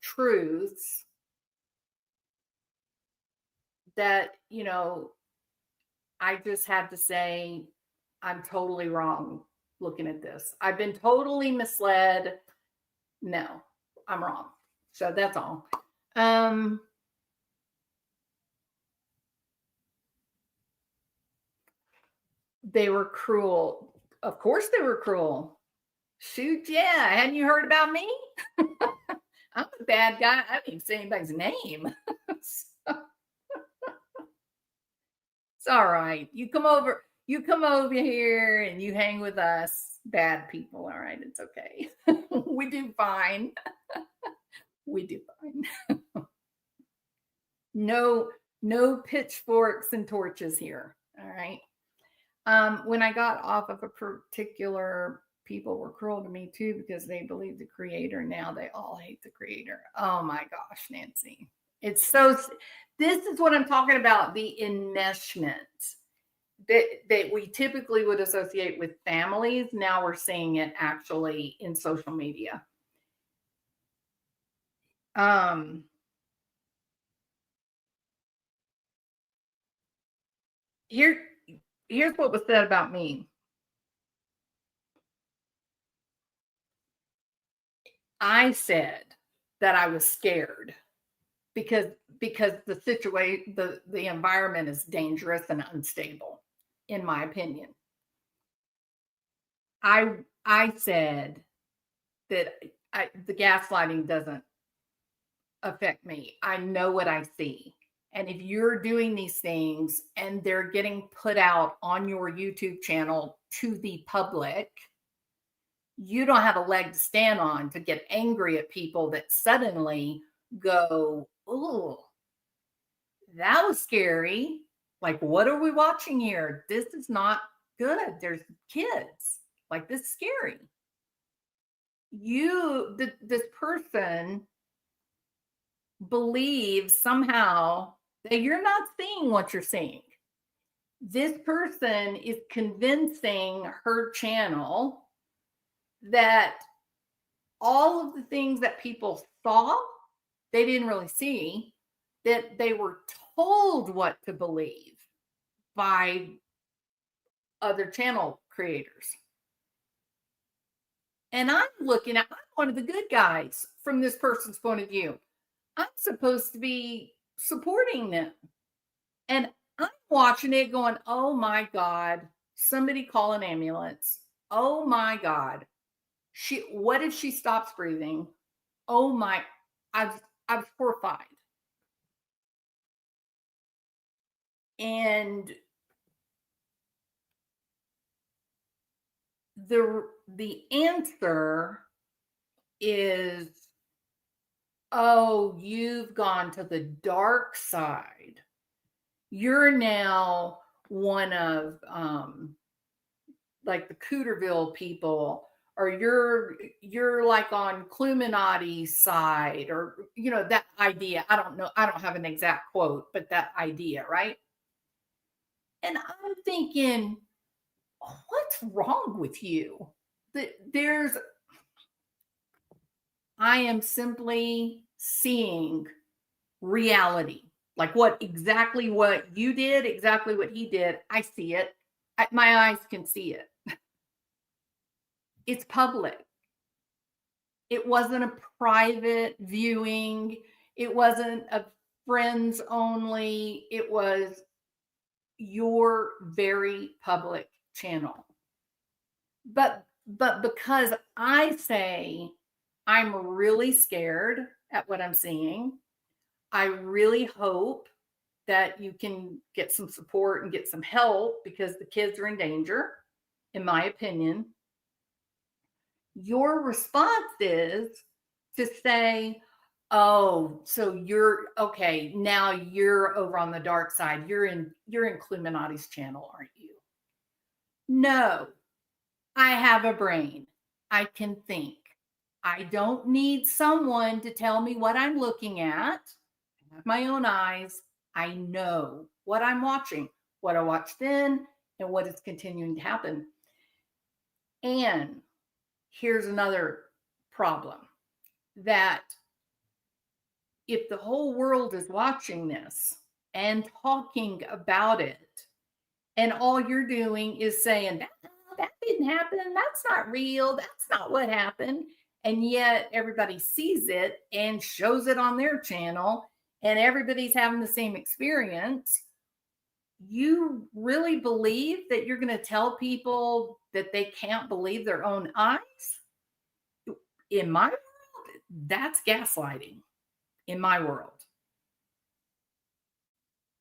truths that, I just had to say, I'm totally wrong looking at this. I've been totally misled. No, I'm wrong. So that's all. They were cruel. Of course they were cruel. Shoot, yeah. Hadn't you heard about me? I'm a bad guy. I didn't even say anybody's name. It's all right. You come over here and you hang with us bad people. All right. It's okay. We do fine. We do fine. No pitchforks and torches here. All right. When I got off of a particular, people were cruel to me too because they believe the creator. Now they all hate the creator. Oh my gosh, Nancy. This is what I'm talking about, the enmeshment that we typically would associate with families. Now we're seeing it actually in social media. Here's what was said about me. I said that I was scared because the situation, the environment is dangerous and unstable, in my opinion. I said that the gaslighting doesn't affect me. I know what I see. And if you're doing these things and they're getting put out on your YouTube channel to the public, you don't have a leg to stand on to get angry at people that suddenly go, oh, that was scary. Like, what are we watching here? This is not good. There's kids. Like, this is scary. this person believes somehow that you're not seeing what you're seeing. This person is convincing her channel that all of the things that people saw, they didn't really see, that they were told what to believe by other channel creators. And I'm one of the good guys from this person's point of view. I'm supposed to be supporting them. And I'm watching it going, oh my God, somebody call an ambulance. Oh my God. What if she stops breathing? Oh my, I was horrified. And the answer is, oh, you've gone to the dark side. You're now one of like the Cooterville people, or you're like on Cluminati's side, or that idea. I don't know. I don't have an exact quote, but that idea, right? And I'm thinking, what's wrong with you? I am simply seeing reality, like exactly what you did, exactly what he did. I see it. My eyes can see it. It's public. It wasn't a private viewing. It wasn't a friends only. It was your very public channel. But because I say I'm really scared at what I'm seeing, I really hope that you can get some support and get some help, because the kids are in danger, in my opinion. Your response is to say, oh, so you're okay, now you're over on the dark side. You're in Cluminati's channel, aren't you? No, I have a brain. I can think. I don't need someone to tell me what I'm looking at. I have my own eyes. I know what I'm watching, what I watched then, and what is continuing to happen. And here's another problem, that if the whole world is watching this and talking about it, and all you're doing is saying, that didn't happen, that's not real, that's not what happened, and yet everybody sees it and shows it on their channel, and everybody's having the same experience, you really believe that you're going to tell people that they can't believe their own eyes? In my world, that's gaslighting. In my world.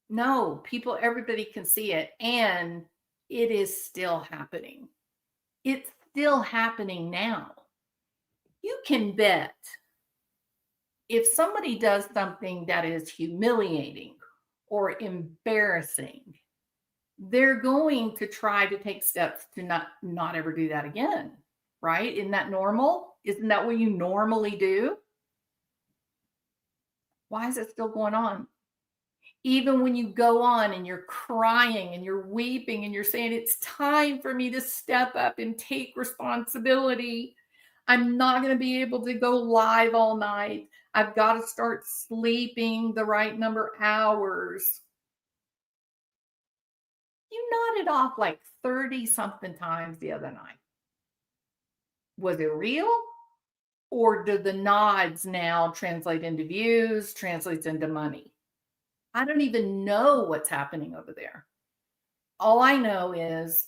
No, everybody can see it, and it is still happening. It's still happening now. You can bet if somebody does something that is humiliating or embarrassing, they're going to try to take steps to not ever do that again, right? Isn't that normal? Isn't that what you normally do? Why is it still going on? Even when you go on and you're crying and you're weeping and you're saying, it's time for me to step up and take responsibility. I'm not going to be able to go live all night. I've got to start sleeping the right number of hours. You nodded off like 30 something times the other night. Was it real? Or do the nods now translate into views, translates into money? I don't even know what's happening over there. All I know is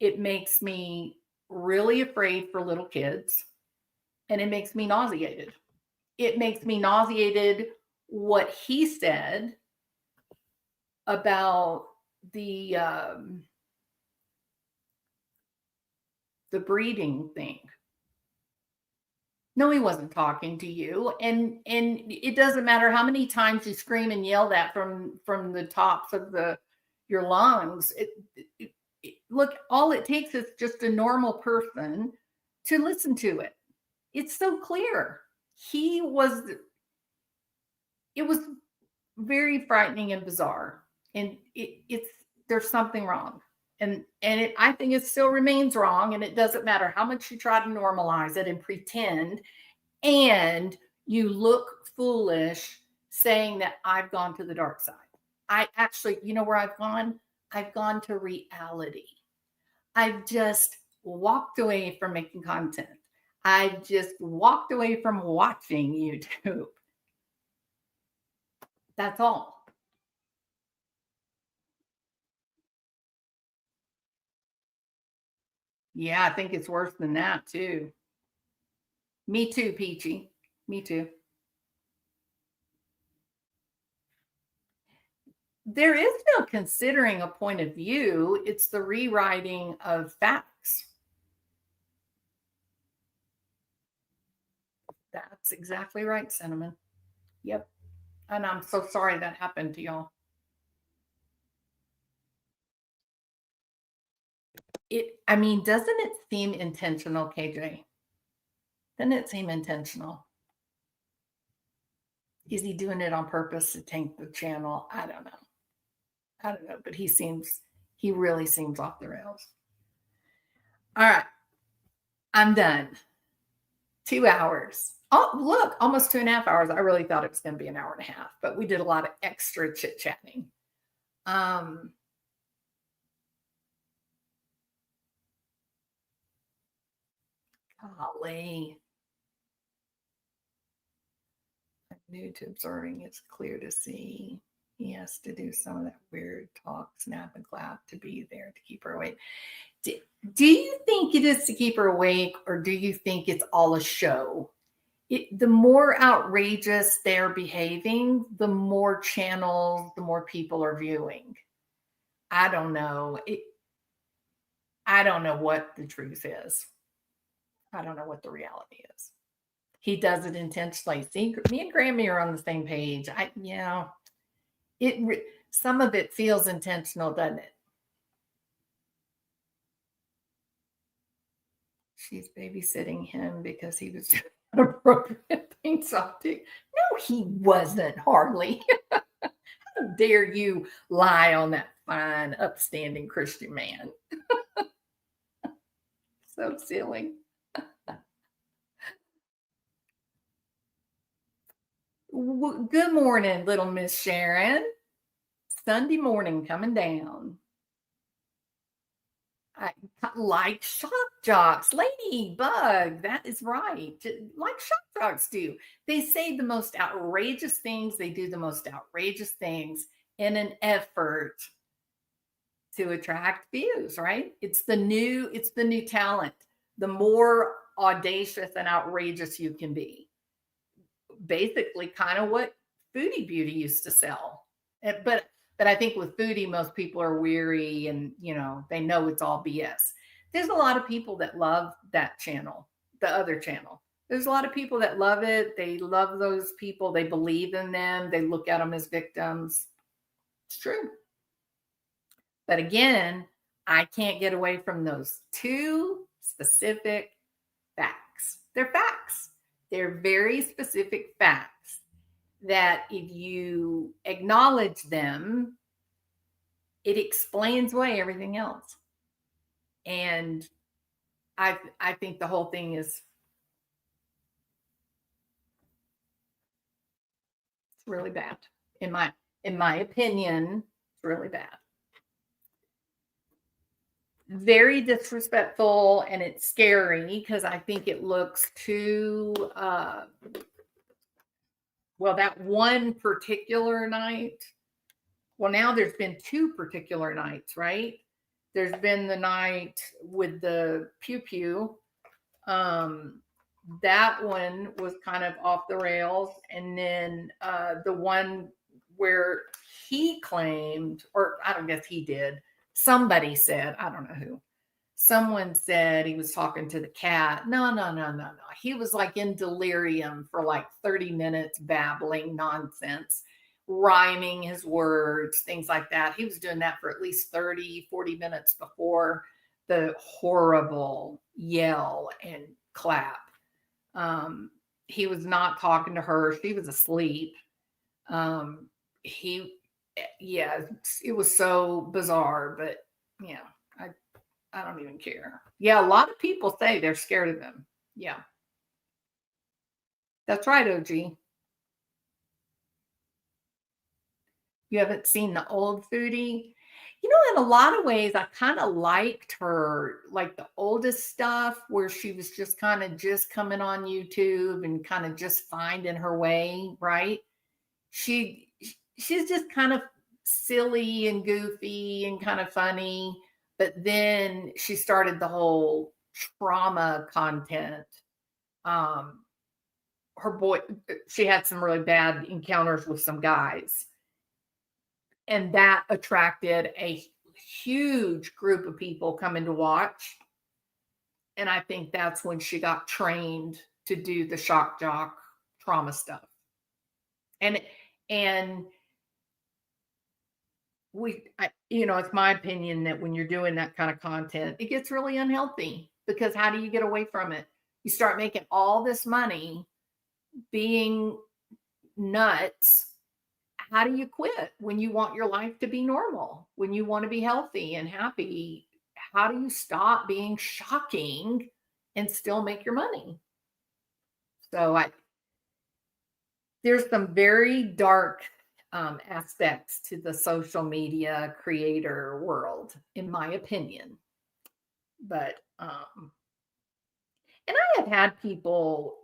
it makes me really afraid for little kids, and it makes me nauseated. It makes me nauseated what he said about the breeding thing. No, he wasn't talking to you. And it doesn't matter how many times you scream and yell that from the tops of your lungs. Look, all it takes is just a normal person to listen to it. It's so clear. It was very frightening and bizarre. And there's something wrong. And I think it still remains wrong. And it doesn't matter how much you try to normalize it and pretend. And you look foolish saying that I've gone to the dark side. I actually, you know where I've gone? I've gone to reality. I've just walked away from making content. I've just walked away from watching YouTube. That's all. Yeah, I think it's worse than that too. Me too, Peachy. Me too. There is no considering a point of view. It's the rewriting of facts. That's exactly right, Cinnamon. Yep. And I'm so sorry that happened to y'all. Doesn't it seem intentional, KJ? Doesn't it seem intentional? Is he doing it on purpose to tank the channel? I don't know, but he really seems off the rails. All right. I'm done. 2 hours. Oh, look, almost 2.5 hours. I really thought it was going to be an hour and a half, but we did a lot of extra chit chatting. Golly. I'm new to observing. It's clear to see. He has to do some of that weird talk, snap and clap to be there to keep her awake. Do you think it is to keep her awake, or do you think it's all a show? The more outrageous they're behaving, the more channels, the more people are viewing. I don't know. I don't know what the truth is. I don't know what the reality is. He does it intentionally. See, me and Grammy are on the same page. Some of it feels intentional, doesn't it? She's babysitting him because he was doing inappropriate things on TikTok. No, he wasn't, hardly. How dare you lie on that fine, upstanding Christian man? So silly. Good morning, little Miss Sharon. Sunday morning coming down. I like shock jocks, Ladybug. That is right. Like shock jocks do. They say the most outrageous things. They do the most outrageous things in an effort to attract views, right? It's the new talent. The more audacious and outrageous you can be. Basically kind of what Foodie Beauty used to sell. But I think with Foodie, most people are weary and, they know it's all BS. There's a lot of people that love that channel, the other channel. There's a lot of people that love it. They love those people. They believe in them. They look at them as victims. It's true. But again, I can't get away from those two specific facts. They're facts. They're very specific facts that if you acknowledge them, it explains away everything else. And I think the whole thing is it's really bad. In my opinion, it's really bad. Very disrespectful, and it's scary because I think it looks too that one particular night. Well, now there's been two particular nights, right? There's been the night with the pew pew. That one was kind of off the rails. And then the one where he claimed, or I don't guess he did, somebody said, I don't know who, someone said he was talking to the cat. No. He was like in delirium for like 30 minutes, babbling nonsense, rhyming his words, things like that. He was doing that for at least 30, 40 minutes before the horrible yell and clap. He was not talking to her. She was asleep. He, yeah, it was so bizarre, but yeah, I don't even care. Yeah, a lot of people say they're scared of him. Yeah, that's right, OG. You haven't seen the old foodie? You know, in a lot of ways, I kind of liked her, like the oldest stuff where she was just kind of just coming on YouTube and kind of just finding her way, right? She she's just kind of silly and goofy and kind of funny, but then she started the whole trauma content. Um, her boy, she had some really bad encounters with some guys, and that attracted a huge group of people coming to watch. And I think that's when she got trained to do the shock jock trauma stuff. And and it's my opinion that when you're doing that kind of content, it gets really unhealthy, because how do you get away from it? You start making all this money being nuts. How do you quit when you want your life to be normal, when you want to be healthy and happy? How do you stop being shocking and still make your money? So there's some very dark aspects to the social media creator world, in my opinion. But and I have had people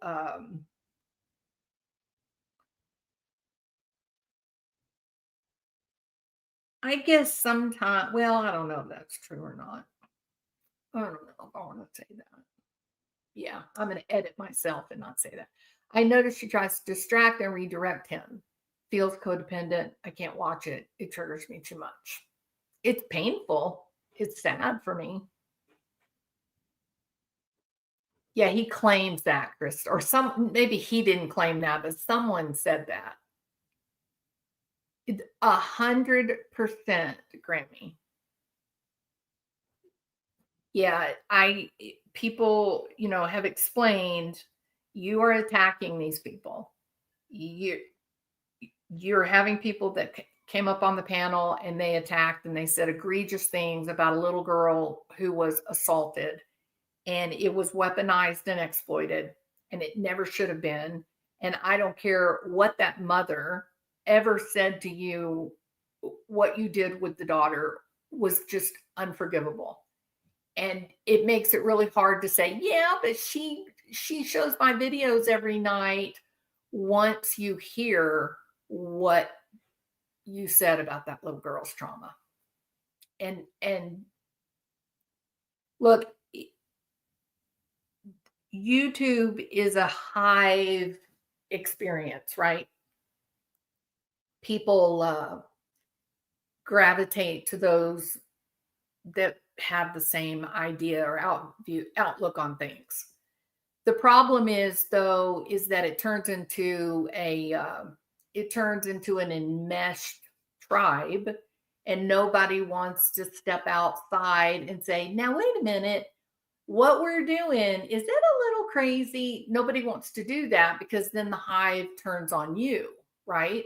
I guess sometimes, well, I don't know if that's true or not. I don't know if I want to say that. Yeah, I'm going to edit myself and not say that. I notice she tries to distract and redirect him. Feels codependent. I can't watch it. It triggers me too much. It's painful. It's sad for me. Yeah, he claims that, Chris, or maybe he didn't claim that, but someone said that. 100%, Grammy. Yeah, people, have explained, you are attacking these people. You're having people that came up on the panel and they attacked and they said egregious things about a little girl who was assaulted, and it was weaponized and exploited, and it never should have been. And I don't care what that mother ever said to you, what you did with the daughter was just unforgivable. And it makes it really hard to say, yeah, but she shows my videos every night, once you hear what you said about that little girl's trauma. And look, YouTube is a hive experience, right? People gravitate to those that have the same idea or outlook on things. The problem is, though, is that it turns into an enmeshed tribe, and nobody wants to step outside and say, now wait a minute, what we're doing, is it a little crazy? Nobody wants to do that, because then the hive turns on you, right?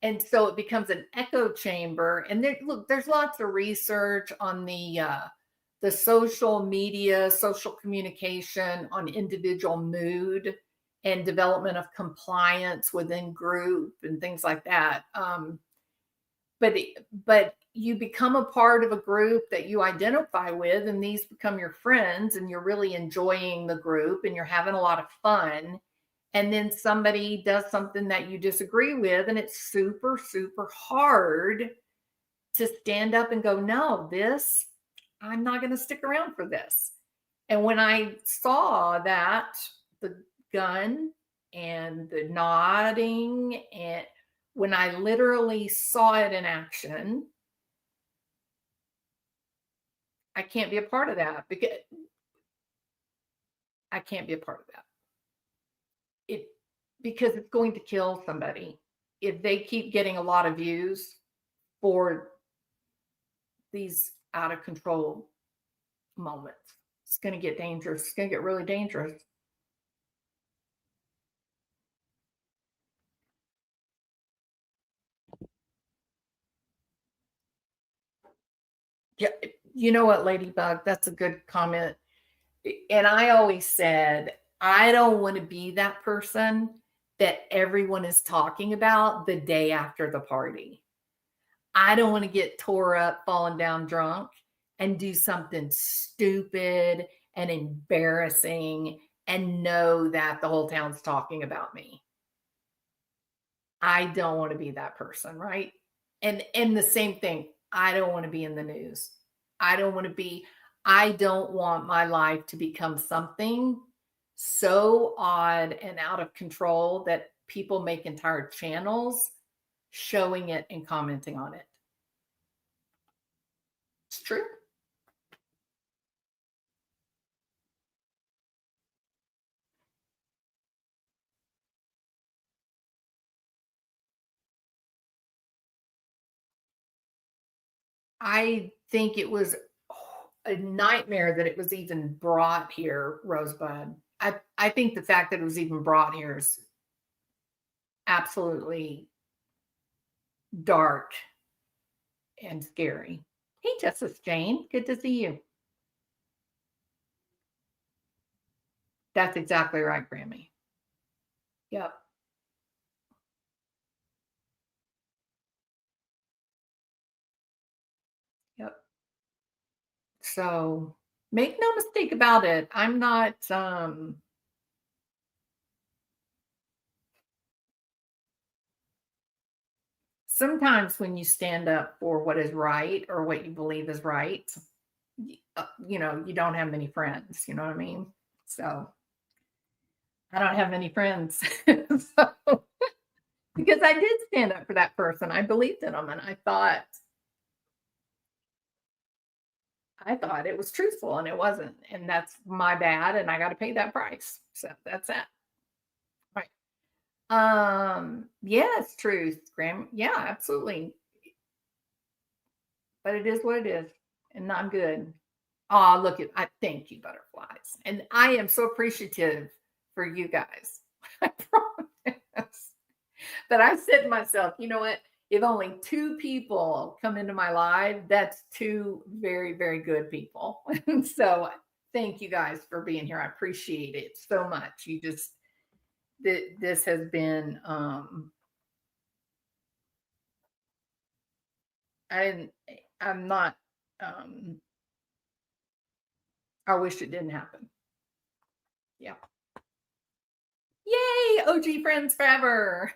And so it becomes an echo chamber. And there's lots of research on the social media, social communication, on individual mood and development of compliance within group and things like that. But you become a part of a group that you identify with, and these become your friends, and you're really enjoying the group and you're having a lot of fun. And then somebody does something that you disagree with, and it's super, super hard to stand up and go, no, I'm not going to stick around for this. And when I saw that, the gun and the nodding, and when I literally saw it in action, I can't be a part of that, because I can't be a part of that. Because it's going to kill somebody if they keep getting a lot of views for these out of control moments. It's going to get dangerous. It's going to get really dangerous. Yeah, you know what, Ladybug? That's a good comment. And I always said, I don't want to be that person that everyone is talking about the day after the party. I don't want to get tore up, falling down drunk, and do something stupid and embarrassing and know that the whole town's talking about me. I don't want to be that person, right? And the same thing, I don't want to be in the news. I don't want to be I don't want my life to become something so odd and out of control that people make entire channels showing it and commenting on it. It's true. I think it was a nightmare that it was even brought here, Rosebud. I think the fact that it was even brought here is absolutely dark and scary. Hey, Justice Jane, good to see you. That's exactly right, Grammy. Yep. Yep. So make no mistake about it. I'm not sometimes when you stand up for what is right or what you believe is right, you know, you don't have many friends, you know what I mean? So I don't have many friends. So, because I did stand up for that person. I believed in them and I thought it was truthful and it wasn't. And that's my bad. And I got to pay that price. So that's that. Right. Yes, truth, Graham. Yeah, absolutely. But it is what it is. And I'm good. Oh, look at I thank you, butterflies. And I am so appreciative for you guys. I promise. But I said to myself, you know what? If only two people come into my life, that's two very, very good people. And so thank you guys for being here. I appreciate it so much. You just this has been I didn't I'm not um I wish it didn't happen. Yeah. Yay, OG friends forever.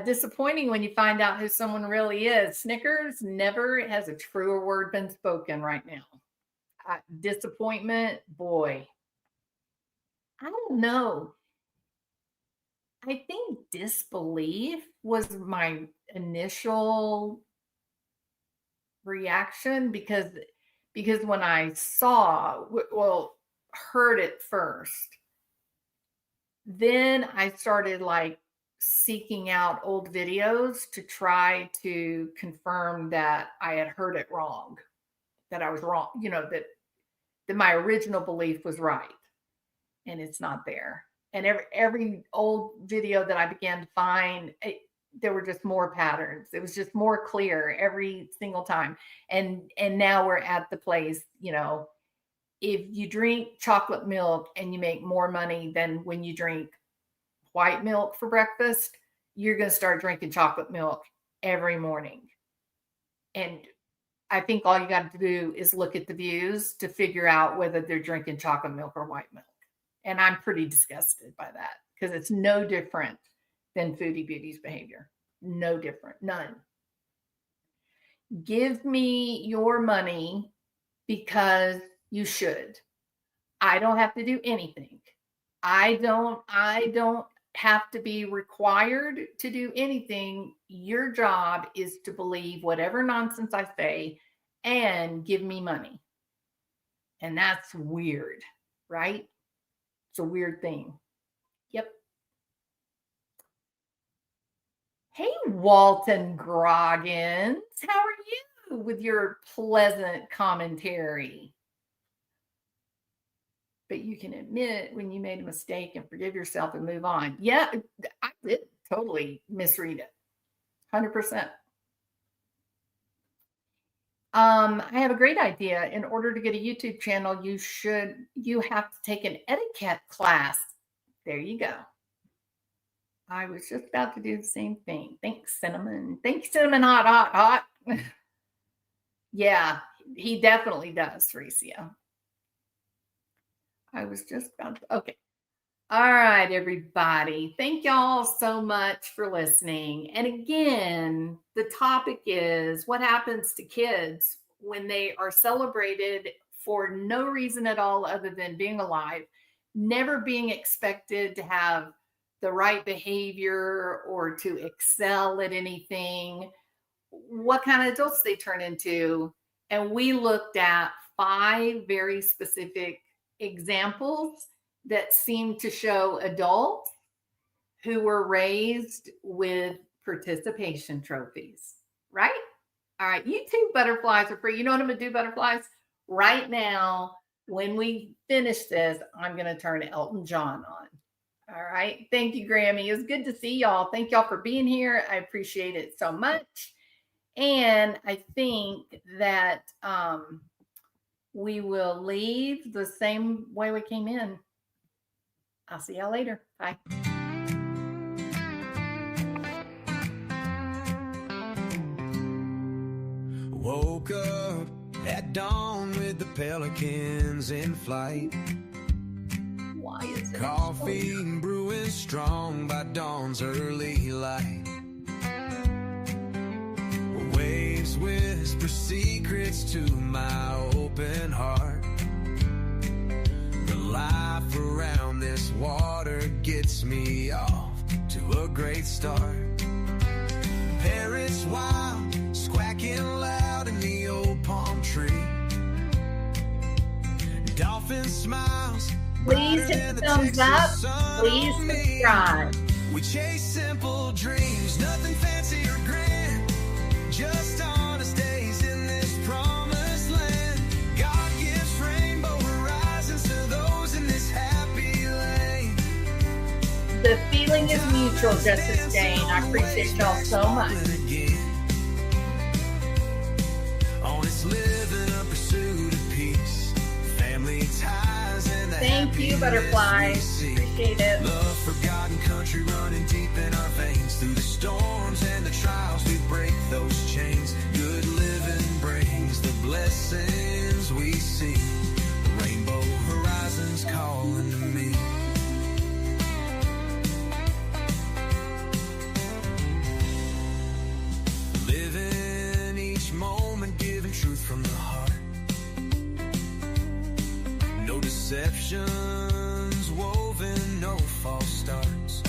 Disappointing when you find out who someone really is. Snickers, never has a truer word been spoken right now. Disappointment, boy. I don't know. I think disbelief was my initial reaction because when I saw, well, heard it first, then I started like seeking out old videos to try to confirm that I had heard it wrong, that I was wrong, you know, that my original belief was right and it's not there. And every old video that I began to find, there were just more patterns. It was just more clear every single time. And now we're at the place, you know, if you drink chocolate milk and you make more money than when you drink white milk for breakfast, you're going to start drinking chocolate milk every morning. And I think all you got to do is look at the views to figure out whether they're drinking chocolate milk or white milk. And I'm pretty disgusted by that because it's no different than Foodie Beauty's behavior. No different. None. Give me your money because you should. I don't have to do anything. I don't have to be required to do anything. Your job is to believe whatever nonsense I say and give me money. And that's weird, right? It's a weird thing. Yep. Hey, Walton Groggins. How are you with your pleasant commentary? But you can admit when you made a mistake and forgive yourself and move on. Yeah, I did totally misread it. 100%. I have a great idea. In order to get a YouTube channel, you have to take an etiquette class. There you go. I was just about to do the same thing. Thanks, Cinnamon. Thanks, Cinnamon Hot. Yeah, he definitely does, Felicia. I was just about to, okay. All right, everybody. Thank y'all so much for listening. And again, the topic is what happens to kids when they are celebrated for no reason at all other than being alive, never being expected to have the right behavior or to excel at anything, what kind of adults they turn into. And we looked at 5 very specific examples that seem to show adults who were raised with participation trophies, right? All right, YouTube butterflies are free. You know what I'm going to do, butterflies? Right now, when we finish this, I'm going to turn Elton John on. All right. Thank you, Grammy. It was good to see y'all. Thank y'all for being here. I appreciate it so much. And I think that we will leave the same way we came in. I'll see y'all later. Bye. Woke up at dawn with the pelicans in flight. Why is it Coffee brewing strong by dawn's early light. Waves whisper secrets to my open heart. The life around this water gets me off to a great start. Parrots wild, squawking loud in the old palm tree. Dolphin smiles. Please hit the thumbs up. Please subscribe. We chase simple dreams, nothing fancy or grand. Just honest days in this promised land. God gives rainbow horizons to those in this happy lane. The feeling is mutual, Justice Jane. I appreciate y'all so much. Honest living, a pursuit of peace, family ties, and the Thank you, butterflies. Appreciate it. Love forgotten country running deep in our veins. Through the storms and the trials, we break those chains. Good living brings the blessings we see. The rainbow horizons calling to me. Living each moment, giving truth from the heart. No deceptions woven, no false starts.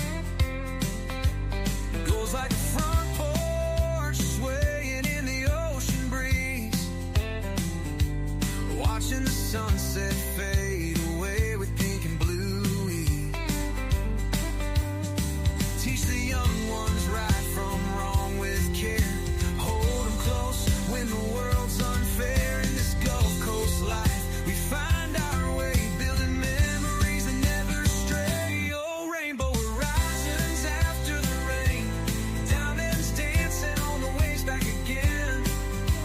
It goes like a front porch swaying in the ocean breeze. Watching the sunset fade away with pink and blue ease. Teach the young ones right from wrong with care. Hold them close when the world's unfair. In this Gulf Coast life, we find our way, building memories that never stray. Oh, rainbow horizons after the rain. Diamonds dancing on the waves back again.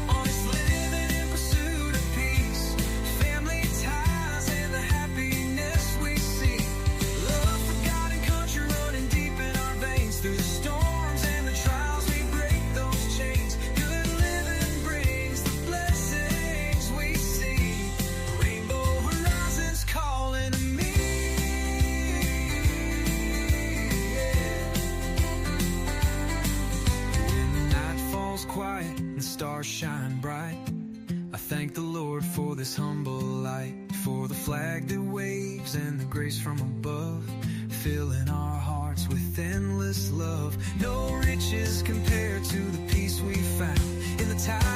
Honest living in pursuit of peace. Family ties and the happiness we see. Love forgotten country running deep in our veins. Through the storms and the trials, we break those chains. Good living brings the blessings we see. Rainbow horizons calling to me. When the night falls quiet and stars shine bright, I thank the Lord for this humble light, for the flag that waves and the grace from above, filling our hearts with endless love. No riches compared to the peace we found in the time